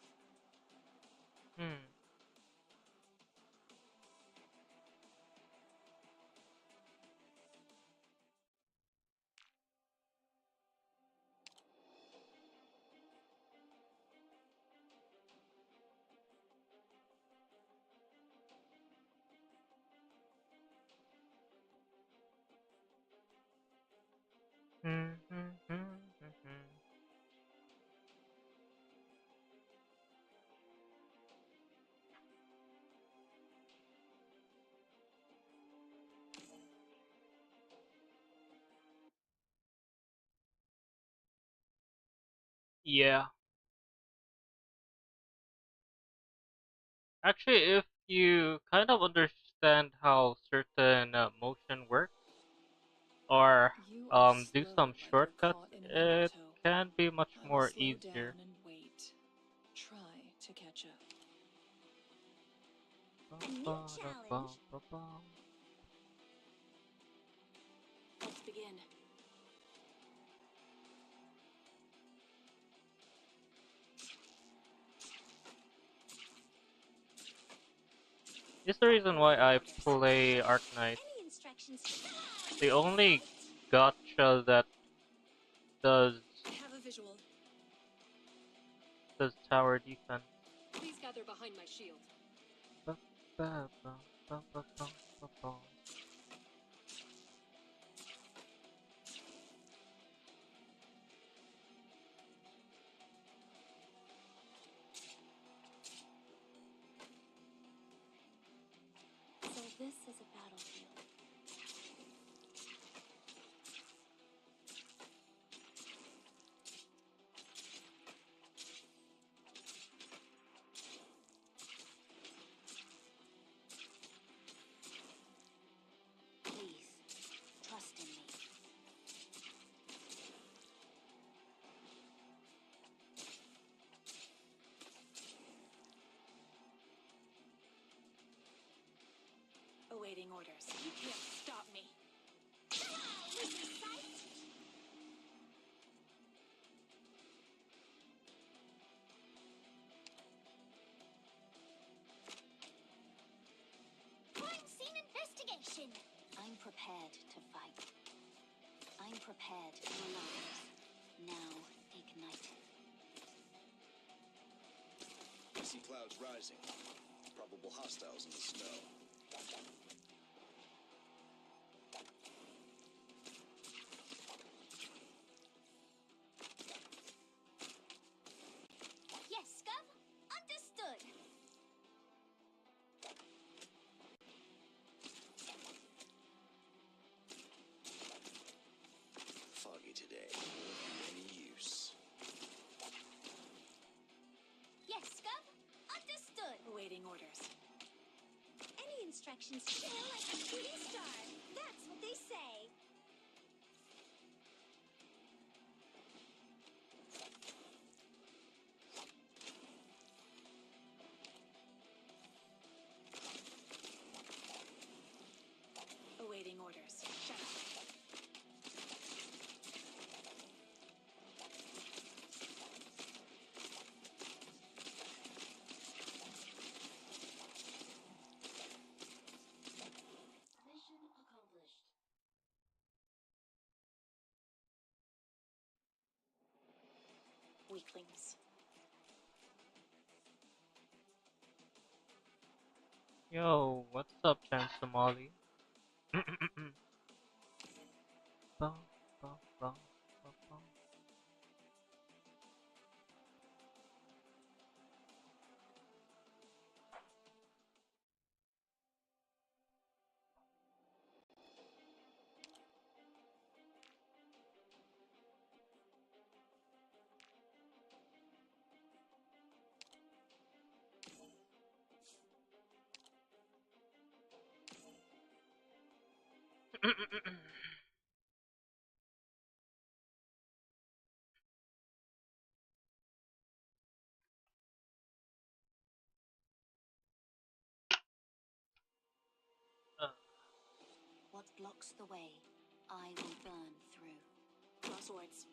Yeah. Actually, if you kind of understand how certain motion works, or do some shortcuts, it can be much more easier. And wait. Try to catch up. A new challenge? Let's begin. It's the reason why I play Arknight. Any instructions? The only gotcha that does I have a visual. tower defense. Please gather behind my shield. So this is a battlefield. Please, trust in me. Awaiting orders. You can't stop me. Crime scene investigation. I'm prepared to fight. I'm prepared for lives. Now ignite. I see clouds rising. Probable hostiles in the snow. Yes, Scub. Understood. Foggy today. Any use? Yes, Scub. Understood. Awaiting orders. Any instructions? Feel like a shooting star. That's what they say. Awaiting orders. Shut up. Mission accomplished. Weaklings. Yo, what's up, Chan Somali? Ba, ba, ba, ba, ba. What blocks the way, I will burn through. Crosswords.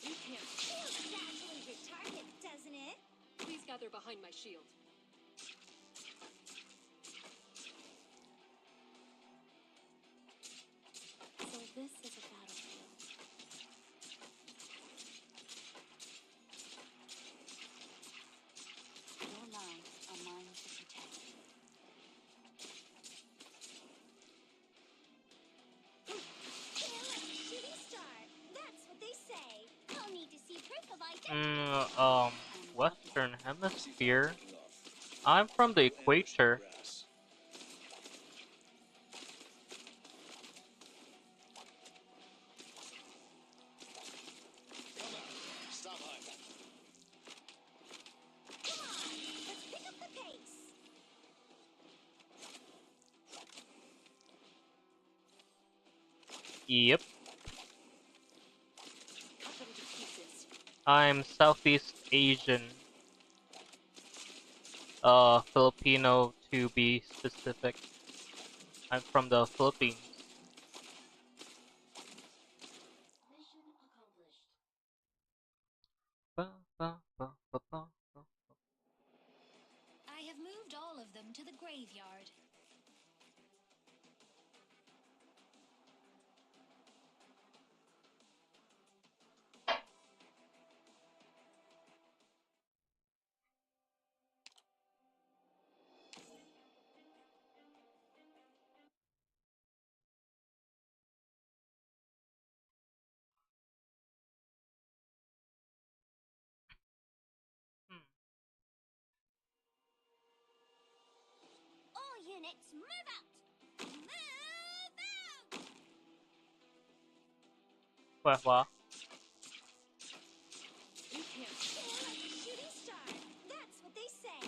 You can't. Feels exactly your target, doesn't it? Please gather behind my shield. So this is a battlefield. Your lives are mine to protect. Shooting star. That's what they say. I'll need to see proof of identity. Western Hemisphere. I'm from the equator. Yep. I'm Southeast Asian. Filipino to be specific. I'm from the Philippines. Mission accomplished. Ba, ba, ba, ba, ba, ba. I have moved all of them to the graveyard. All units, move out! Move out! What? You can't. Feel like a shooting star. That's what they say.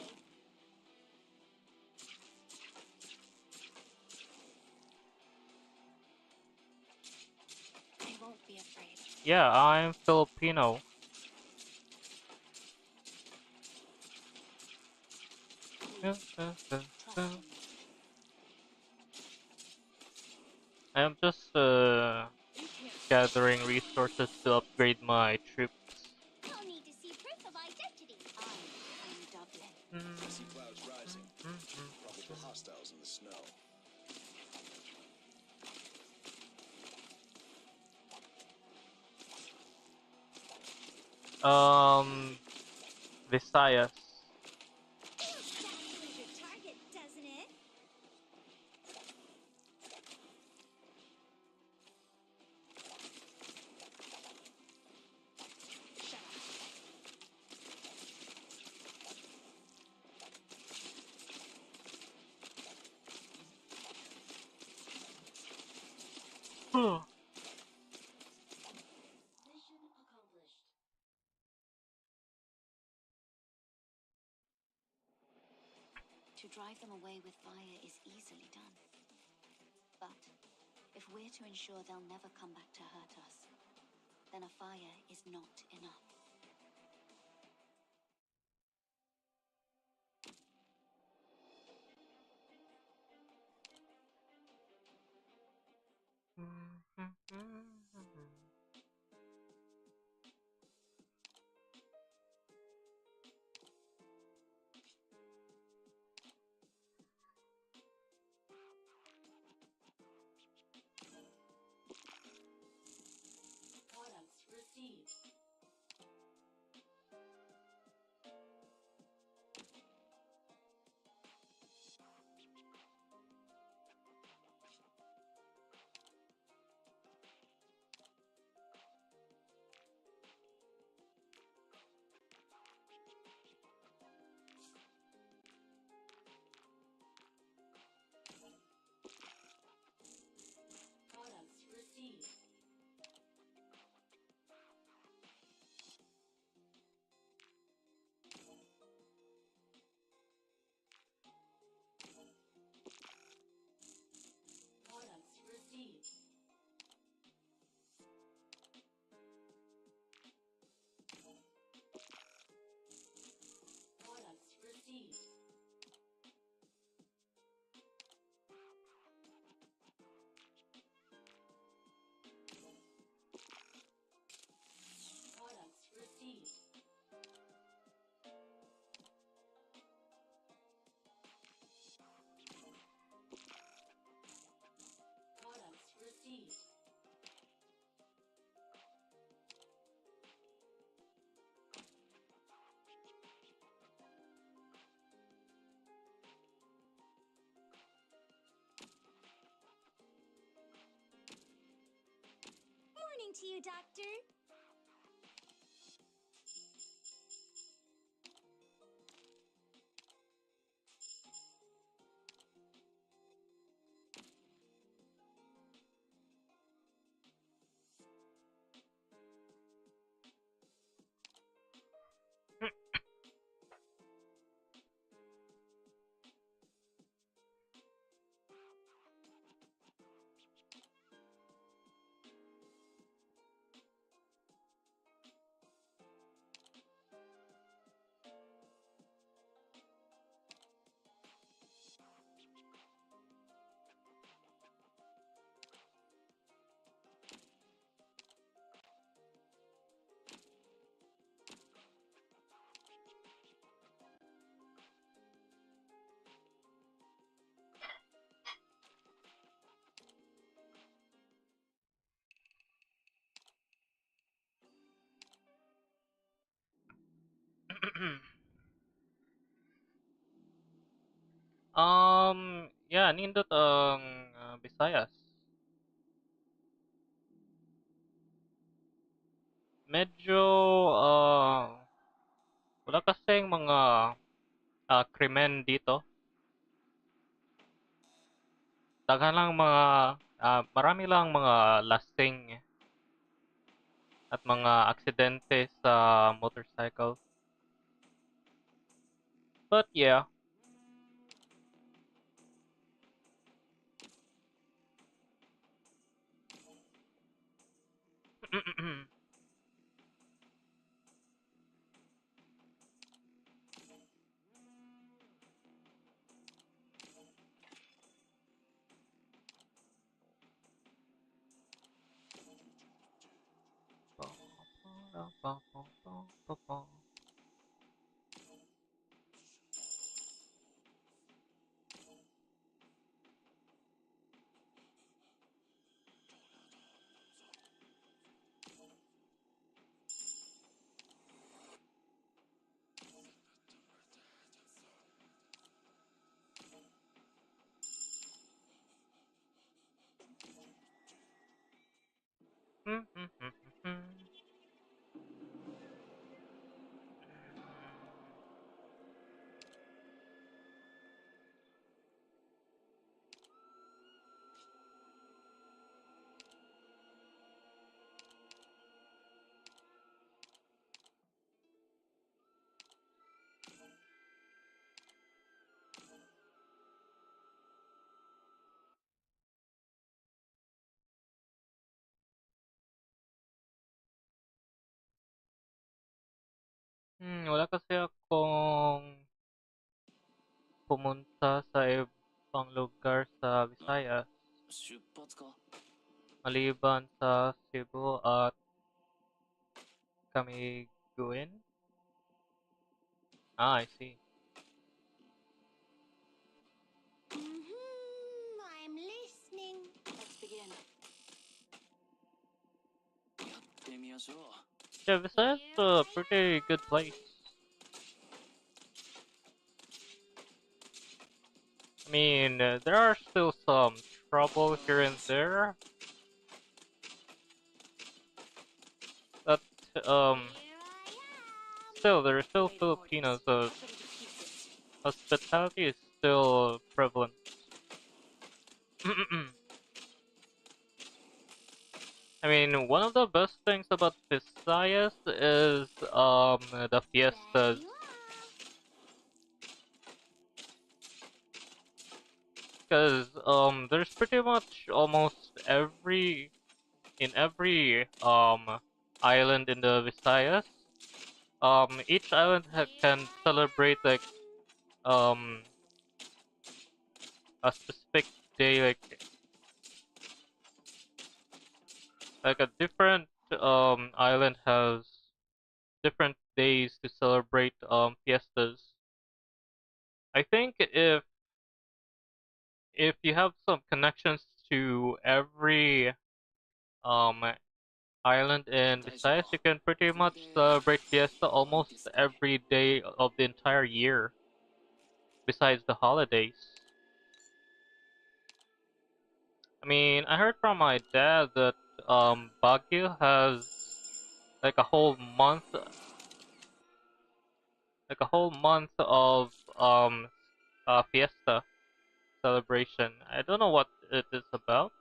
I won't be afraid. Yeah, I'm Filipino. I'm just gathering resources to upgrade my troops. I'll need to see proof of identity. I'm Dublin. See clouds rising. Probable hostiles in the snow. Visayas. Exactly your target, doesn't it? Shut up. Mission accomplished. To drive them away with fire is easily done. But if we're to ensure they'll never come back to hurt us, then a fire is not enough. Products received. happened to you, Doctor? Yeah, nindot ang Visayas. Medyo, wala kasing mga krimen dito. Daghan lang mga, marami lang mga lasing at mga aksidente sa motorcycle. But yeah. Wala kasi akong pumunta sa ibang lugar sa Visayas. Maliban sa Cebu at Camiguin. I see. I'm listening. Let's begin. Yeah, Visayas is a pretty good place. I mean, there are still some trouble here and there. But, still, there are still Filipinos, so hospitality is still prevalent. I mean, one of the best things about Visayas is the fiestas. Because there's pretty much almost in every island in the Visayas. Each island can celebrate like um a specific day, like a different island has different days to celebrate fiestas. I think if you have some connections to every um island in Visayas, you can pretty much celebrate fiesta almost every day of the entire year, besides the holidays. I mean, I heard from my dad that Baguio has like a whole month, of fiesta celebration. I don't know what it is about,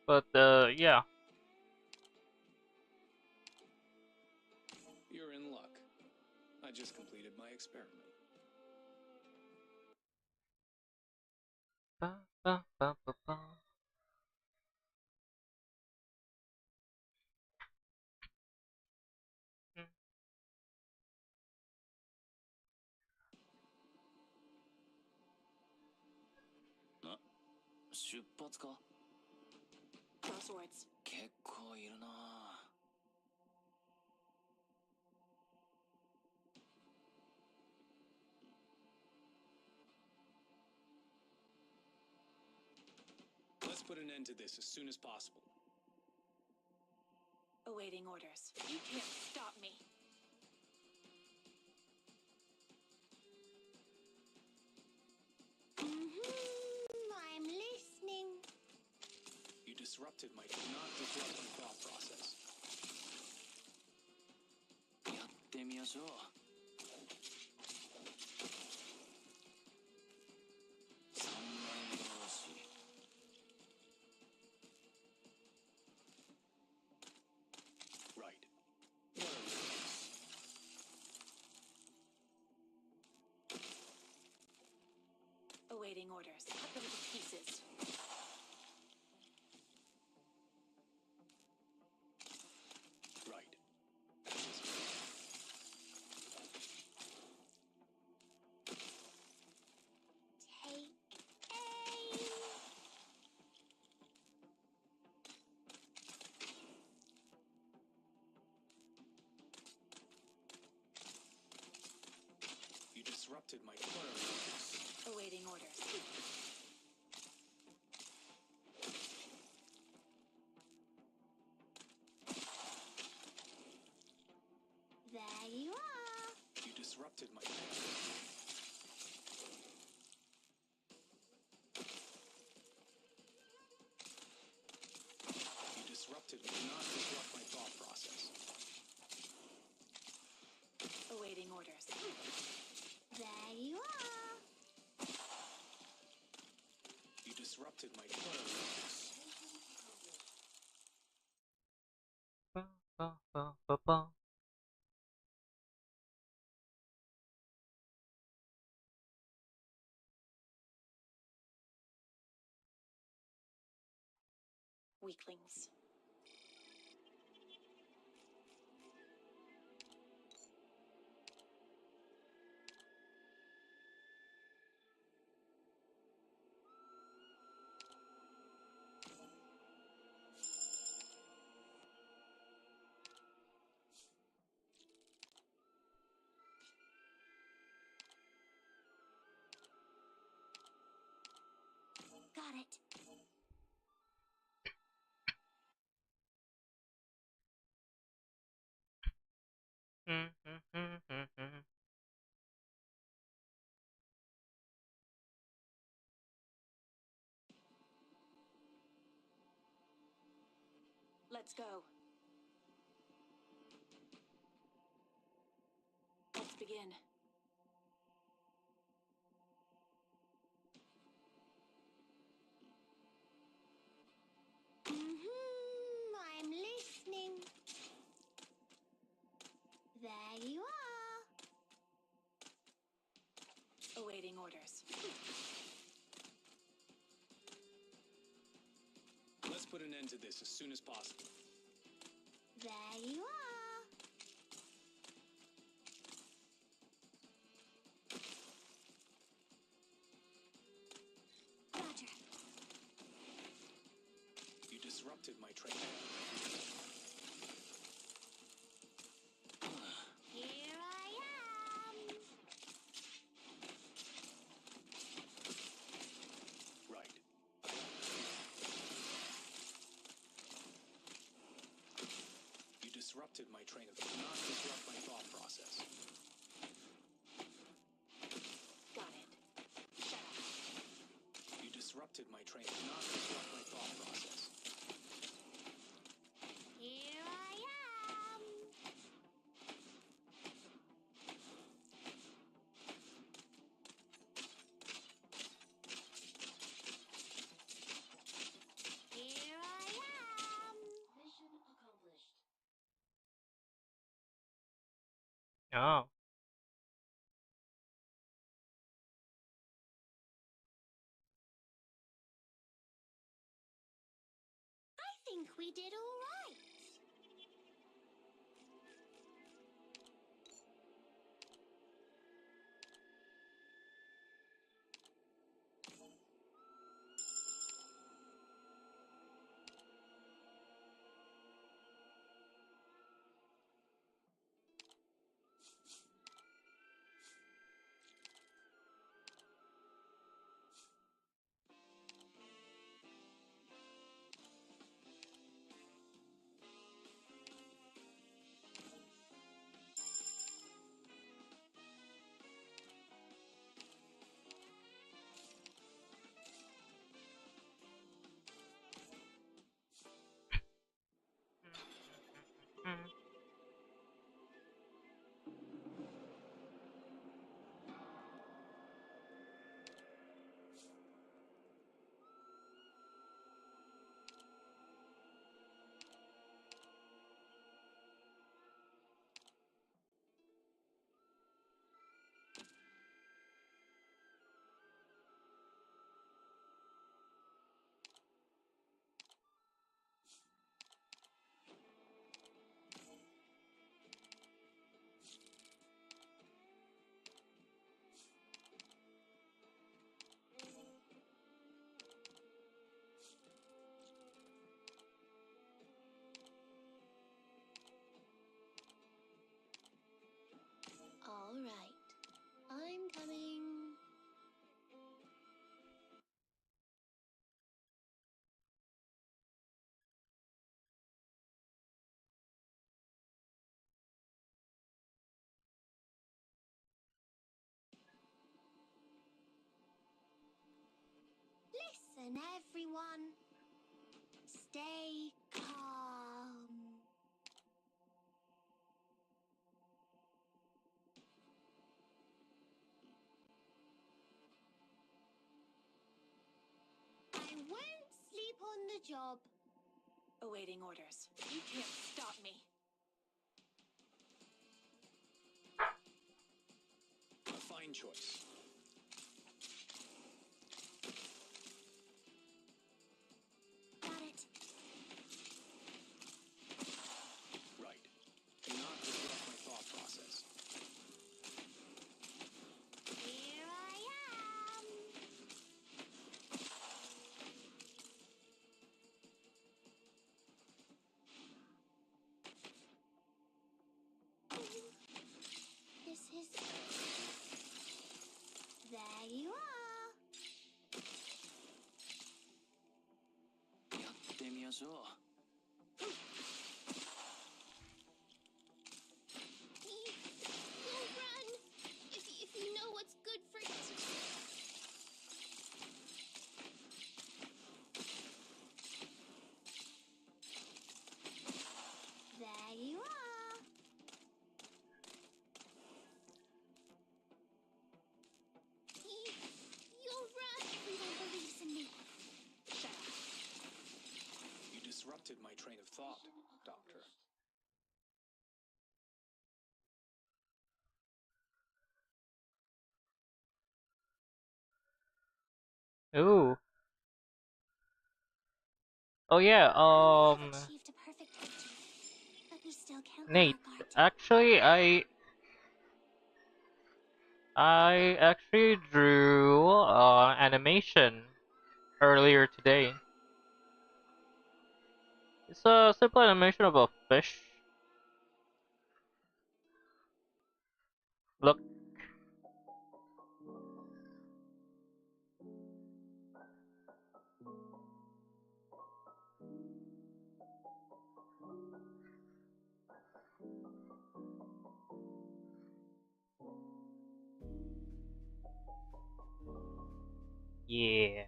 but yeah. You're in luck. I just completed my experiment. Ba, ba, ba, ba, ba. Hmm. Crosswords. 結構いるな。Let's put an end to this as soon as possible. Awaiting orders. You can't stop me. I'm listening. You disrupted my... Do not disrupt my thought process. やってみましょう。三枚同士。Right. What are these? Awaiting orders. Cut them to pieces. Right. Take aim. You disrupted my... What are these? Awaiting orders. There you are. You disrupted my... You disrupted... Do not disrupt my thought process. Awaiting orders. There you are. You disrupted my... What are these? Ba, ba, ba, ba, ba. Weaklings. Got it. Let's go. Let's begin. I'm listening. There you are. Awaiting orders. Let's put an end to this as soon as possible. There you are. Roger. You disrupted my train. Here I am. Right. You disrupted my train of thought. Do not disrupt my thought process. Oh. I think we did all right. All right. I'm coming. Listen, everyone. Stay calm. I won't sleep on the job. Awaiting orders. You can't stop me. A fine choice. Got it. Right. Do not disrupt my thought process. Here I am. This is... There you are. やってみましょう。 You'll run if you know what's good for you. There you are. You'll run. Everyone believes in me. Shut up. You disrupted my train of thought, Doctor. Ooh. Oh yeah, We have achieved a perfect victory, but we still can't let Nate, our guard down. actually I actually drew animation earlier today. It's a simple animation of a fish. Look. Yeah.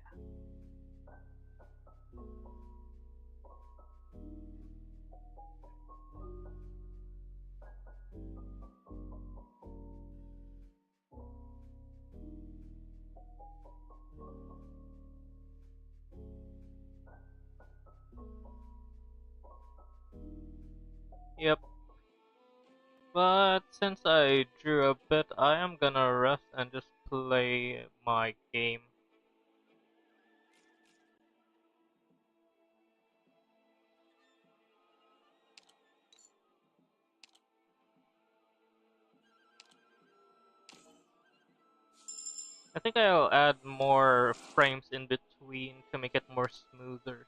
Yep. But since I drew a bit, I am gonna rest and just play my game. I think I'll add more frames in between to make it more smoother.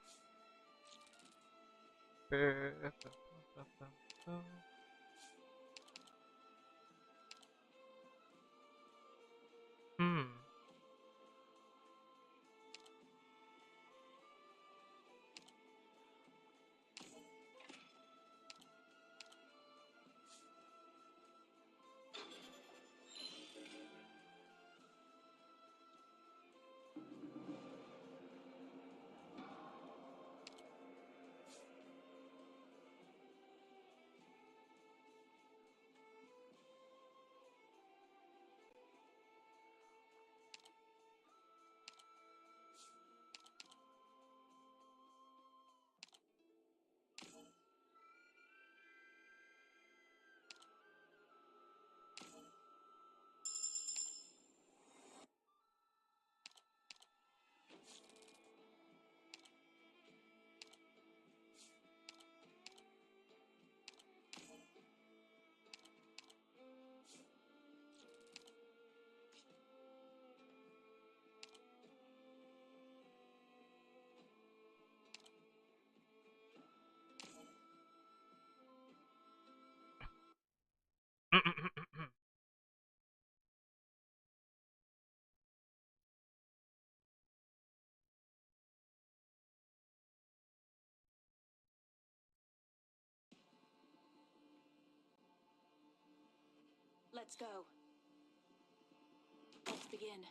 Hmm. Let's go. Let's begin.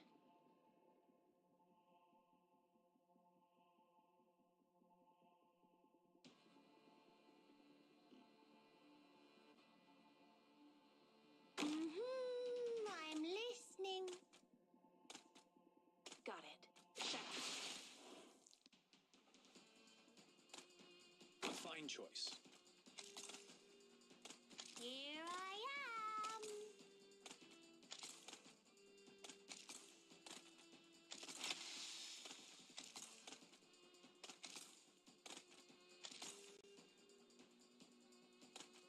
I'm listening. Got it. Shut up. A fine choice. Here I am.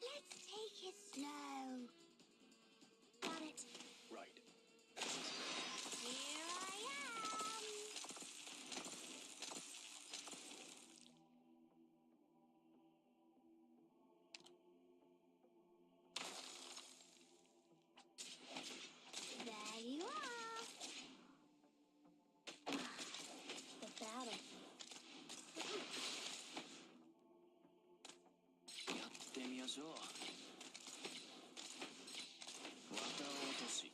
Let's take it slow. Got it. Right. Here I am. There you are. The battle. やってみましょう。綿落とし。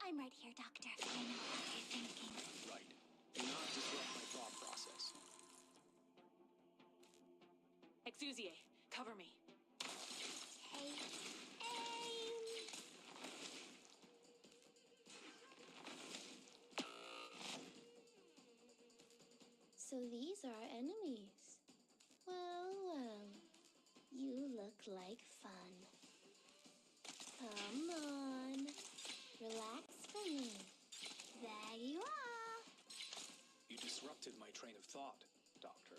I'm right here, Doctor. I know what you're thinking. Right. Do not disrupt my thought process. Exusie, cover me. Take aim. So these are our enemies. Well, well. You look like fun. Come on. Relax for me. There you are. You disrupted my train of thought, Doctor.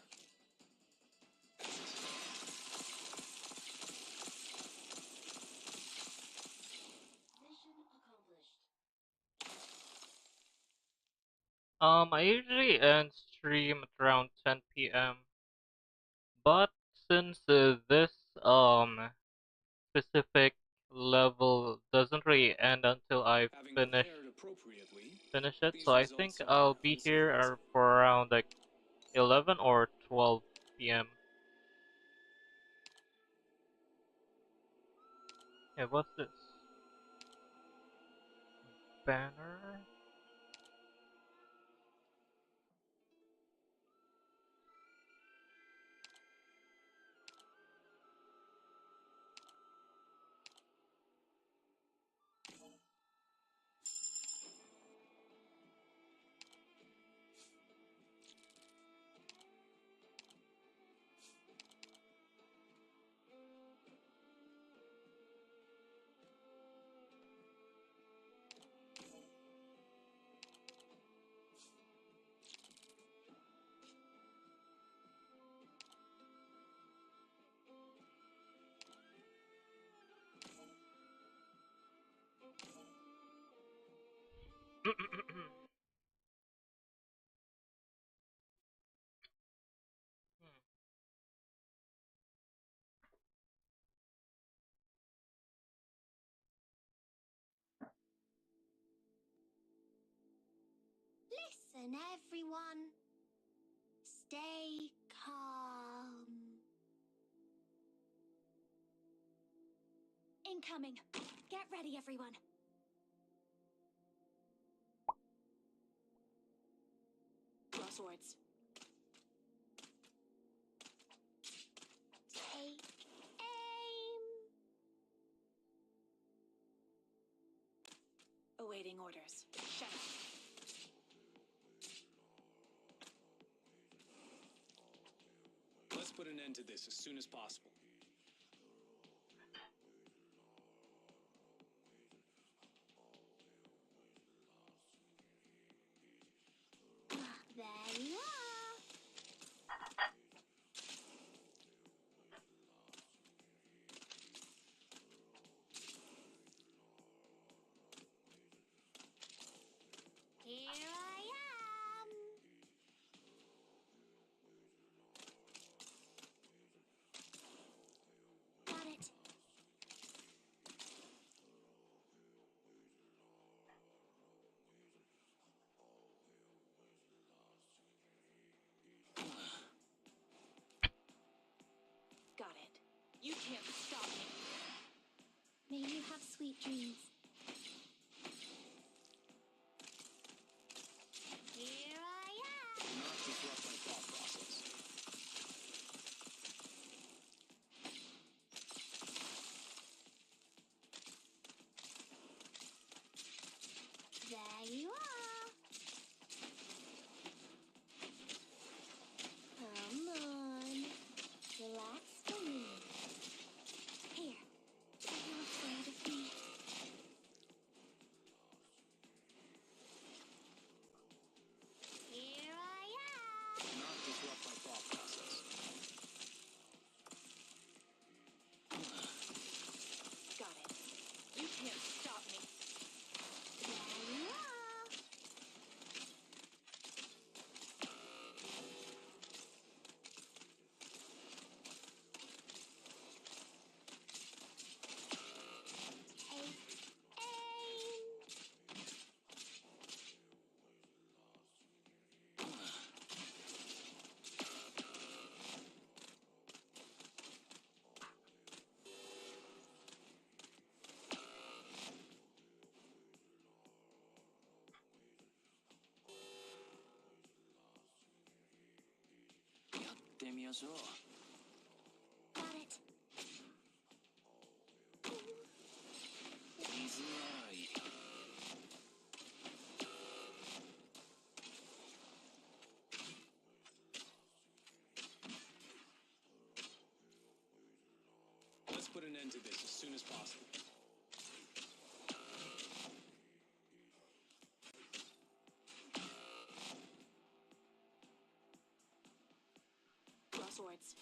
Mission accomplished. I usually end stream at around 10 p.m. But since this specific level doesn't really end until I Having finish prepared appropriately, finish it, these so I think results I'll appear be here unsurprising. for around like 11 or 12 p.m. Hey, what's this? Banner? Listen, everyone. Stay calm. Incoming. Get ready, everyone. Crosswords. Take aim. Awaiting orders. Shut up. Let's put an end to this as soon as possible. There you are. Here I am. Got it. Got it. You can't stop me. May you have sweet dreams. Here I am. Not disrupt my thought process. There you are. Come on. Relax for me. Here. Are you afraid of me? Here I am. Not disrupt my thought process. Got it. You can't stop me. There you are. Take aim. Got it. Let's put an end to this as soon as possible. Crosswords.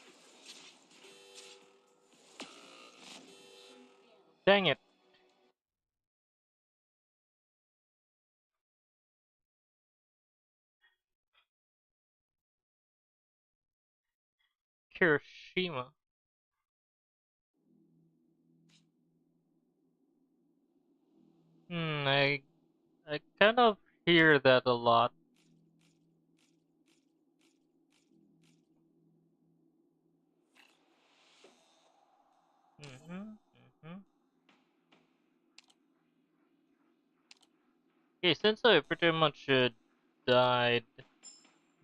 Dang it. Hiroshima. I kind of hear that a lot. Okay, since I pretty much died, I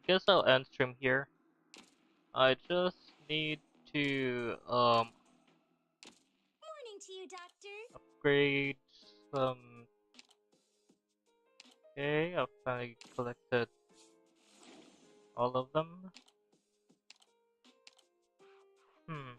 guess I'll end stream here. I just need to Morning to you, Doctor. upgrade some. Okay, I've finally collected all of them. Hmm.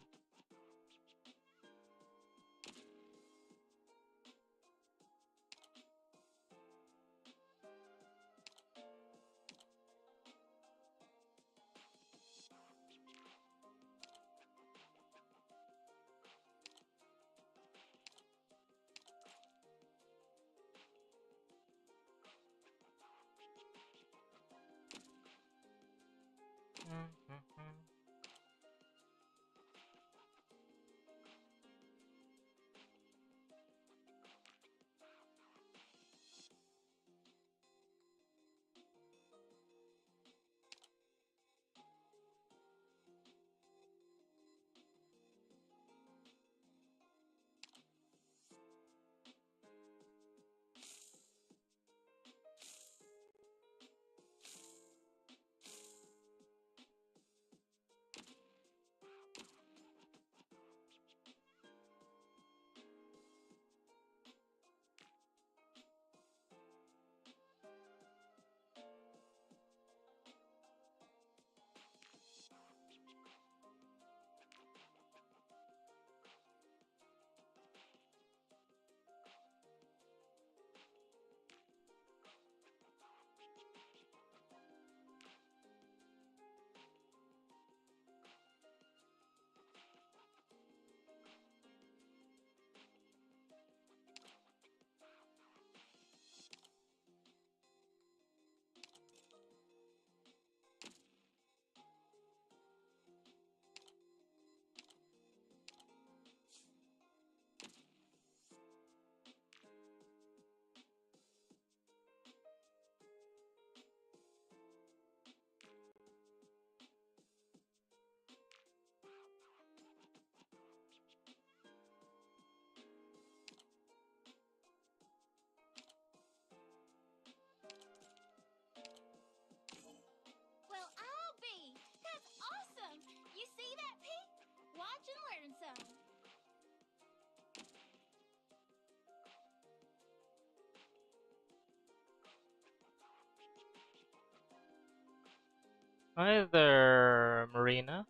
Hi there, Marina.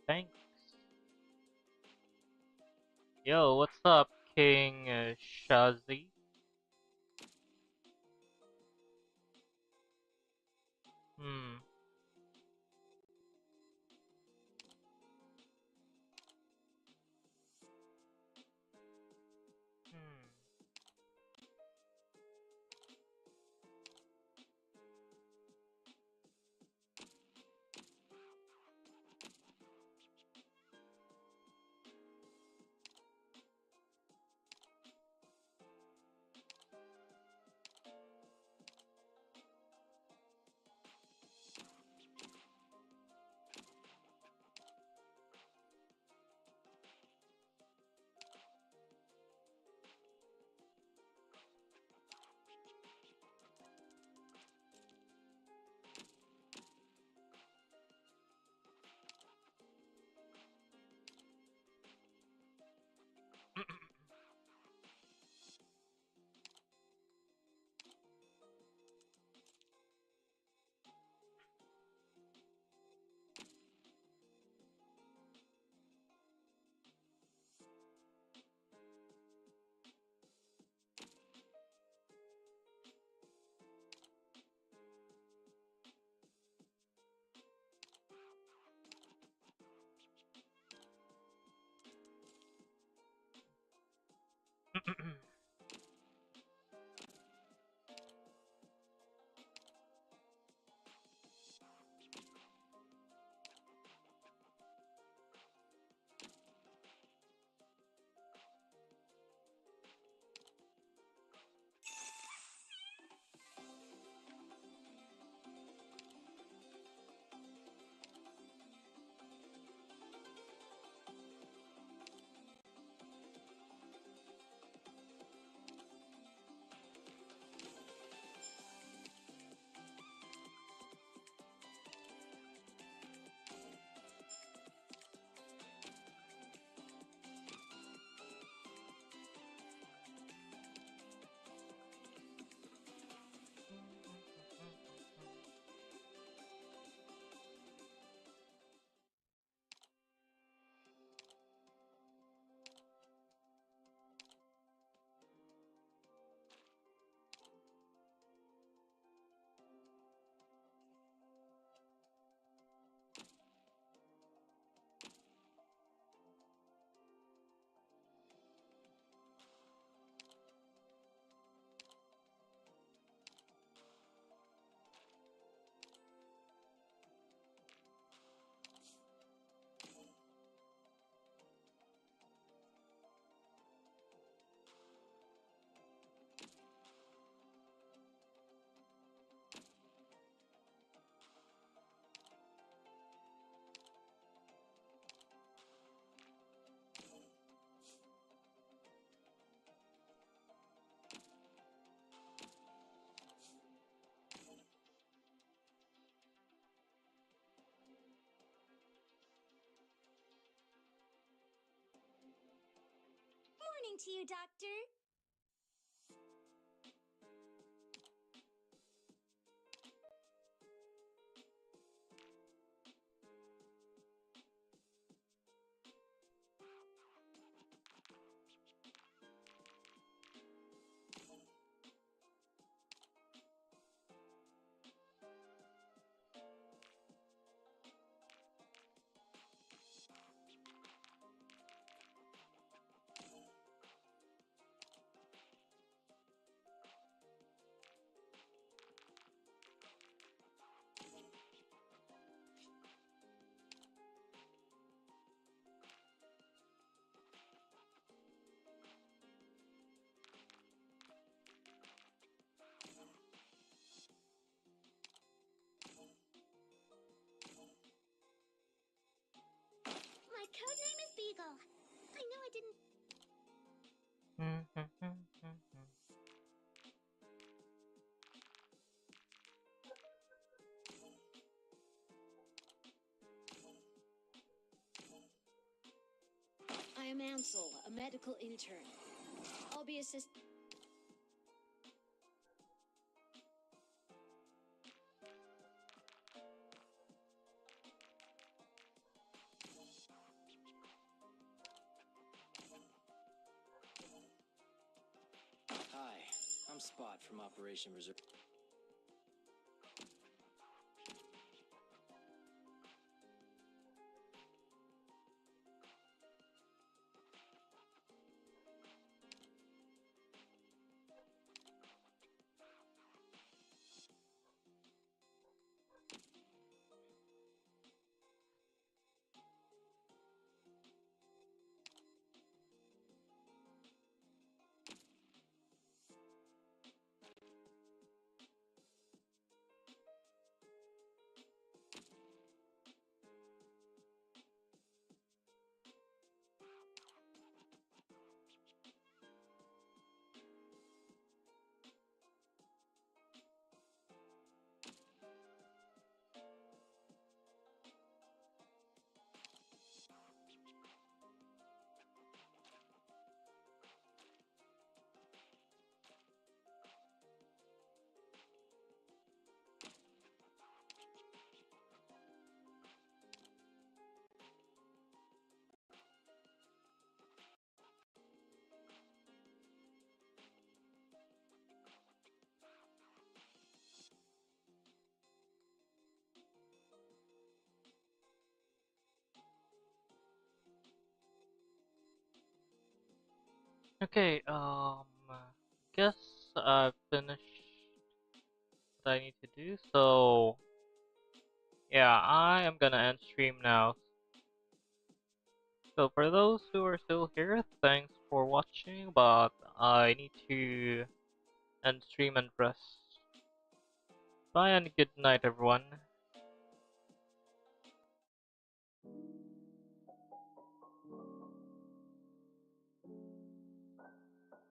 Thanks. Yo, what's up, King Shazi? Hmm. Hmm. Morning to you, Doctor. My codename is Beagle. I know I didn't. I am Ansel, a medical intern. I'll be assist. I'm Spot from Operation Reserve. Okay, guess I've finished what I need to do, so yeah, I am gonna end stream now. So for those who are still here, thanks for watching, but I need to end stream and rest. Bye and good night, everyone.